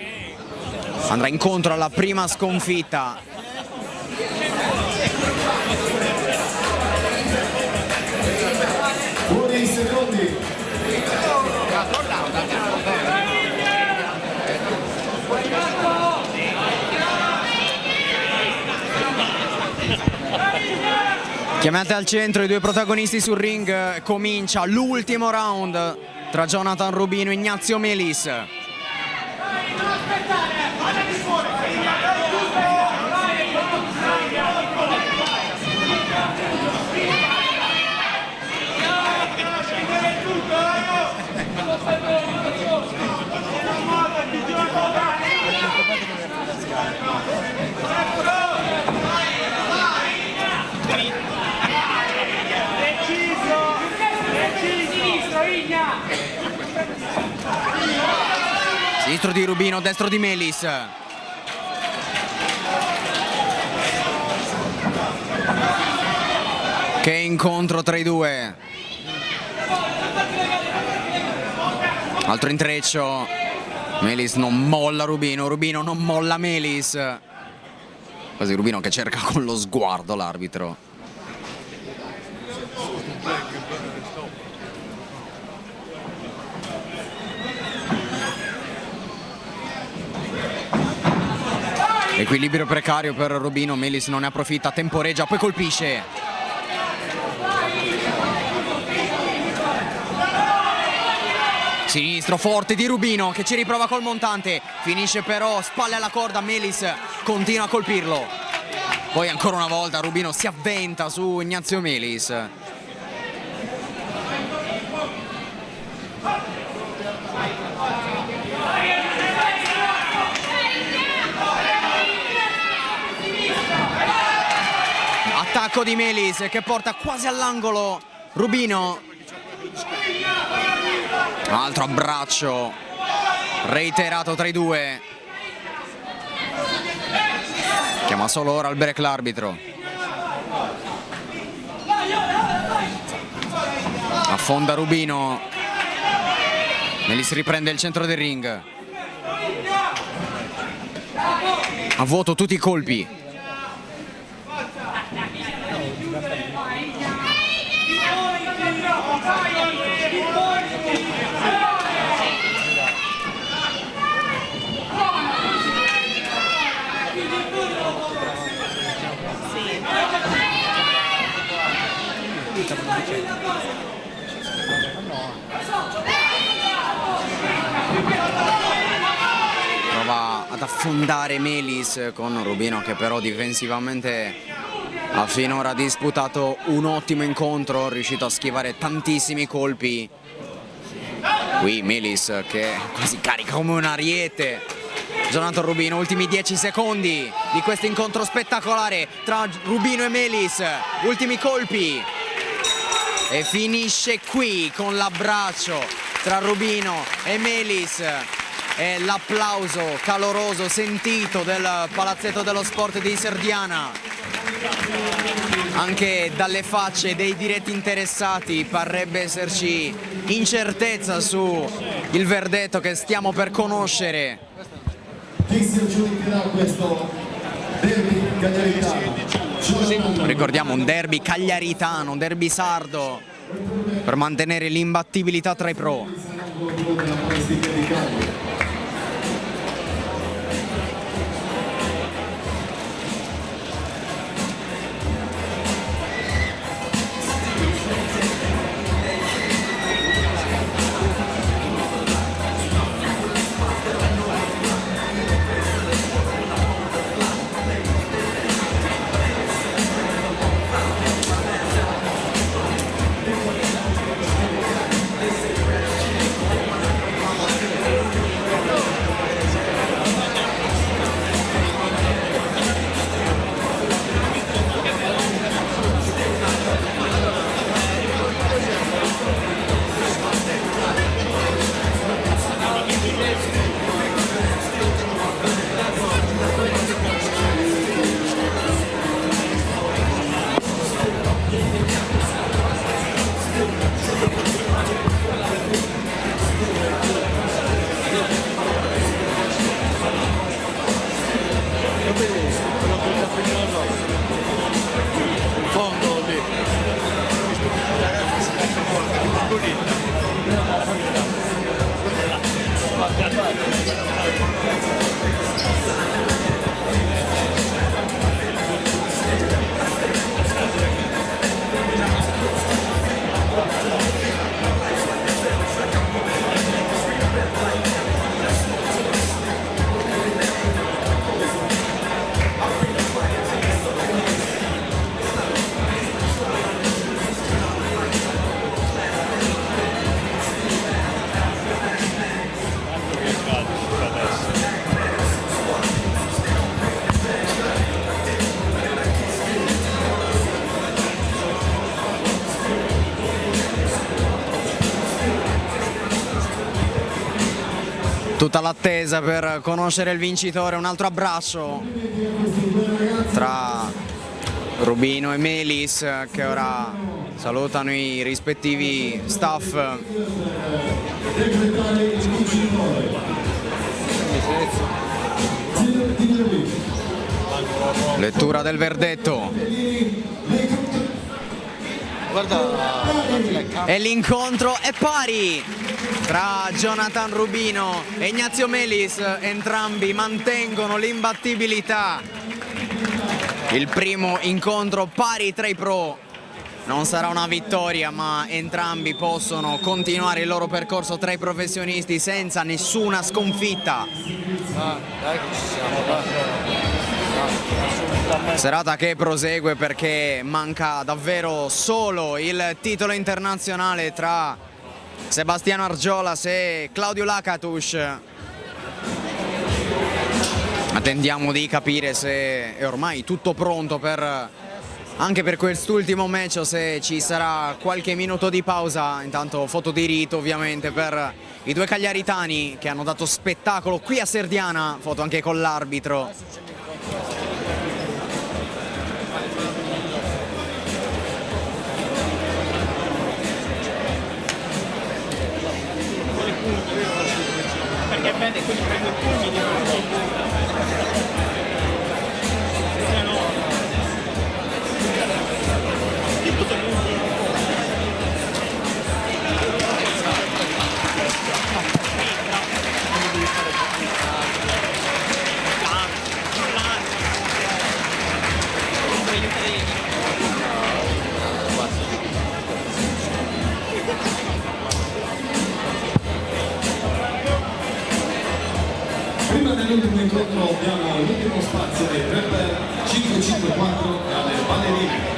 andrà incontro alla prima sconfitta. Buoni secondi. Chiamate al centro i due protagonisti sul ring, comincia l'ultimo round tra Jonathan Rubino e Ignazio Melis. Sinistro di Rubino, destro di Melis. Che incontro tra i due. Altro intreccio. Melis non molla Rubino, Rubino non molla Melis. Quasi Rubino che cerca con lo sguardo l'arbitro. Equilibrio precario per Rubino, Melis non ne approfitta, temporeggia, poi colpisce. Sinistro forte di Rubino che ci riprova col montante, finisce però spalle alla corda, Melis continua a colpirlo. Poi ancora una volta Rubino si avventa su Ignazio Melis. Attacco di Melis che porta quasi all'angolo Rubino. Altro abbraccio reiterato tra i due. Chiama solo ora il break l'arbitro. Affonda Rubino. Melis riprende il centro del ring. A vuoto tutti i colpi. Prova ad affondare Melis con Rubino, che però difensivamente ha finora disputato un ottimo incontro, riuscito a schivare tantissimi colpi. Qui Melis che quasi carica come un ariete Jonathan Rubino. Ultimi 10 secondi di questo incontro spettacolare tra Rubino e Melis, ultimi colpi, e finisce qui con l'abbraccio tra Rubino e Melis e l'applauso caloroso sentito del palazzetto dello sport di Serdiana. Anche dalle facce dei diretti interessati parrebbe esserci incertezza su il verdetto che stiamo per conoscere. Chi si aggiudicherà questo derby cagliaritano? Ricordiamo un derby cagliaritano, un derby sardo, per mantenere l'imbattibilità tra i pro. Della Palestina di Cagliari. Tutta l'attesa per conoscere il vincitore. Un altro abbraccio tra Rubino e Melis, che ora salutano i rispettivi staff. Lettura del verdetto. E l'incontro è pari tra Jonathan Rubino e Ignazio Melis. Entrambi mantengono l'imbattibilità. Il primo incontro pari tra i pro. Non sarà una vittoria, ma entrambi possono continuare il loro percorso tra i professionisti senza nessuna sconfitta. Dai che ci siamo, Serata che prosegue perché manca davvero solo il titolo internazionale tra Sebastiano Argiolas e Claudio Lakatus. Attendiamo di capire se è ormai tutto pronto anche per quest'ultimo match, o se ci sarà qualche minuto di pausa. Intanto foto di rito ovviamente per i due cagliaritani che hanno dato spettacolo qui a Serdiana, foto anche con l'arbitro. Perché vede quelli prende il pugno di nell'ultimo incontro diamo l'ultimo spazio ai 3x554 e alle ballerine.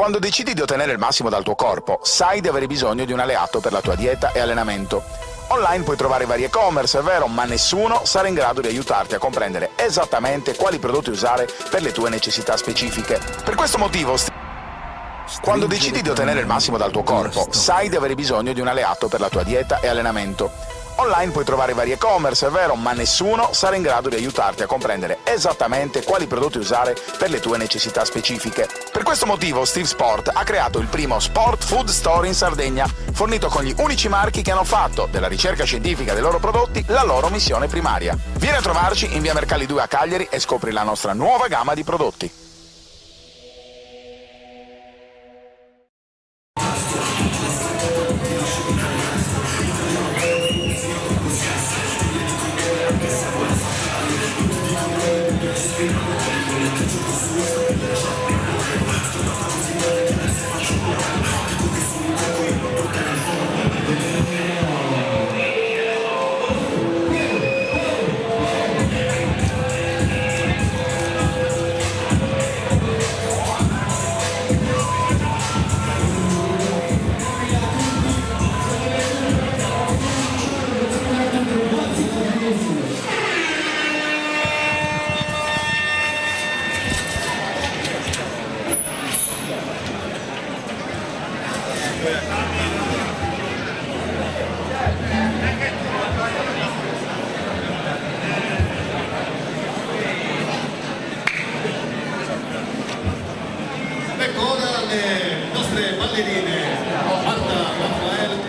Quando decidi di ottenere il massimo dal tuo corpo, sai di avere bisogno di un alleato per la tua dieta e allenamento. Online puoi trovare vari e-commerce, è vero, ma nessuno sarà in grado di aiutarti a comprendere esattamente quali prodotti usare per le tue necessità specifiche. Per questo motivo, quando decidi di ottenere il massimo dal tuo corpo, sai di avere bisogno di un alleato per la tua dieta e allenamento. Online puoi trovare vari e-commerce, è vero, ma nessuno sarà in grado di aiutarti a comprendere esattamente quali prodotti usare per le tue necessità specifiche. Per questo motivo Steve Sport ha creato il primo Sport Food Store in Sardegna, fornito con gli unici marchi che hanno fatto della ricerca scientifica dei loro prodotti la loro missione primaria. Vieni a trovarci in via Mercalli 2 a Cagliari e scopri la nostra nuova gamma di prodotti. Ecco ora le nostre ballerine Marta, Raffaele.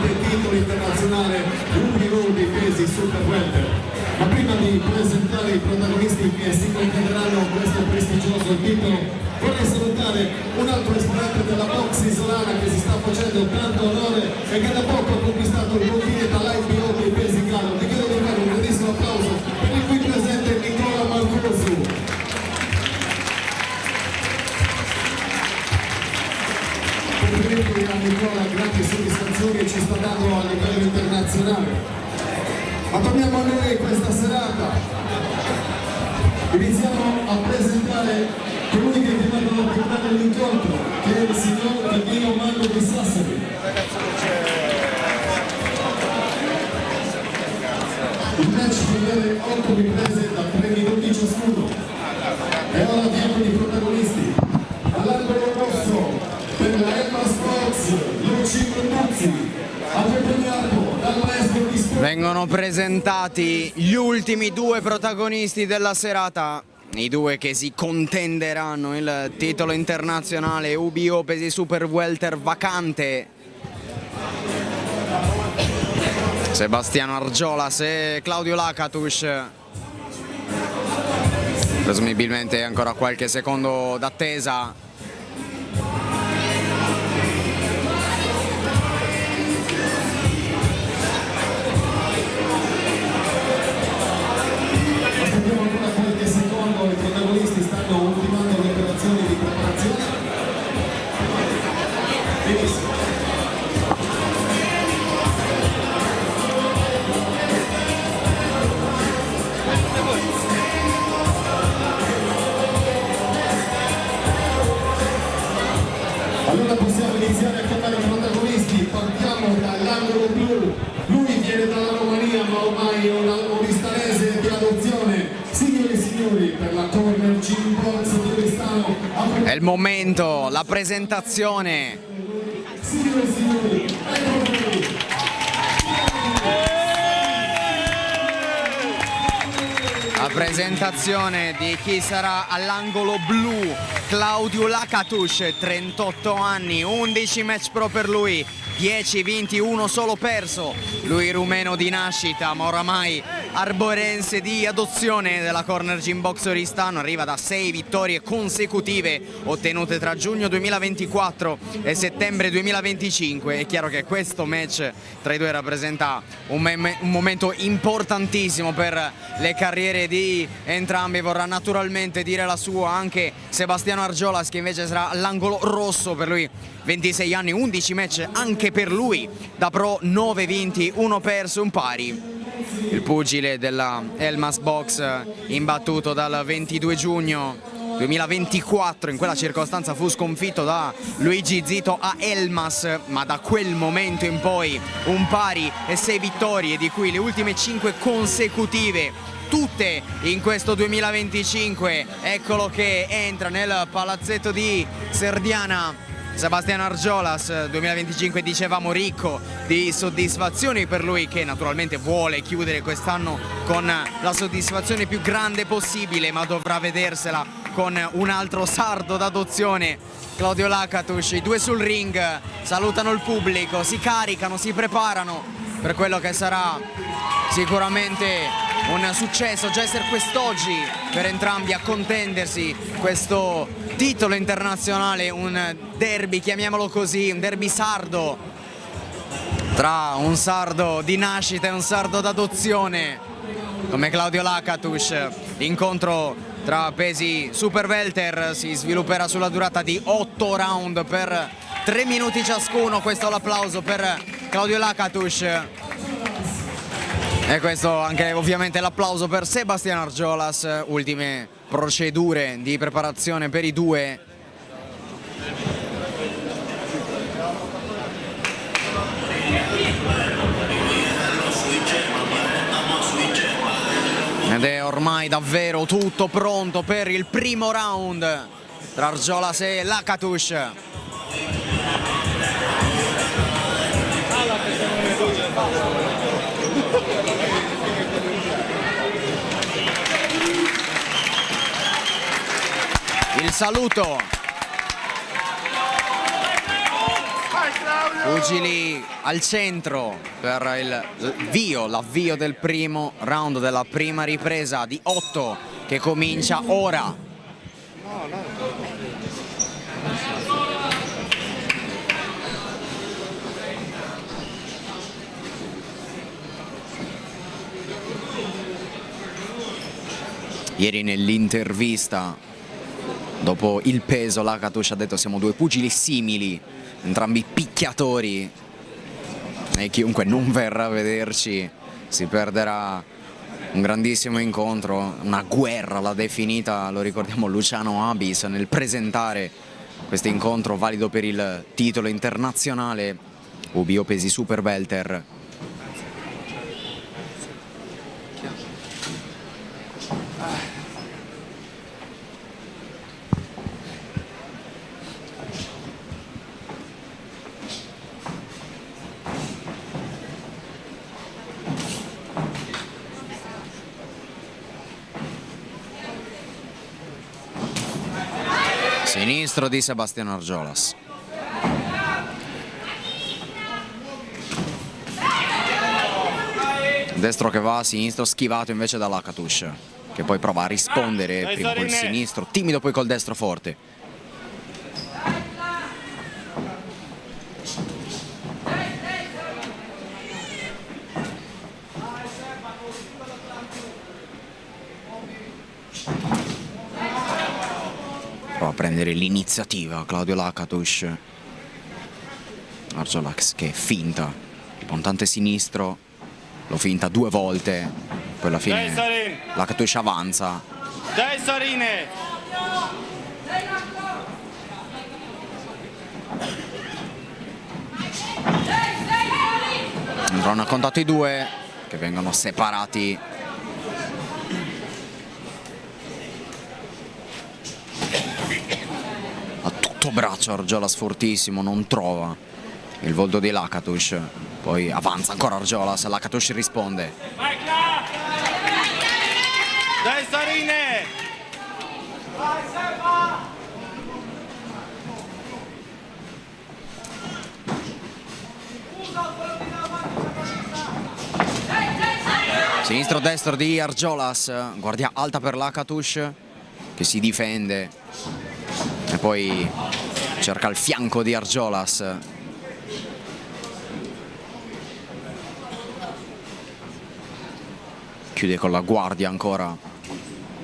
importante titolo internazionale UBO dei pesi super welter. Ma prima di presentare i protagonisti che si contenderanno questo prestigioso titolo, vorrei salutare un altro esponente della box isolana che si sta facendo tanto onore e che da poco ha conquistato il confine dall'IBO dei pesi calo. Vi chiedo di fare un grandissimo applauso per il qui presente Nicola Mancuso. Complimenti a Nicola, grandi soddisfazioni ci sta dando a livello internazionale. Ma torniamo a noi questa serata. Iniziamo a presentare colui che è chiamato a portare l'incontro, che è il signor Divino Mago di Sassari. Il match prevede 8 riprese da 3 minuti ciascuno. E ora diamo i protagonisti. All'angolo rosso, per la Elmas Box, Luci Conduzzi, accompagnato dal maestro di sport. Vengono presentati gli ultimi due protagonisti della serata, i due che si contenderanno il titolo internazionale UBO pesi super welter vacante. Sebastiano Argiolas e Claudio Lakatus. Presumibilmente ancora qualche secondo d'attesa. I protagonisti stanno ultimando le operazioni di preparazione. Benissimo. Allora possiamo iniziare a chiamare i protagonisti. Partiamo dall'angolo blu. Lui viene dalla Romania, ma ormai è un istanese di adozione. Signori e signori, per la corner Gym Box di Tristano. È il momento, la presentazione. Signori e signori, ecco qui. La presentazione di chi sarà all'angolo blu, Claudio Lakatus, 38 anni, 11 match pro per lui, 10 vinti, 1 solo perso. Lui rumeno di nascita, ma oramai arborense di adozione della Corner Gym Box Oristano, arriva da 6 vittorie consecutive ottenute tra giugno 2024 e settembre 2025. È chiaro che questo match tra i due rappresenta un momento importantissimo per le carriere di entrambi. Vorrà naturalmente dire la sua anche Sebastiano Argiolas, che invece sarà all'angolo rosso. Per lui 26 anni, 11 match anche per lui, da pro 9 vinti, 1 perso, 1 pari. Il pugile della Elmas Box, imbattuto dal 22 giugno 2024, in quella circostanza fu sconfitto da Luigi Zito a Elmas, ma da quel momento in poi un pari e 6 vittorie, di cui le ultime 5 consecutive tutte in questo 2025. Eccolo che entra nel palazzetto di Serdiana Sebastiano Argiolas, 2025 dicevamo ricco di soddisfazioni per lui, che naturalmente vuole chiudere quest'anno con la soddisfazione più grande possibile, ma dovrà vedersela con un altro sardo d'adozione, Claudio Lakatus. I due sul ring salutano il pubblico, si caricano, si preparano per quello che sarà sicuramente un successo già essere quest'oggi per entrambi a contendersi questo titolo internazionale, un derby, chiamiamolo così, un derby sardo tra un sardo di nascita e un sardo d'adozione come Claudio Lakatus. L'incontro tra pesi super welter si svilupperà sulla durata di 8 round per 3 minuti ciascuno. Questo è l'applauso per Claudio Lakatus. E questo anche ovviamente l'applauso per Sebastiano Argiolas. Ultime procedure di preparazione per i due. Ed è ormai davvero tutto pronto per il primo round tra Argiolas e Lakatus. Il saluto. Vai Claudio! Pugili al centro per l'avvio del primo round della prima ripresa di 8 che comincia ora. Ieri nell'intervista, dopo il peso, Lakatos ha detto siamo due pugili simili, entrambi picchiatori e chiunque non verrà a vederci si perderà un grandissimo incontro, una guerra l'ha definita, lo ricordiamo, Luciano Abis nel presentare questo incontro valido per il titolo internazionale UBO pesi super welter. Sinistro di Sebastiano Argiolas. Destro che va a sinistro, schivato invece da Lakatos, che poi prova a rispondere prima col sinistro, timido poi col destro forte. Prova a prendere l'iniziativa Claudio Lakatos. Argiolas che finta il puntante sinistro, lo finta 2 volte, poi alla fine Lakatos avanza. Dai Sarine! Andranno a contatto i due che vengono separati. A tutto braccio Argiolas fortissimo, non trova il volto di Lakatos, poi avanza ancora Argiolas, Lakatos risponde. Dai Sarine! Sinistro destro di Argiolas, guardia alta per Lakatos che si difende e poi cerca il fianco di Argiolas. Chiude con la guardia ancora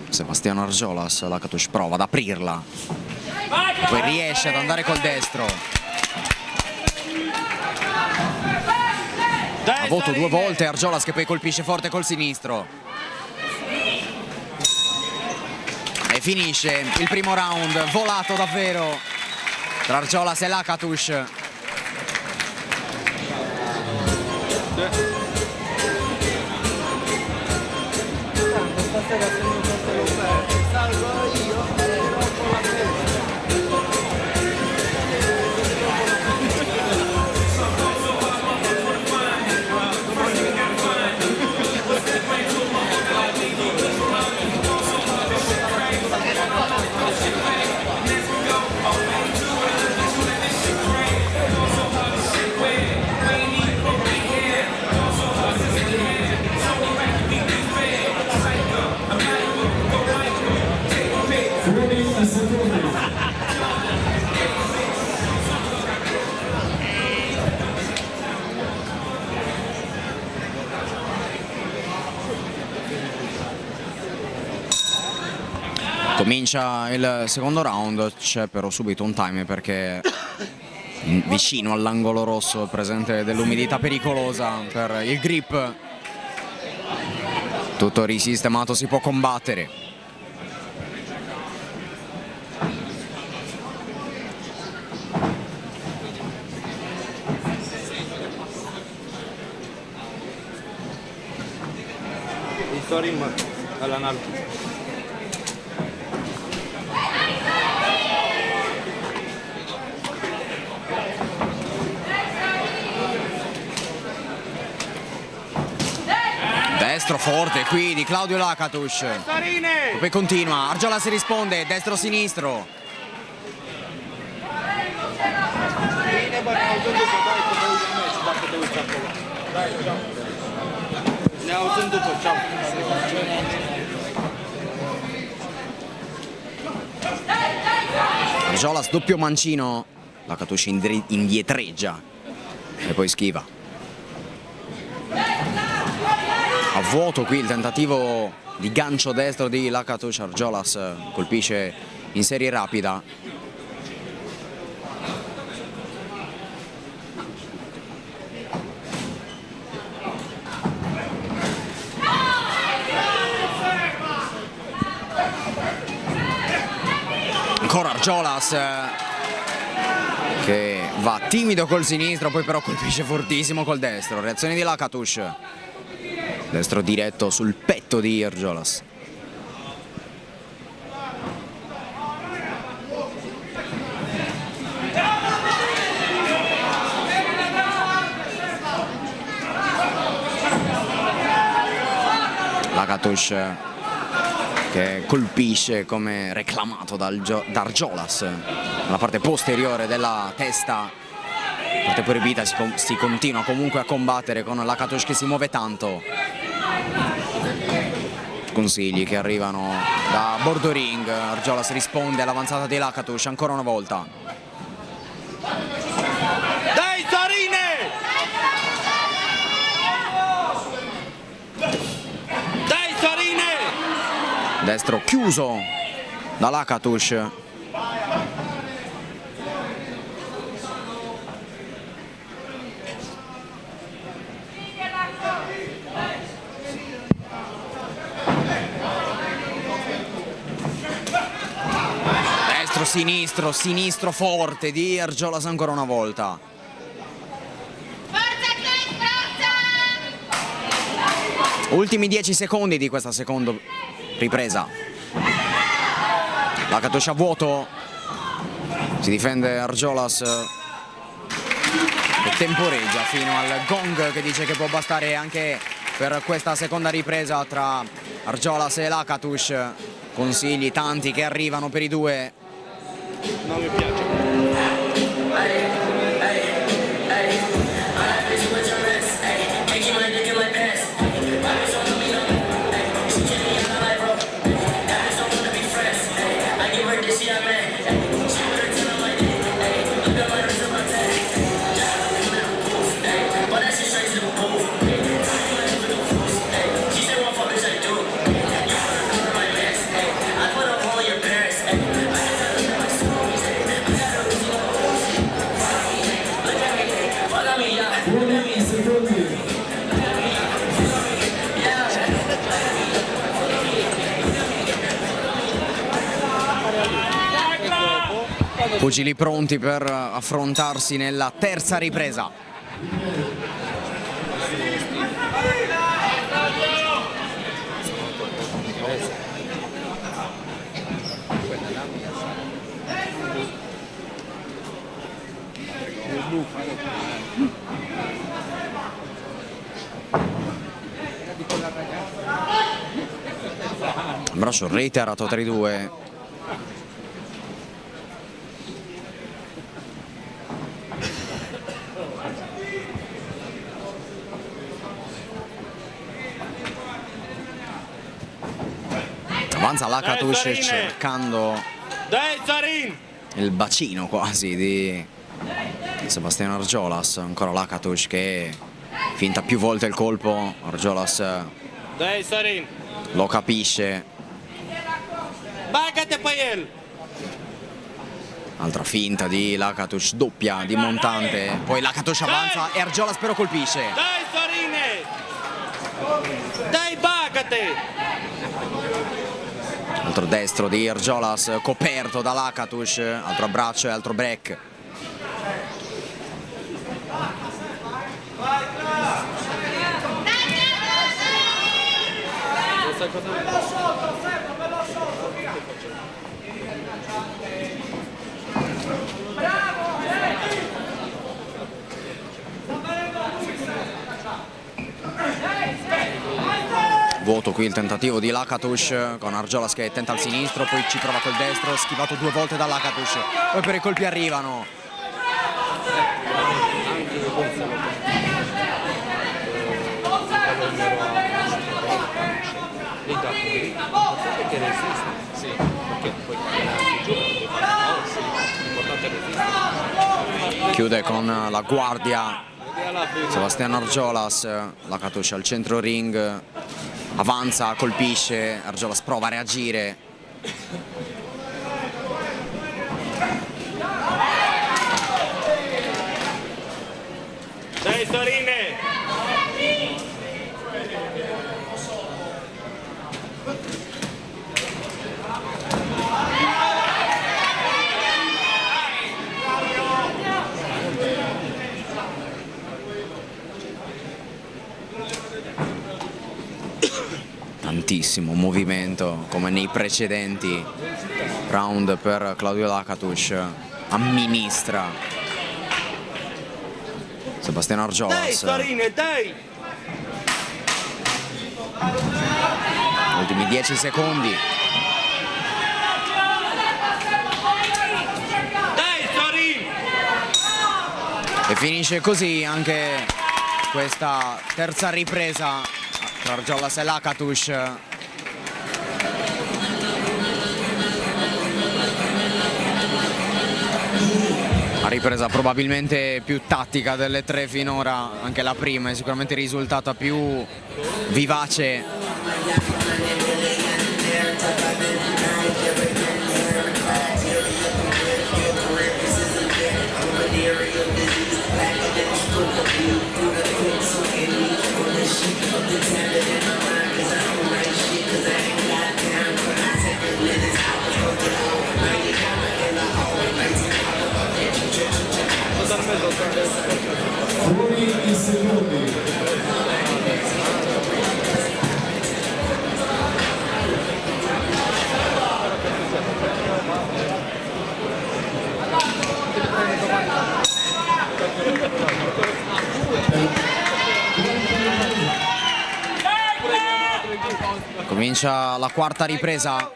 Sebastiano Argiolas, Lakatos prova ad aprirla e poi riesce ad andare col destro. Ha voto 2 volte Argiolas che poi colpisce forte col sinistro. E finisce il primo round, volato davvero tra Argiolas e Lakatos. Comincia il secondo round, c'è però subito un time perché vicino all'angolo rosso è presente dell'umidità pericolosa per il grip. Tutto risistemato, si può combattere. Story all'analogo. Destro forte qui di Claudio Lakatos. Poi continua, Argiolas si risponde, destro-sinistro. Ne auzim după, ciao. Argiolas doppio mancino, Lakatos indietreggia e poi schiva. A vuoto qui il tentativo di gancio destro di Lakatos. Argiolas colpisce in serie rapida. Ancora Argiolas che va timido col sinistro, poi però colpisce fortissimo col destro. Reazione di Lakatos. Destro diretto sul petto di Argiolas. Lakatos che colpisce come reclamato da Argiolas nella parte posteriore della testa. Parte proibita, si continua comunque a combattere con Lakatos che si muove tanto. Consigli che arrivano da bordo ring. Argiolas risponde all'avanzata di Lakatos ancora una volta. Dai Sarine! Dai Sarine! Destro chiuso da Lakatos. Destro sinistro, sinistro forte di Argiolas ancora una volta. Ultimi 10 secondi di questa seconda ripresa. Lakatos a vuoto, si difende Argiolas e temporeggia fino al gong che dice che può bastare anche per questa seconda ripresa tra Argiolas e Lakatos. Consigli tanti che arrivano per i due. Non mi piace. Pugili pronti per affrontarsi nella terza ripresa. Braccio reiterato tra i due. Avanza Lakatos cercando il bacino quasi di Sebastiano Argiolas. Ancora Lakatos che finta più volte il colpo. Argiolas lo capisce. Altra finta di Lakatos, doppia di montante. Poi Lakatos avanza e Argiolas però colpisce. Dai Sarine! Dai Bagate! Altro destro di Argiolas coperto da Lakatos. Altro abbraccio e altro break. Vuoto qui il tentativo di Lakatos con Argiolas che tenta al sinistro, poi ci prova col destro, schivato due volte da Lakatos, poi per i colpi arrivano. resistere, sì, perché poi giù, l'importante è resistere. Chiude con la guardia Sebastian Argiolas, Lakatos al centro ring, avanza, colpisce, Argiolas prova a reagire. Dai Sorine! Tantissimo movimento come nei precedenti round per Claudio Lakatos, amministra Sebastian Dai Argiolas. Sorine, dai! Ultimi 10 secondi. Dai Sorine! E finisce così anche questa terza ripresa tra Argiolas e Lakatos. La ripresa probabilmente più tattica delle tre finora, anche la prima è sicuramente risultata più vivace. Fuori i secondi. Comincia la quarta ripresa.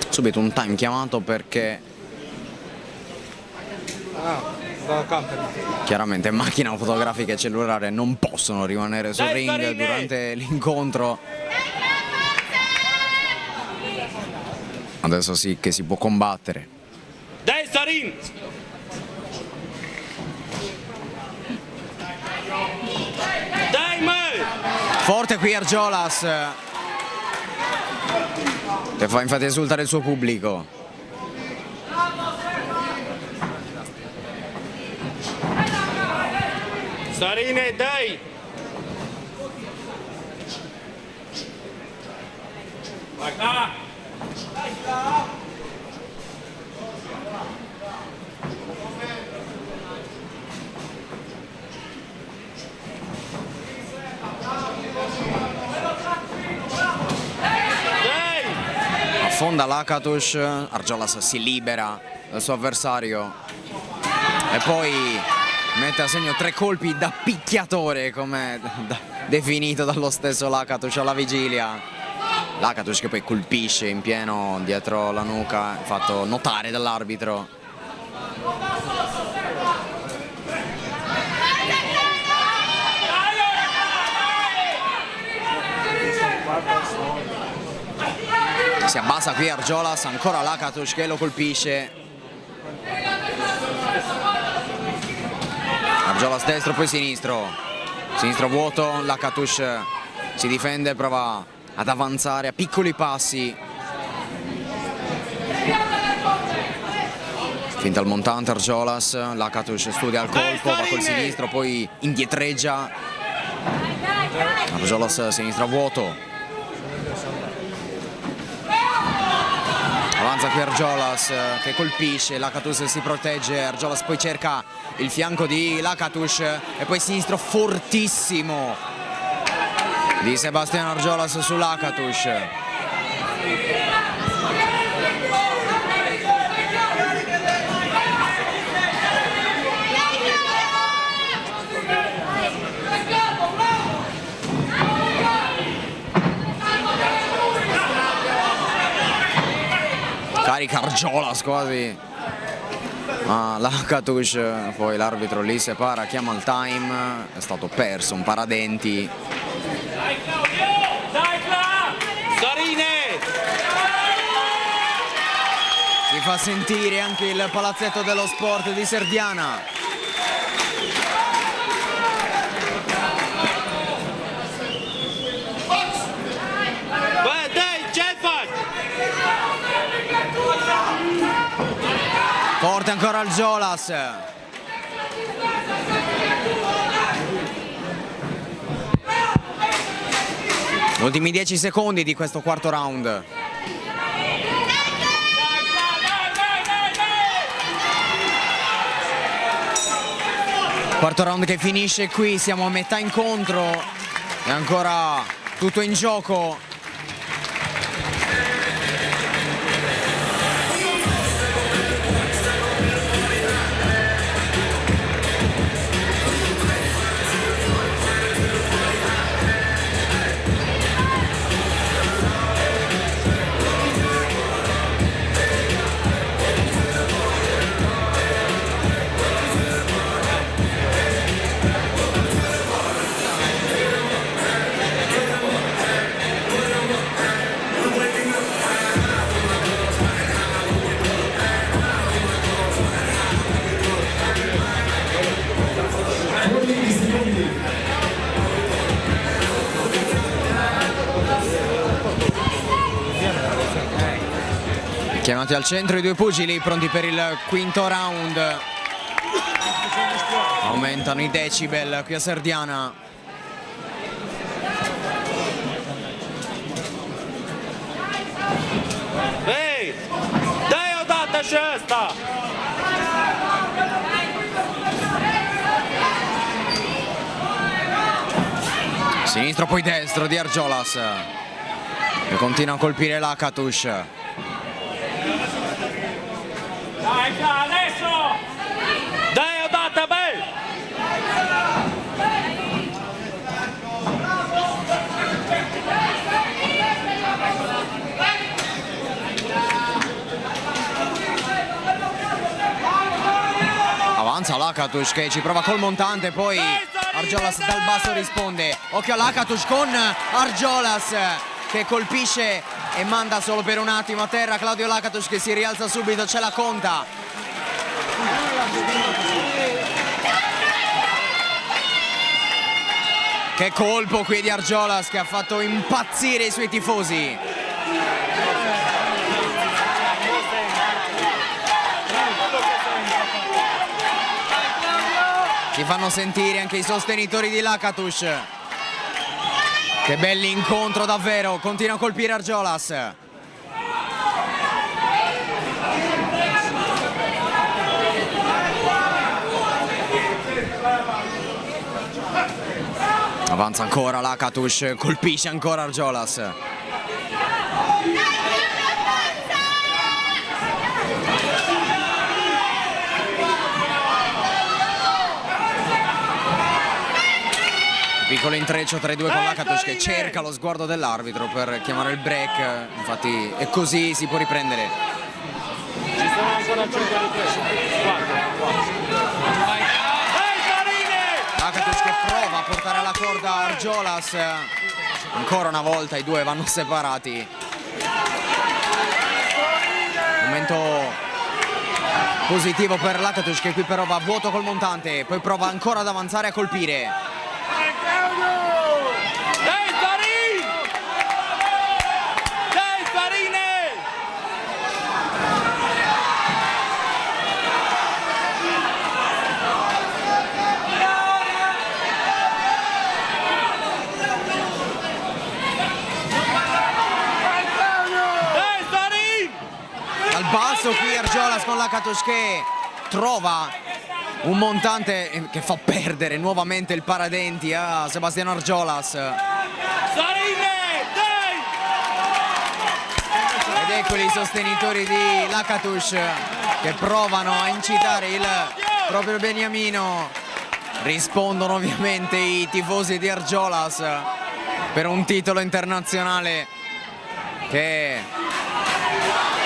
Subito un time chiamato perché chiaramente macchina fotografica e cellulare non possono rimanere sul ring durante l'incontro. Adesso sì che si può combattere. Dai Sorin! Dai Mai! Forte qui Argiolas, che fa infatti esultare il suo pubblico. Sorine, dai! Affonda Lakatos, Argiolas si libera dal suo avversario e poi mette a segno 3 colpi da picchiatore, come definito dallo stesso Lakatos alla vigilia. Lakatos che poi colpisce in pieno dietro la nuca, fatto notare dall'arbitro. Si abbassa qui Argiolas, ancora Lakatos che lo colpisce. Argiolas destro, poi sinistro. Sinistro vuoto, Lakatos si difende, prova ad avanzare a piccoli passi. Finta al montante Argiolas, Lakatos studia il colpo, va col sinistro, poi indietreggia. Argiolas sinistro a vuoto. Avanza qui Argiolas che colpisce, Lakatos si protegge, Argiolas poi cerca il fianco di Lakatos e poi sinistro fortissimo di Sebastian Argiolas su Lakatos. Carica Argiolas quasi, ma Lakatos, poi l'arbitro li separa, chiama il time, è stato perso un paradenti. Sorine! fa sentire anche il palazzetto dello sport di Serdiana. Vai, dai, Cefas! Forte ancora il Giolas. Ultimi 10 secondi di questo quarto round. Quarto round che finisce qui, siamo a metà incontro e ancora tutto in gioco. Chiamati al centro i due pugili, pronti per il quinto round. Aumentano i decibel qui a Serdiana. Ehi, dai o data cesta! Sinistro poi destro di Argiolas che continua a colpire Lakatus. Dai, adesso! Dai o data bel! Avanza Lakatus che ci prova col montante, poi Argiolas dal basso risponde. Occhio a Lakatus con Argiolas che colpisce e manda solo per un attimo a terra Claudio Lakatus che si rialza subito, c'è la conta. Che colpo qui di Argiolas che ha fatto impazzire i suoi tifosi. Si fanno sentire anche i sostenitori di Lakatus. Che bell'incontro davvero, continua a colpire Argiolas. Avanza ancora Lakatus, colpisce ancora Argiolas. Piccolo intreccio tra i due con Lakatus che cerca lo sguardo dell'arbitro per chiamare il break, infatti è così, si può riprendere. Ci sono ancora 5 riprese. Lakatus che prova a portare alla corda Argiolas. Ancora una volta i due vanno separati. Momento positivo per Lakatus che qui però va a vuoto col montante, poi prova ancora ad avanzare a colpire. Basso qui Argiolas con Lakatus che trova un montante che fa perdere nuovamente il paradenti a Sebastiano Argiolas. Ed eccoli i sostenitori di Lakatus che provano a incitare il proprio beniamino. Rispondono ovviamente i tifosi di Argiolas per un titolo internazionale che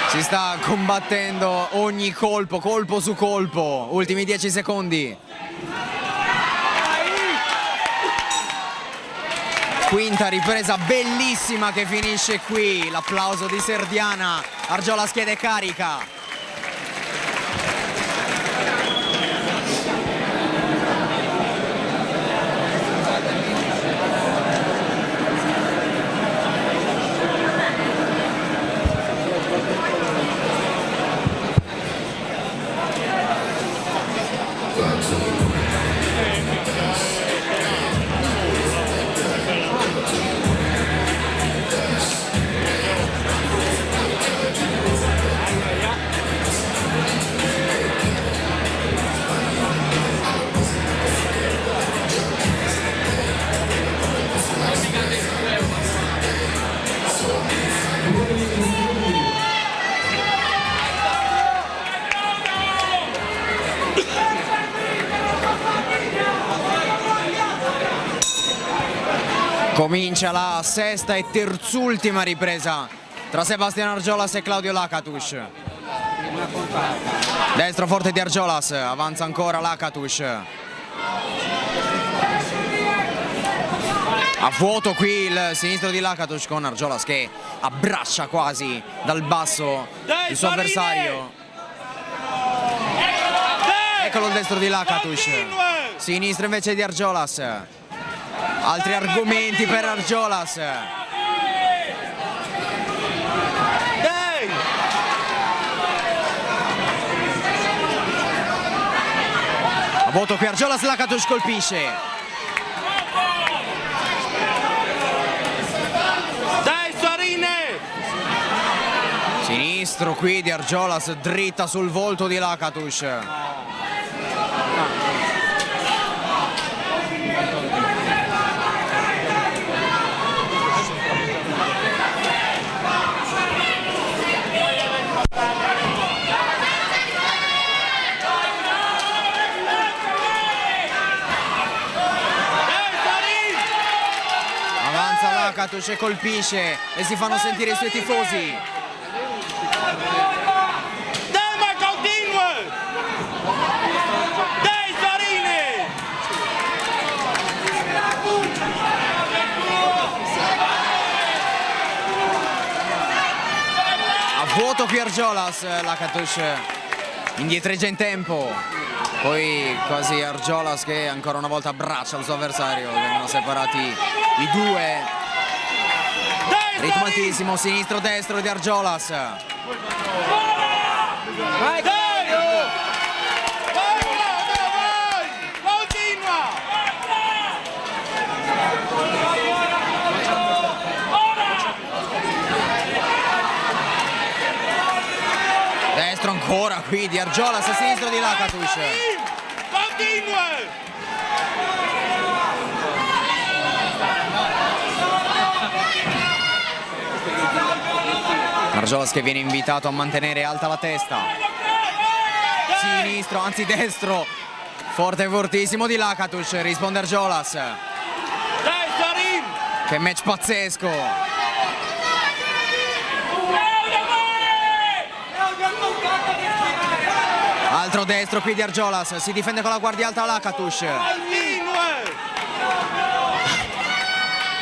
si sta combattendo ogni colpo, colpo su colpo. Ultimi 10 secondi. Quinta ripresa bellissima che finisce qui. L'applauso di Serdiana. Argiolas chiede carica. Comincia la sesta e terzultima ripresa tra Sebastian Argiolas e Claudio Lakatus. Destro forte di Argiolas, avanza ancora Lakatus. A vuoto qui il sinistro di Lakatus con Argiolas che abbraccia quasi dal basso il suo avversario. Eccolo il destro di Lakatus. Sinistro invece di Argiolas. Altri argomenti per Argiolas. A vuoto qui Argiolas, Lakatus colpisce. Dai Sorine! Sinistro qui di Argiolas, dritta sul volto di Lakatus. Lakatus e colpisce e si fanno sentire i suoi tifosi. Dai ma continua! Dai Sorine! A vuoto qui Argiolas, Lakatus indietreggia in tempo. Poi quasi Argiolas che ancora una volta abbraccia il suo avversario. Vengono separati i due. Ritmatissimo sinistro-destro di Argiolas. Vai Claudio! Vai Claudio, vai! Continua! Destro ancora qui di Argiolas, a sinistro di Lakatus. Continua! Argiolas che viene invitato a mantenere alta la testa. Sinistro, anzi destro. Forte e fortissimo di Lakatus, risponde Argiolas. Dai Sorin! Che match pazzesco. Altro destro qui di Argiolas, si difende con la guardia alta Lakatus.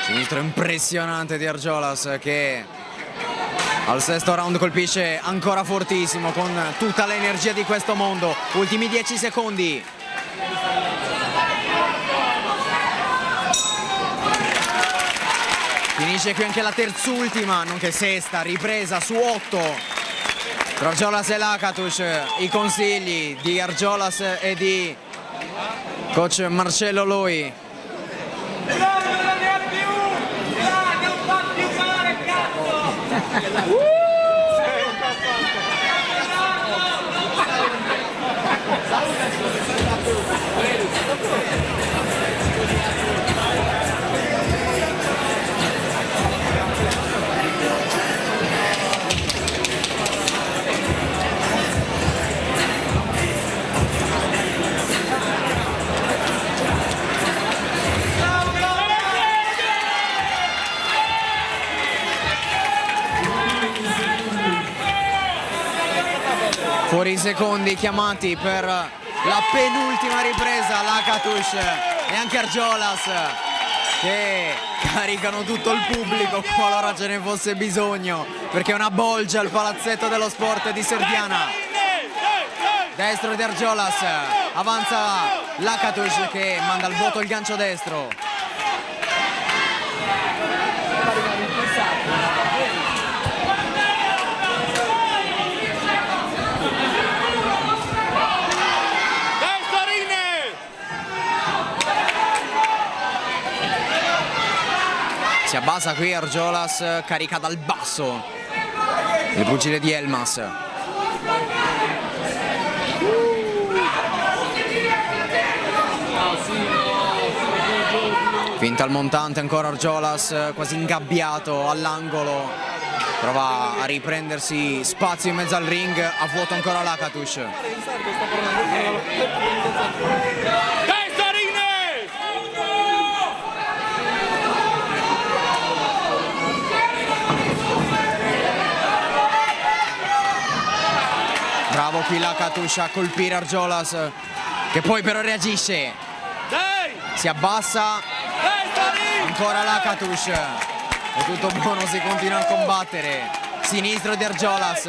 Sinistro impressionante di Argiolas che al sesto round colpisce ancora fortissimo con tutta l'energia di questo mondo. Ultimi 10 secondi. Finisce qui anche la terzultima, nonché sesta ripresa su 8 tra Argiolas e Lakatus. I consigli di Argiolas e di coach Marcello Loi. Fuori i secondi chiamati per la penultima ripresa Lakatus e anche Argiolas che caricano tutto il pubblico qualora ce ne fosse bisogno, perché è una bolgia al palazzetto dello sport di Serdiana. Destro di Argiolas, avanza Lakatus che manda al vuoto il gancio destro. Si abbassa qui Argiolas, carica dal basso il pugile di Elmas. Finta al montante ancora Argiolas, quasi ingabbiato all'angolo. Prova a riprendersi spazio in mezzo al ring, a vuoto ancora Lakatus. bravo qui Lakatos a colpire Argiolas, che poi però reagisce, si abbassa, ancora Lakatos, è tutto buono, si continua a combattere, sinistro di Argiolas.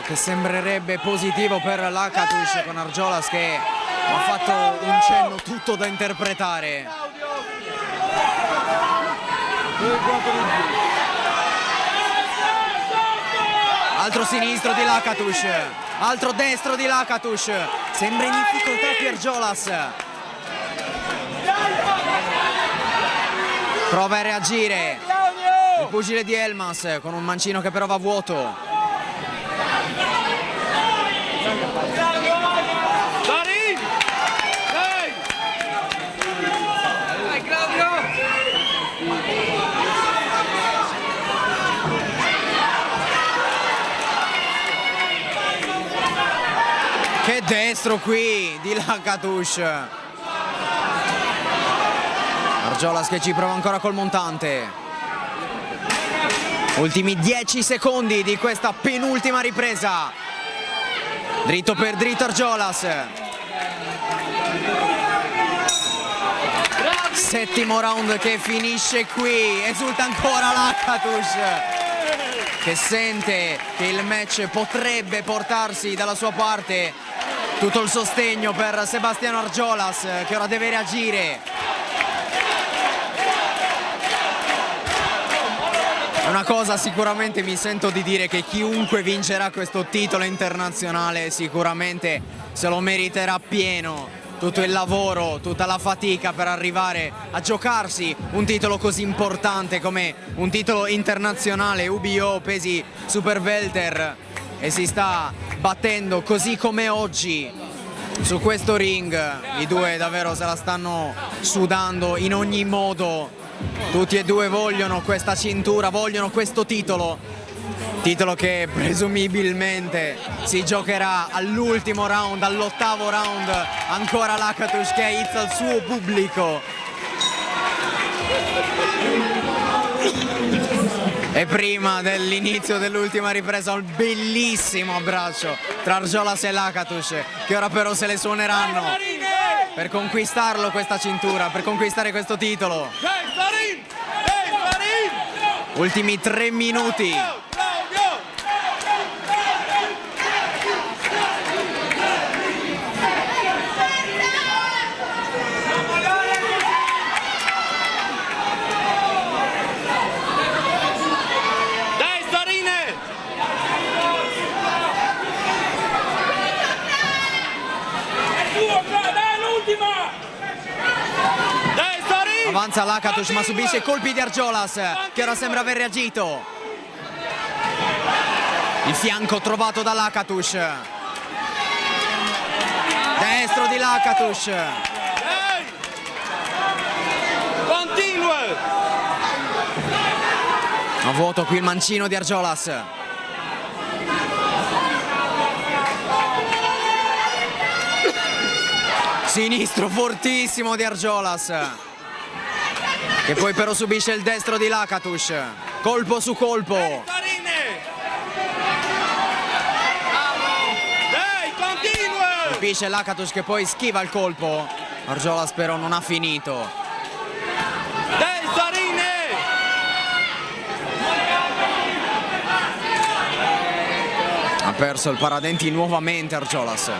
Che sembrerebbe positivo per Lakatos con Argiolas che ha fatto un cenno tutto da interpretare. Altro sinistro di Lakatos, altro destro di Lakatos, sembra in difficoltà qui Argiolas. Prova a reagire il pugile di Elmas con un mancino che però va vuoto. Che destro qui di Lakatos. Argiolas che ci prova ancora col montante. Ultimi 10 secondi di questa penultima ripresa. Dritto per dritto Argiolas. Settimo round che finisce qui. Esulta ancora Lakatos, che sente che il match potrebbe portarsi dalla sua parte. Tutto il sostegno per Sebastiano Argiolas, che ora deve reagire. Una cosa sicuramente mi sento di dire, che chiunque vincerà questo titolo internazionale sicuramente se lo meriterà pieno. Tutto il lavoro, tutta la fatica per arrivare a giocarsi un titolo così importante come un titolo internazionale UBO pesi super welter, e si sta battendo così come oggi su questo ring. I due davvero se la stanno sudando in ogni modo. Tutti e due vogliono questa cintura, vogliono questo titolo che presumibilmente si giocherà all'ultimo round, all'8º round. Ancora Lakatos che aizza il suo pubblico. E prima dell'inizio dell'ultima ripresa un bellissimo abbraccio tra Argiolas e Lakatos, che ora però se le suoneranno per conquistarlo questa cintura, per conquistare questo titolo. Ultimi 3 minuti. Avanza Lakatos ma subisce i colpi di Argiolas, che ora sembra aver reagito. Il fianco trovato da Lakatos. Destro di Lakatos. Continua. A vuoto qui il mancino di Argiolas. Sinistro fortissimo di Argiolas, che poi però subisce il destro di Lakatos, colpo su colpo. Colpisce Lakatos che poi schiva il colpo. Argiolas però non ha finito. Ha perso il paradenti nuovamente Argiolas.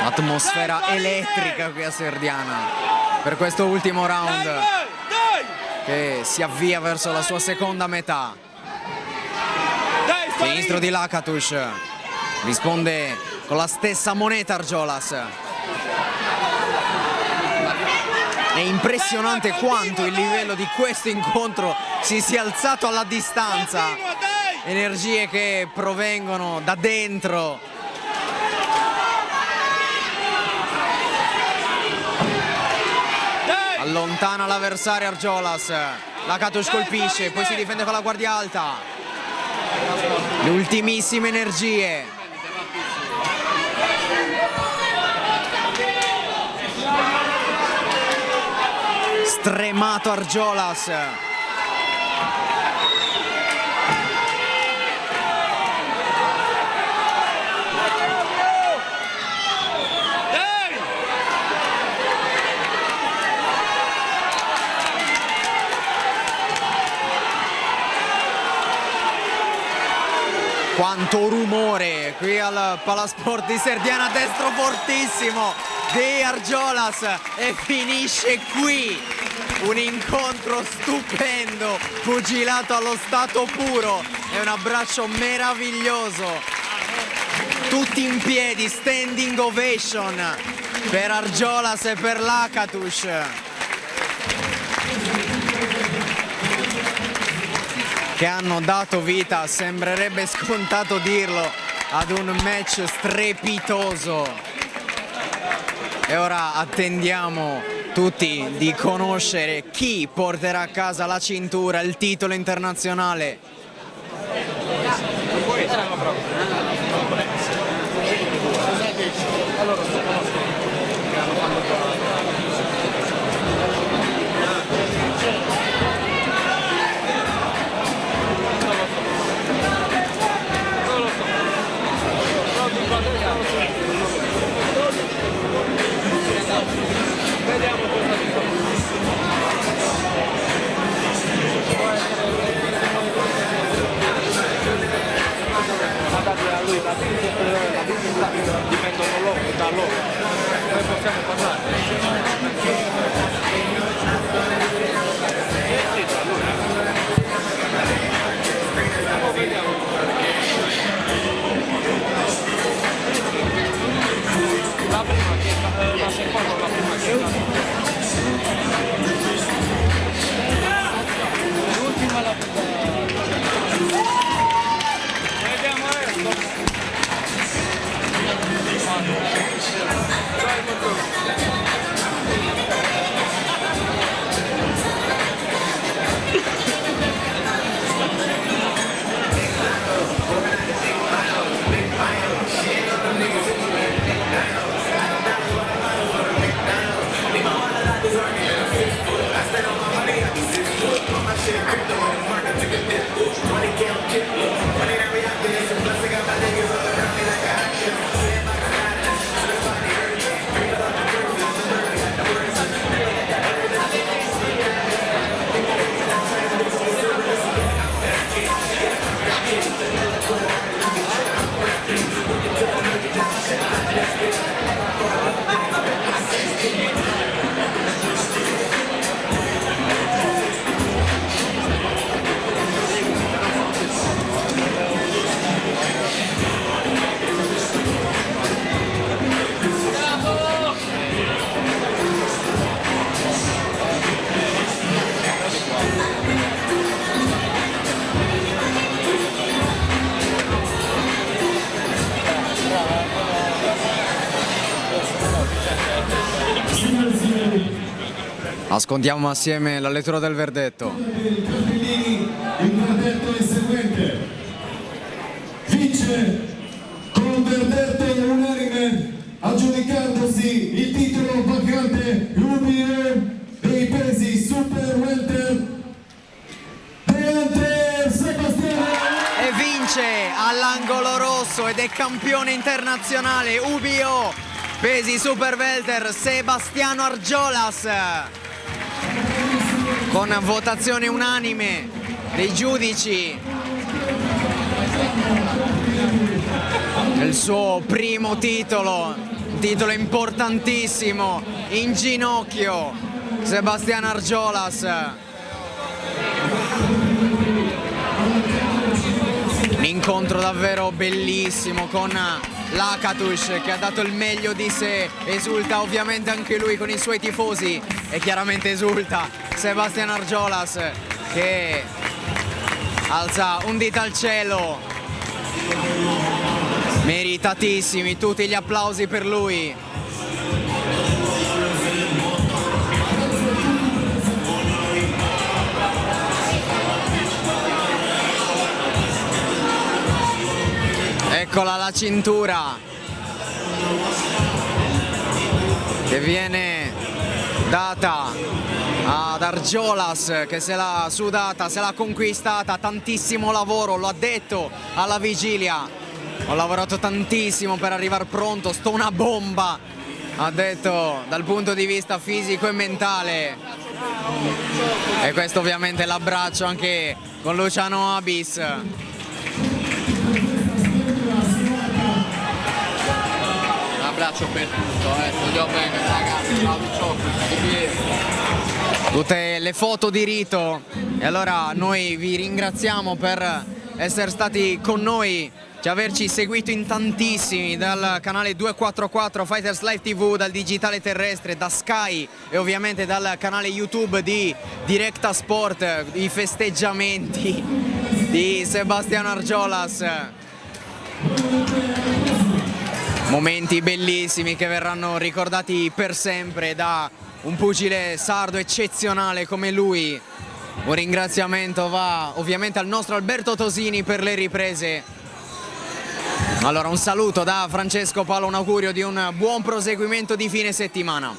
Atmosfera elettrica qui a Serdiana per questo ultimo round che si avvia verso la sua seconda metà. Sinistro di Lakatos, risponde con la stessa moneta Argiolas. È impressionante quanto il livello di questo incontro si sia alzato alla distanza. Energie che provengono da dentro. Allontana l'avversario Argiolas. Lakatos colpisce, poi si difende con la guardia alta. Le ultimissime energie. Stremato Argiolas. Quanto rumore qui al Palasport di Serdiana, destro fortissimo di Argiolas e finisce qui un incontro stupendo, pugilato allo stato puro e un abbraccio meraviglioso, tutti in piedi, standing ovation per Argiolas e per Lakatos. Che hanno dato vita, sembrerebbe scontato dirlo, ad un match strepitoso. E ora attendiamo tutti di conoscere chi porterà a casa la cintura, il titolo internazionale. Dipendono loro, da loro. Noi possiamo parlare. La prima che la seconda, la prima che l'ultima la vediamo Ascoltiamo assieme la lettura del verdetto. Il verdetto è il seguente. Vince con verdetto unanime, aggiudicandosi il titolo vacante UBE dei pesi super welter De Sebastiano. E vince all'angolo rosso ed è campione internazionale UBO pesi super welter Sebastiano Argiolas, con votazione unanime dei giudici. Il suo primo titolo, un titolo importantissimo, in ginocchio Sebastiano Argiolas. Un incontro davvero bellissimo con Lakatus che ha dato il meglio di sé, esulta ovviamente anche lui con i suoi tifosi e chiaramente esulta Sebastian Argiolas che alza un dito al cielo. Meritatissimi tutti gli applausi per lui. Eccola la cintura che viene data ad Argiolas che se l'ha sudata, se l'ha conquistata, tantissimo lavoro, lo ha detto alla vigilia, ho lavorato tantissimo per arrivare pronto, sto una bomba, ha detto dal punto di vista fisico e mentale. E questo ovviamente l'abbraccio anche con Luciano Abis. Abbraccio per tutto, voglio bene ragazzi, ciao di piedi. Tutte le foto di rito e allora noi vi ringraziamo per essere stati con noi, di averci seguito in tantissimi dal canale 244 Fighters Live TV, dal digitale terrestre, da Sky e ovviamente dal canale YouTube di Directa Sport, i festeggiamenti di Sebastian Argiolas. Momenti bellissimi che verranno ricordati per sempre da un pugile sardo eccezionale come lui. Un ringraziamento va ovviamente al nostro Alberto Tosini per le riprese. Allora un saluto da Francesco Paolo, un augurio di un buon proseguimento di fine settimana.